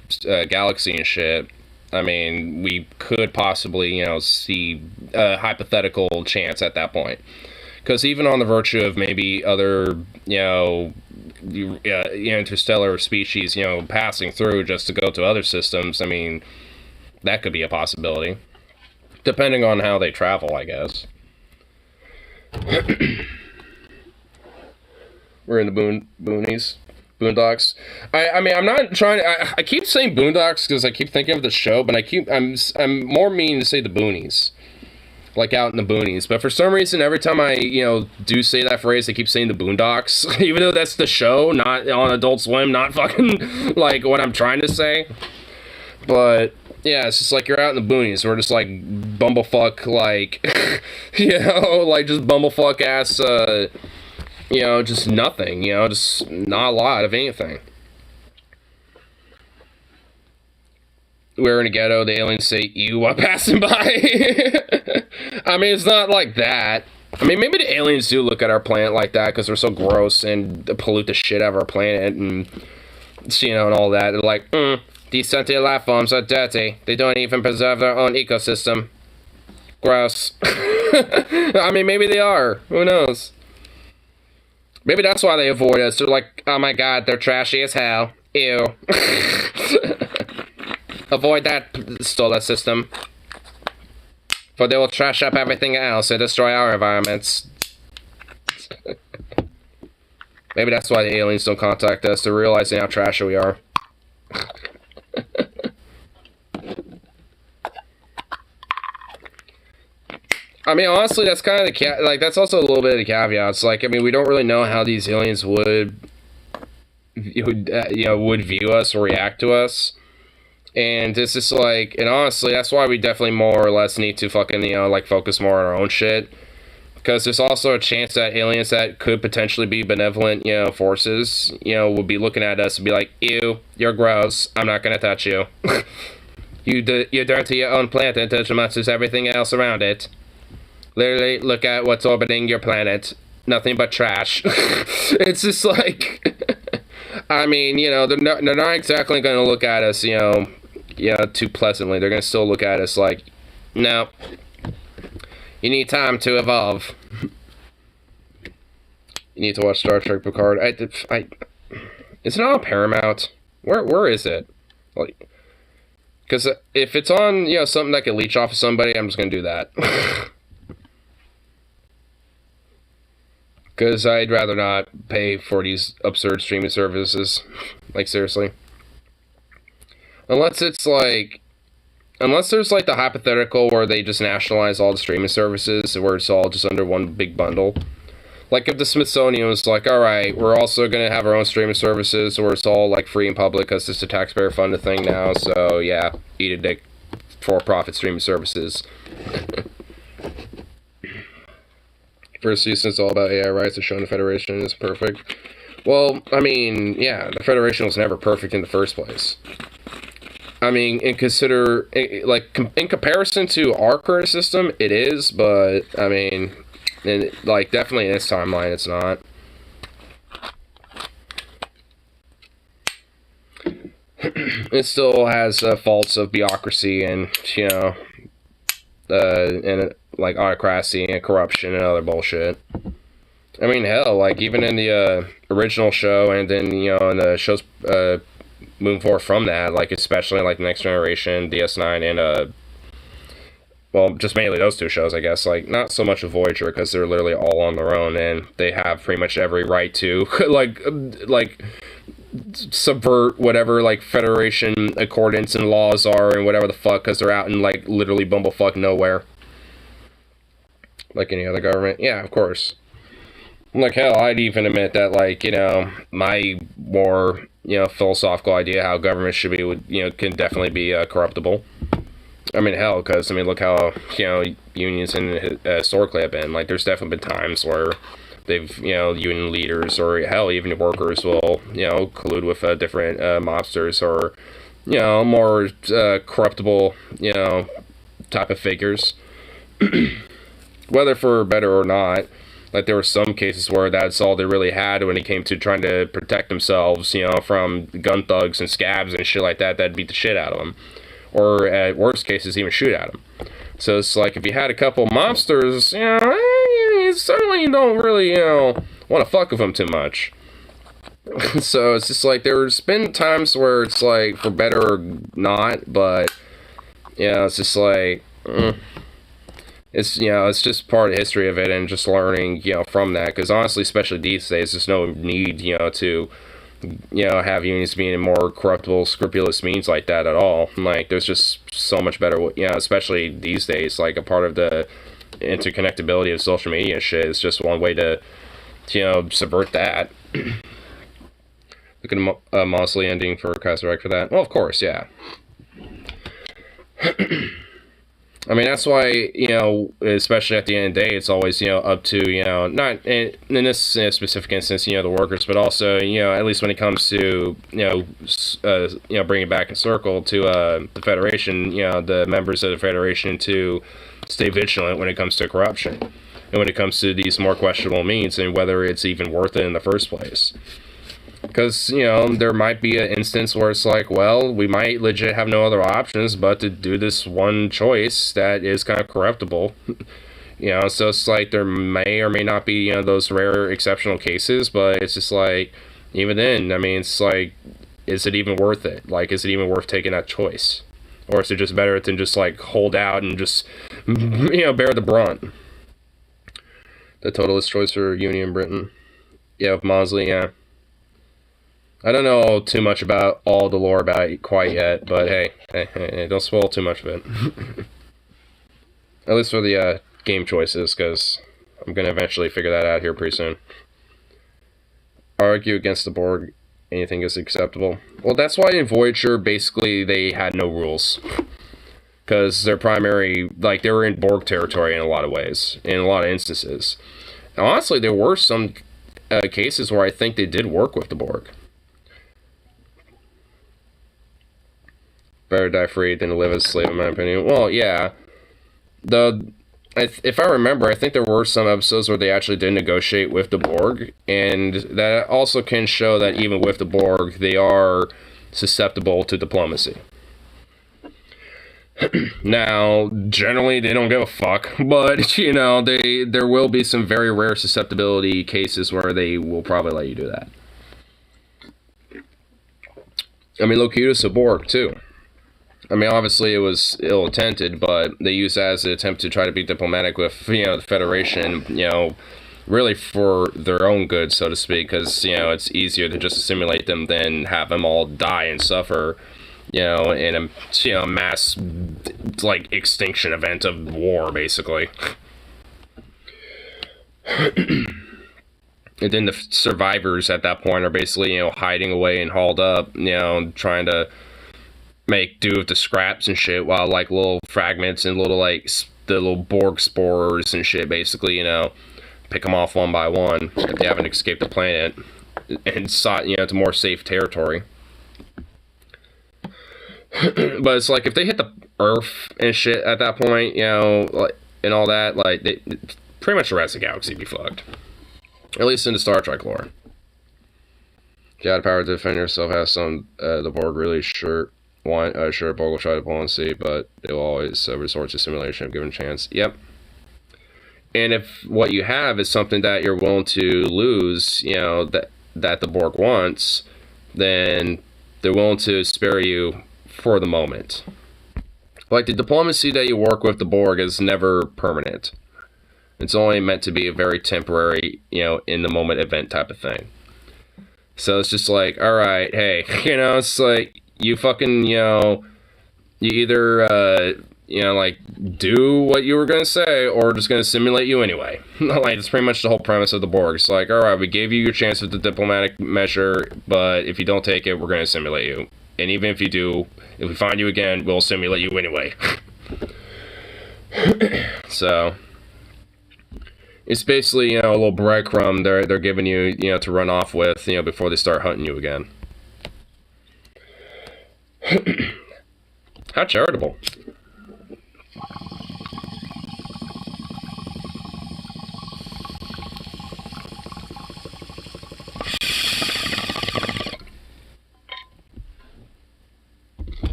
galaxy and shit, I mean, we could possibly, see a hypothetical chance at that point. Because even on the virtue of maybe other, interstellar species, passing through just to go to other systems, I mean, that could be a possibility. Depending on how they travel, I guess. We're in the boondocks. I mean, I'm not trying. I keep saying boondocks because I keep thinking of the show, but I'm more meaning to say the boonies, like out in the boonies. But for some reason, every time I do say that phrase, I keep saying the boondocks, even though that's the show, not on Adult Swim, not fucking like what I'm trying to say. But yeah, it's just like you're out in the boonies. We're just like bumblefuck, like, like just bumblefuck ass, just nothing, just not a lot of anything. We're in a ghetto, the aliens say, ew, while passing by. I mean, it's not like that. I mean, maybe the aliens do look at our planet like that because we're so gross and pollute the shit out of our planet and, and all that. They're like, these sentient life forms are dirty. They don't even preserve their own ecosystem. Gross. I mean, maybe they are. Who knows? Maybe that's why they avoid us. They're like, oh my god, they're trashy as hell. Ew. Avoid that solar system. For they will trash up everything else and destroy our environments. Maybe that's why the aliens don't contact us. They're realizing how trashy we are. I mean, honestly, that's kind of the that's also a little bit of the caveats. Like, I mean, we don't really know how these aliens would view us or react to us, and it's just like, and honestly, that's why we definitely more or less need to fucking focus more on our own shit, because there's also a chance that aliens that could potentially be benevolent forces will be looking at us and be like, ew, you're gross, I'm not gonna touch you. You're dirty your own planet as much as everything else around it. Literally, look at what's orbiting your planet. Nothing but trash. It's just like, I mean, they're not exactly going to look at us, too pleasantly. They're going to still look at us like, no, you need time to evolve. You need to watch Star Trek Picard. Is it on Paramount? Where is it? Like, because if it's on, something that can leech off of somebody, I'm just going to do that. Because I'd rather not pay for these absurd streaming services. Like, seriously. Unless there's like the hypothetical where they just nationalize all the streaming services, where it's all just under one big bundle. Like, if the Smithsonian was like, alright, we're also going to have our own streaming services where it's all, like, free and public because it's a taxpayer-funded thing now, so, yeah, eat a dick, for-profit streaming services. First season is all about AI rights. The show in the Federation is perfect. Well, I mean, yeah, the Federation was never perfect in the first place. I mean, in comparison to our current system, it is, but, I mean, definitely in this timeline, it's not. It still has faults of bureaucracy and, like autocracy and corruption and other bullshit. I mean, hell, like even in the original show, and then in the shows moving forward from that, like especially like Next Generation, DS9, and well, just mainly those two shows, I guess. Like, not so much of Voyager, because they're literally all on their own, and they have pretty much every right to, like, subvert whatever, like, Federation accordance and laws are, and whatever the fuck, because they're out in, like, literally bumblefuck nowhere. Like any other government. Yeah, of course. Like, hell, I'd even admit that, like, you know, my more, you know, philosophical idea how government should be, would, you know, can definitely be corruptible. I mean, hell, because, I mean, look how, you know, unions historically have been. Like, there's definitely been times where they've, you know, union leaders, or, hell, even workers will, you know, collude with different mobsters, or, you know, more corruptible, you know, type of figures. Whether for better or not. Like, there were some cases where that's all they really had when it came to trying to protect themselves, you know, from gun thugs and scabs and shit like that that'd beat the shit out of them. Or, at worst cases, even shoot at them. So it's like, if you had a couple mobsters, you know, you certainly don't really, you know, want to fuck with them too much. So it's just like, there's been times where it's like, for better or not, but, you know, it's just like, it's, you know, it's just part of the history of it, and just learning, you know, from that, because honestly, especially these days, there's no need, you know, to, you know, have unions being more corruptible, scrupulous means like that at all. Like, there's just so much better, you know, especially these days, like, a part of the interconnectability of social media and shit is just one way to, you know, subvert that. Look at a Mosley ending for Kaiserreich for that. Well, of course, yeah. I mean, that's why, you know, especially at the end of the day, it's always, you know, up to, you know, not in this specific instance, you know, the workers, but also, you know, at least when it comes to, you know, bringing it back in circle to the Federation, you know, the members of the Federation to stay vigilant when it comes to corruption, and when it comes to these more questionable means, and whether it's even worth it in the first place. Because, you know, there might be an instance where it's like, well, we might legit have no other options but to do this one choice that is kind of corruptible. You know, so it's like there may or may not be, you know, those rare exceptional cases, but it's just like, even then, I mean, it's like, is it even worth it? Like, is it even worth taking that choice? Or is it just better than just, like, hold out and just, you know, bear the brunt? The totalist choice for Union Britain. Yeah, with Mosley, yeah. I don't know too much about all the lore about it quite yet, but hey, don't spoil too much of it. At least for the game choices, because I'm going to eventually figure that out here pretty soon. Argue against the Borg, anything is acceptable. Well, that's why in Voyager, basically, they had no rules. Because their primary, like, they were in Borg territory in a lot of ways, in a lot of instances. And honestly, there were some cases where I think they did work with the Borg. Better die free than to live as a slave, in my opinion. Well, yeah. If I remember, I think there were some episodes where they actually did negotiate with the Borg, and that also can show that even with the Borg, they are susceptible to diplomacy. Now, generally, they don't give a fuck, but, you know, there will be some very rare susceptibility cases where they will probably let you do that. I mean, Locutus a Borg, too. I mean, obviously it was ill-intended, but they used that as an attempt to try to be diplomatic with, you know, the Federation, you know, really for their own good, so to speak, because, you know, it's easier to just assimilate them than have them all die and suffer, you know, in a, you know, mass, like, extinction event of war, basically. And then the survivors at that point are basically, you know, hiding away and hauled up, you know, trying to make do with the scraps and shit, while, like, little fragments and little, like, the little Borg spores and shit, basically, you know, pick them off one by one if they haven't escaped the planet and sought, you know, to more safe territory. But it's like, if they hit the Earth and shit at that point, you know, like, and all that, like, pretty much the rest of the galaxy be fucked. At least in the Star Trek lore. If you had the power to defend yourself, have some, the Borg really sure Borg will try to pull and see, but they will always resort to simulation if given a chance. Yep. And if what you have is something that you're willing to lose, you know, that the Borg wants, then they're willing to spare you for the moment. Like, the diplomacy that you work with the Borg is never permanent. It's only meant to be a very temporary, you know, in-the-moment event type of thing. So it's just like, alright, hey, you know, it's like, you fucking, you know, you either, you know, like, do what you were gonna say, or just gonna simulate you anyway. Like, it's pretty much the whole premise of the Borg. It's like, alright, we gave you your chance with the diplomatic measure, but if you don't take it, we're gonna simulate you. And even if you do, if we find you again, we'll simulate you anyway. So, it's basically, you know, a little breadcrumb they're giving you, you know, to run off with, you know, before they start hunting you again. How charitable.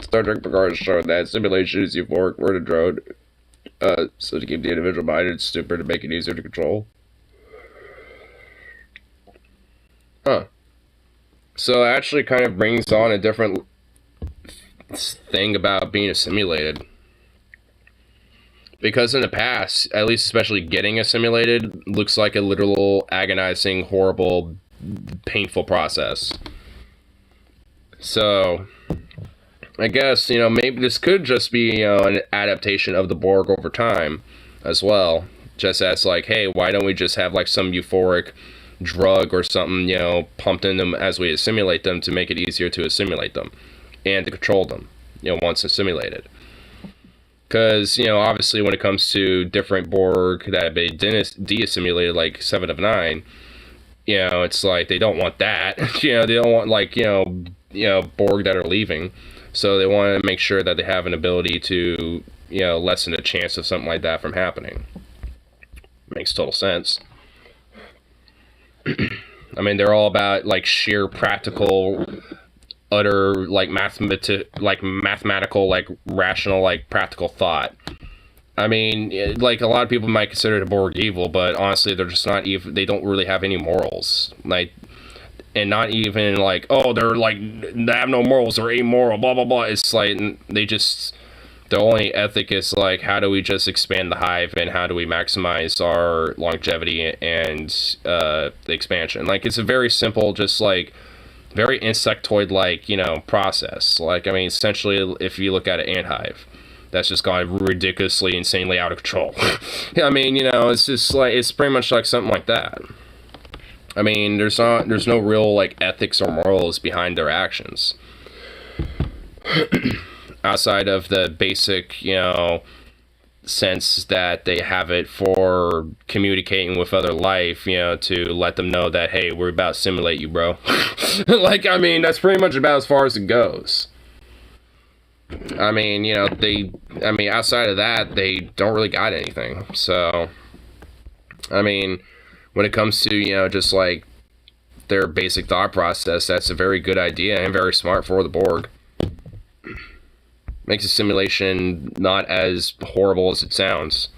Star Trek Picard showed that simulation is euphoric word of drone, so to keep the individual minded, stupid, to make it easier to control. Huh. So it actually kind of brings on a different thing about being assimilated. Because in the past, at least especially getting assimilated, looks like a literal, agonizing, horrible, painful process. So, I guess, you know, maybe this could just be, you know, an adaptation of the Borg over time as well. Just as like, hey, why don't we just have like some euphoric drug or something, you know, pumped in them as we assimilate them to make it easier to assimilate them and to control them, you know, once assimilated. Because, you know, obviously when it comes to different Borg that have been de-assimilated, like 7 of 9, you know, it's like they don't want that. You know, they don't want, like, you know, Borg that are leaving. So they want to make sure that they have an ability to, you know, lessen the chance of something like that from happening. Makes total sense. I mean, they're all about, like, sheer practical, utter, like, mathematical, like, rational, like, practical thought. I mean, like, a lot of people might consider the Borg evil, but honestly, they're just not even, they don't really have any morals. Like, and not even, like, oh, they're, like, they have no morals, they're amoral, blah, blah, blah. It's like, they just, the only ethic is, like, how do we just expand the hive, and how do we maximize our longevity and the expansion. Like, it's a very simple, just, like, very insectoid-like, you know, process. Like, I mean, essentially, if you look at an ant hive, that's just gone ridiculously, insanely out of control. I mean, you know, it's just, like, it's pretty much like something like that. I mean, there's no real, like, ethics or morals behind their actions. Outside of the basic, you know, sense that they have it for communicating with other life, you know, to let them know that, hey, we're about to simulate you, bro. Like, I mean, that's pretty much about as far as it goes. I mean, you know, outside of that, they don't really got anything. So, I mean, when it comes to, you know, just like their basic thought process, that's a very good idea and very smart for the Borg. Makes a simulation not as horrible as it sounds.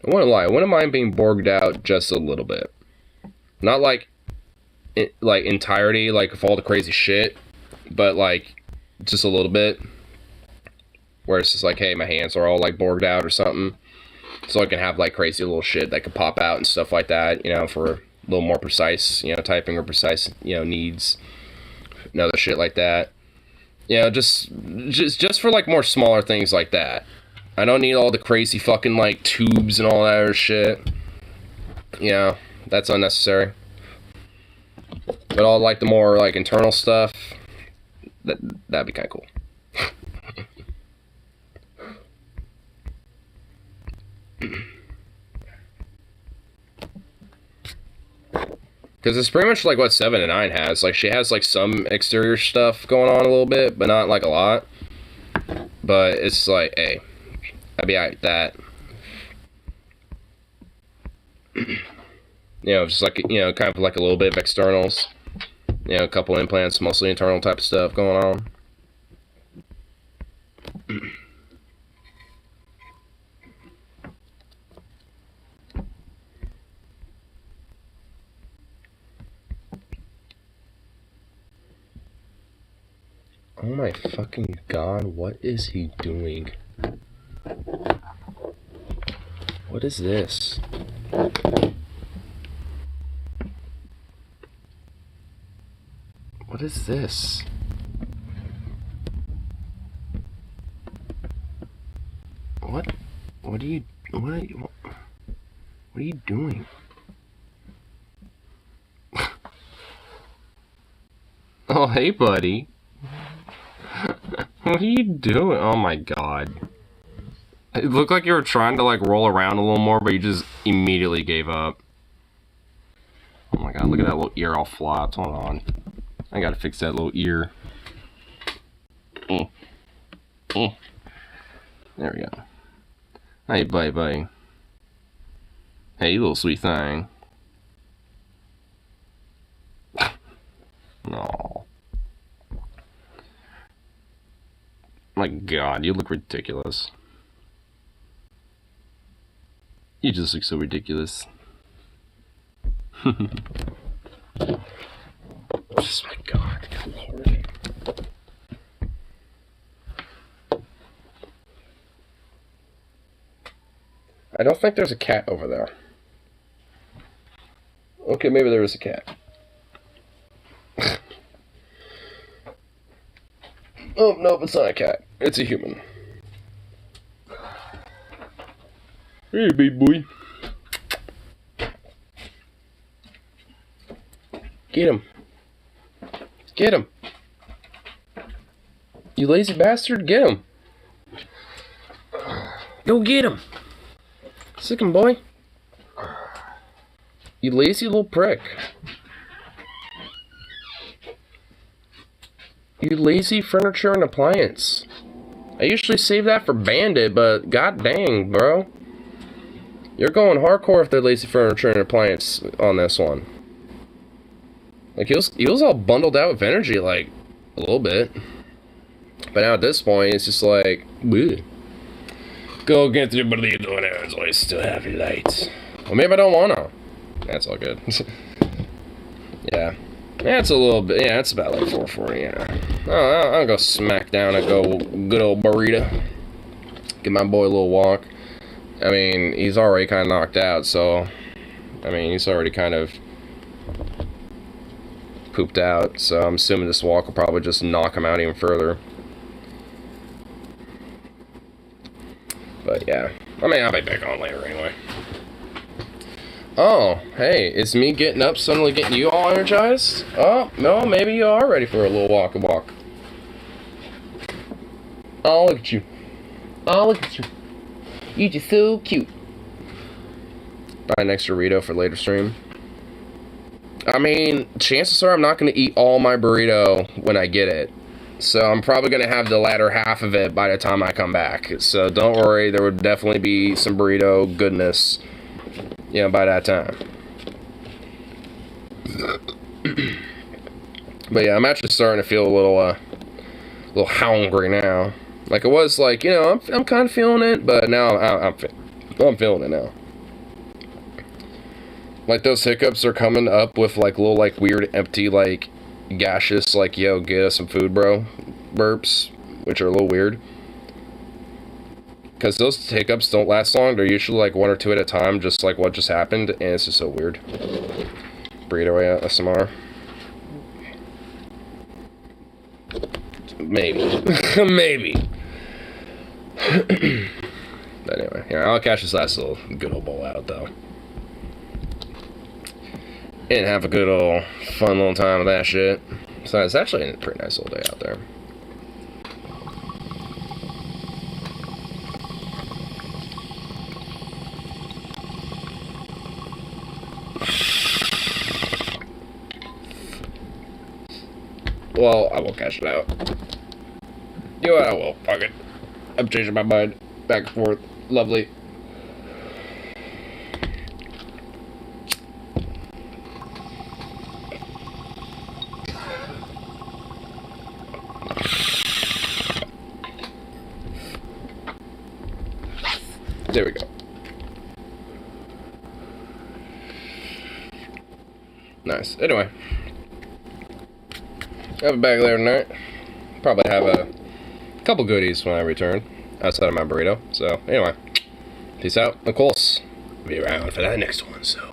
I wouldn't lie, I wouldn't mind being Borged out just a little bit. Not like entirety, like of all the crazy shit, but like just a little bit. Where it's just like, hey, my hands are all like Borged out or something. So I can have like crazy little shit that could pop out and stuff like that, you know, for a little more precise, you know, typing or precise, you know, needs. And other shit like that. You know, just for like more smaller things like that. I don't need all the crazy fucking like tubes and all that other shit. You know, that's unnecessary. But all like the more like internal stuff, that'd be kind of cool. Because it's pretty much like what 7 and 9 has. Like, she has like some exterior stuff going on a little bit, but not like a lot. But it's like, hey, I'd be alright with that. You know, just like, you know, kind of like a little bit of externals. You know, a couple implants, mostly internal type of stuff going on. Oh my fucking god, what is he doing? What is this? What is this? What are you doing? Oh, hey buddy. What are you doing? Oh my god. It looked like you were trying to like roll around a little more, but you just immediately gave up. Oh my god, look at that little ear all flopped. Hold on. I gotta fix that little ear. There we go. Hey, buddy. Hey, you little sweet thing. No. My god, you look ridiculous. You just look so ridiculous. Just my god, good lord. I don't think there's a cat over there. Okay, maybe there is a cat. Oh, nope, it's not a cat. It's a human. Hey, big boy. Get him. Get him. You lazy bastard, get him. Go get him. Sick him, boy. You lazy little prick. You lazy furniture and appliance. I usually save that for Bandit, but god dang, bro. You're going hardcore if they're lazy furniture and appliance on this one. Like, he was all bundled out with energy, like, a little bit. But now at this point, it's just like, bleh. Go get your burrito and it's always still have your lights. Well, maybe I don't wanna. That's all good. Yeah. Yeah, it's a little bit, yeah, it's about like 4:40, yeah. Oh, I'll go smack down and go good old burrito. Give my boy a little walk. I mean, he's already kind of knocked out, so, I mean, he's already kind of pooped out, so I'm assuming this walk will probably just knock him out even further. But yeah, I mean, I'll be back on later anyway. Oh, hey, it's me getting up, suddenly getting you all energized? Oh, no, maybe you are ready for a little walk. Oh, look at you. Oh, look at you. You just so cute. Buy an extra burrito for later stream. I mean, chances are I'm not going to eat all my burrito when I get it. So I'm probably going to have the latter half of it by the time I come back. So don't worry, there would definitely be some burrito goodness, you know, by that time. But yeah, I'm actually starting to feel a little hungry now. Like, it was like, you know, I'm kind of feeling it, but now I'm feeling it now. Like, those hiccups are coming up with, like, little, like, weird, empty, like, gaseous, like, yo, get us some food, bro, burps, which are a little weird. Because those hiccups don't last long. They're usually, like, 1 or 2 at a time, just like what just happened, and it's just so weird. Burrito ASMR. Maybe. Maybe. But anyway, yeah, I'll catch this last little good old bowl out, though. And have a good old fun little time with that shit. So it's actually a pretty nice little day out there. Well, I will cash it out. You know what, I will. Fuck it. I'm changing my mind. Back and forth. Lovely. There we go. Nice. Anyway. Have a bag there tonight. Probably have a couple goodies when I return. Outside of my burrito. So, anyway. Peace out. Of course. Be around for that next one, so.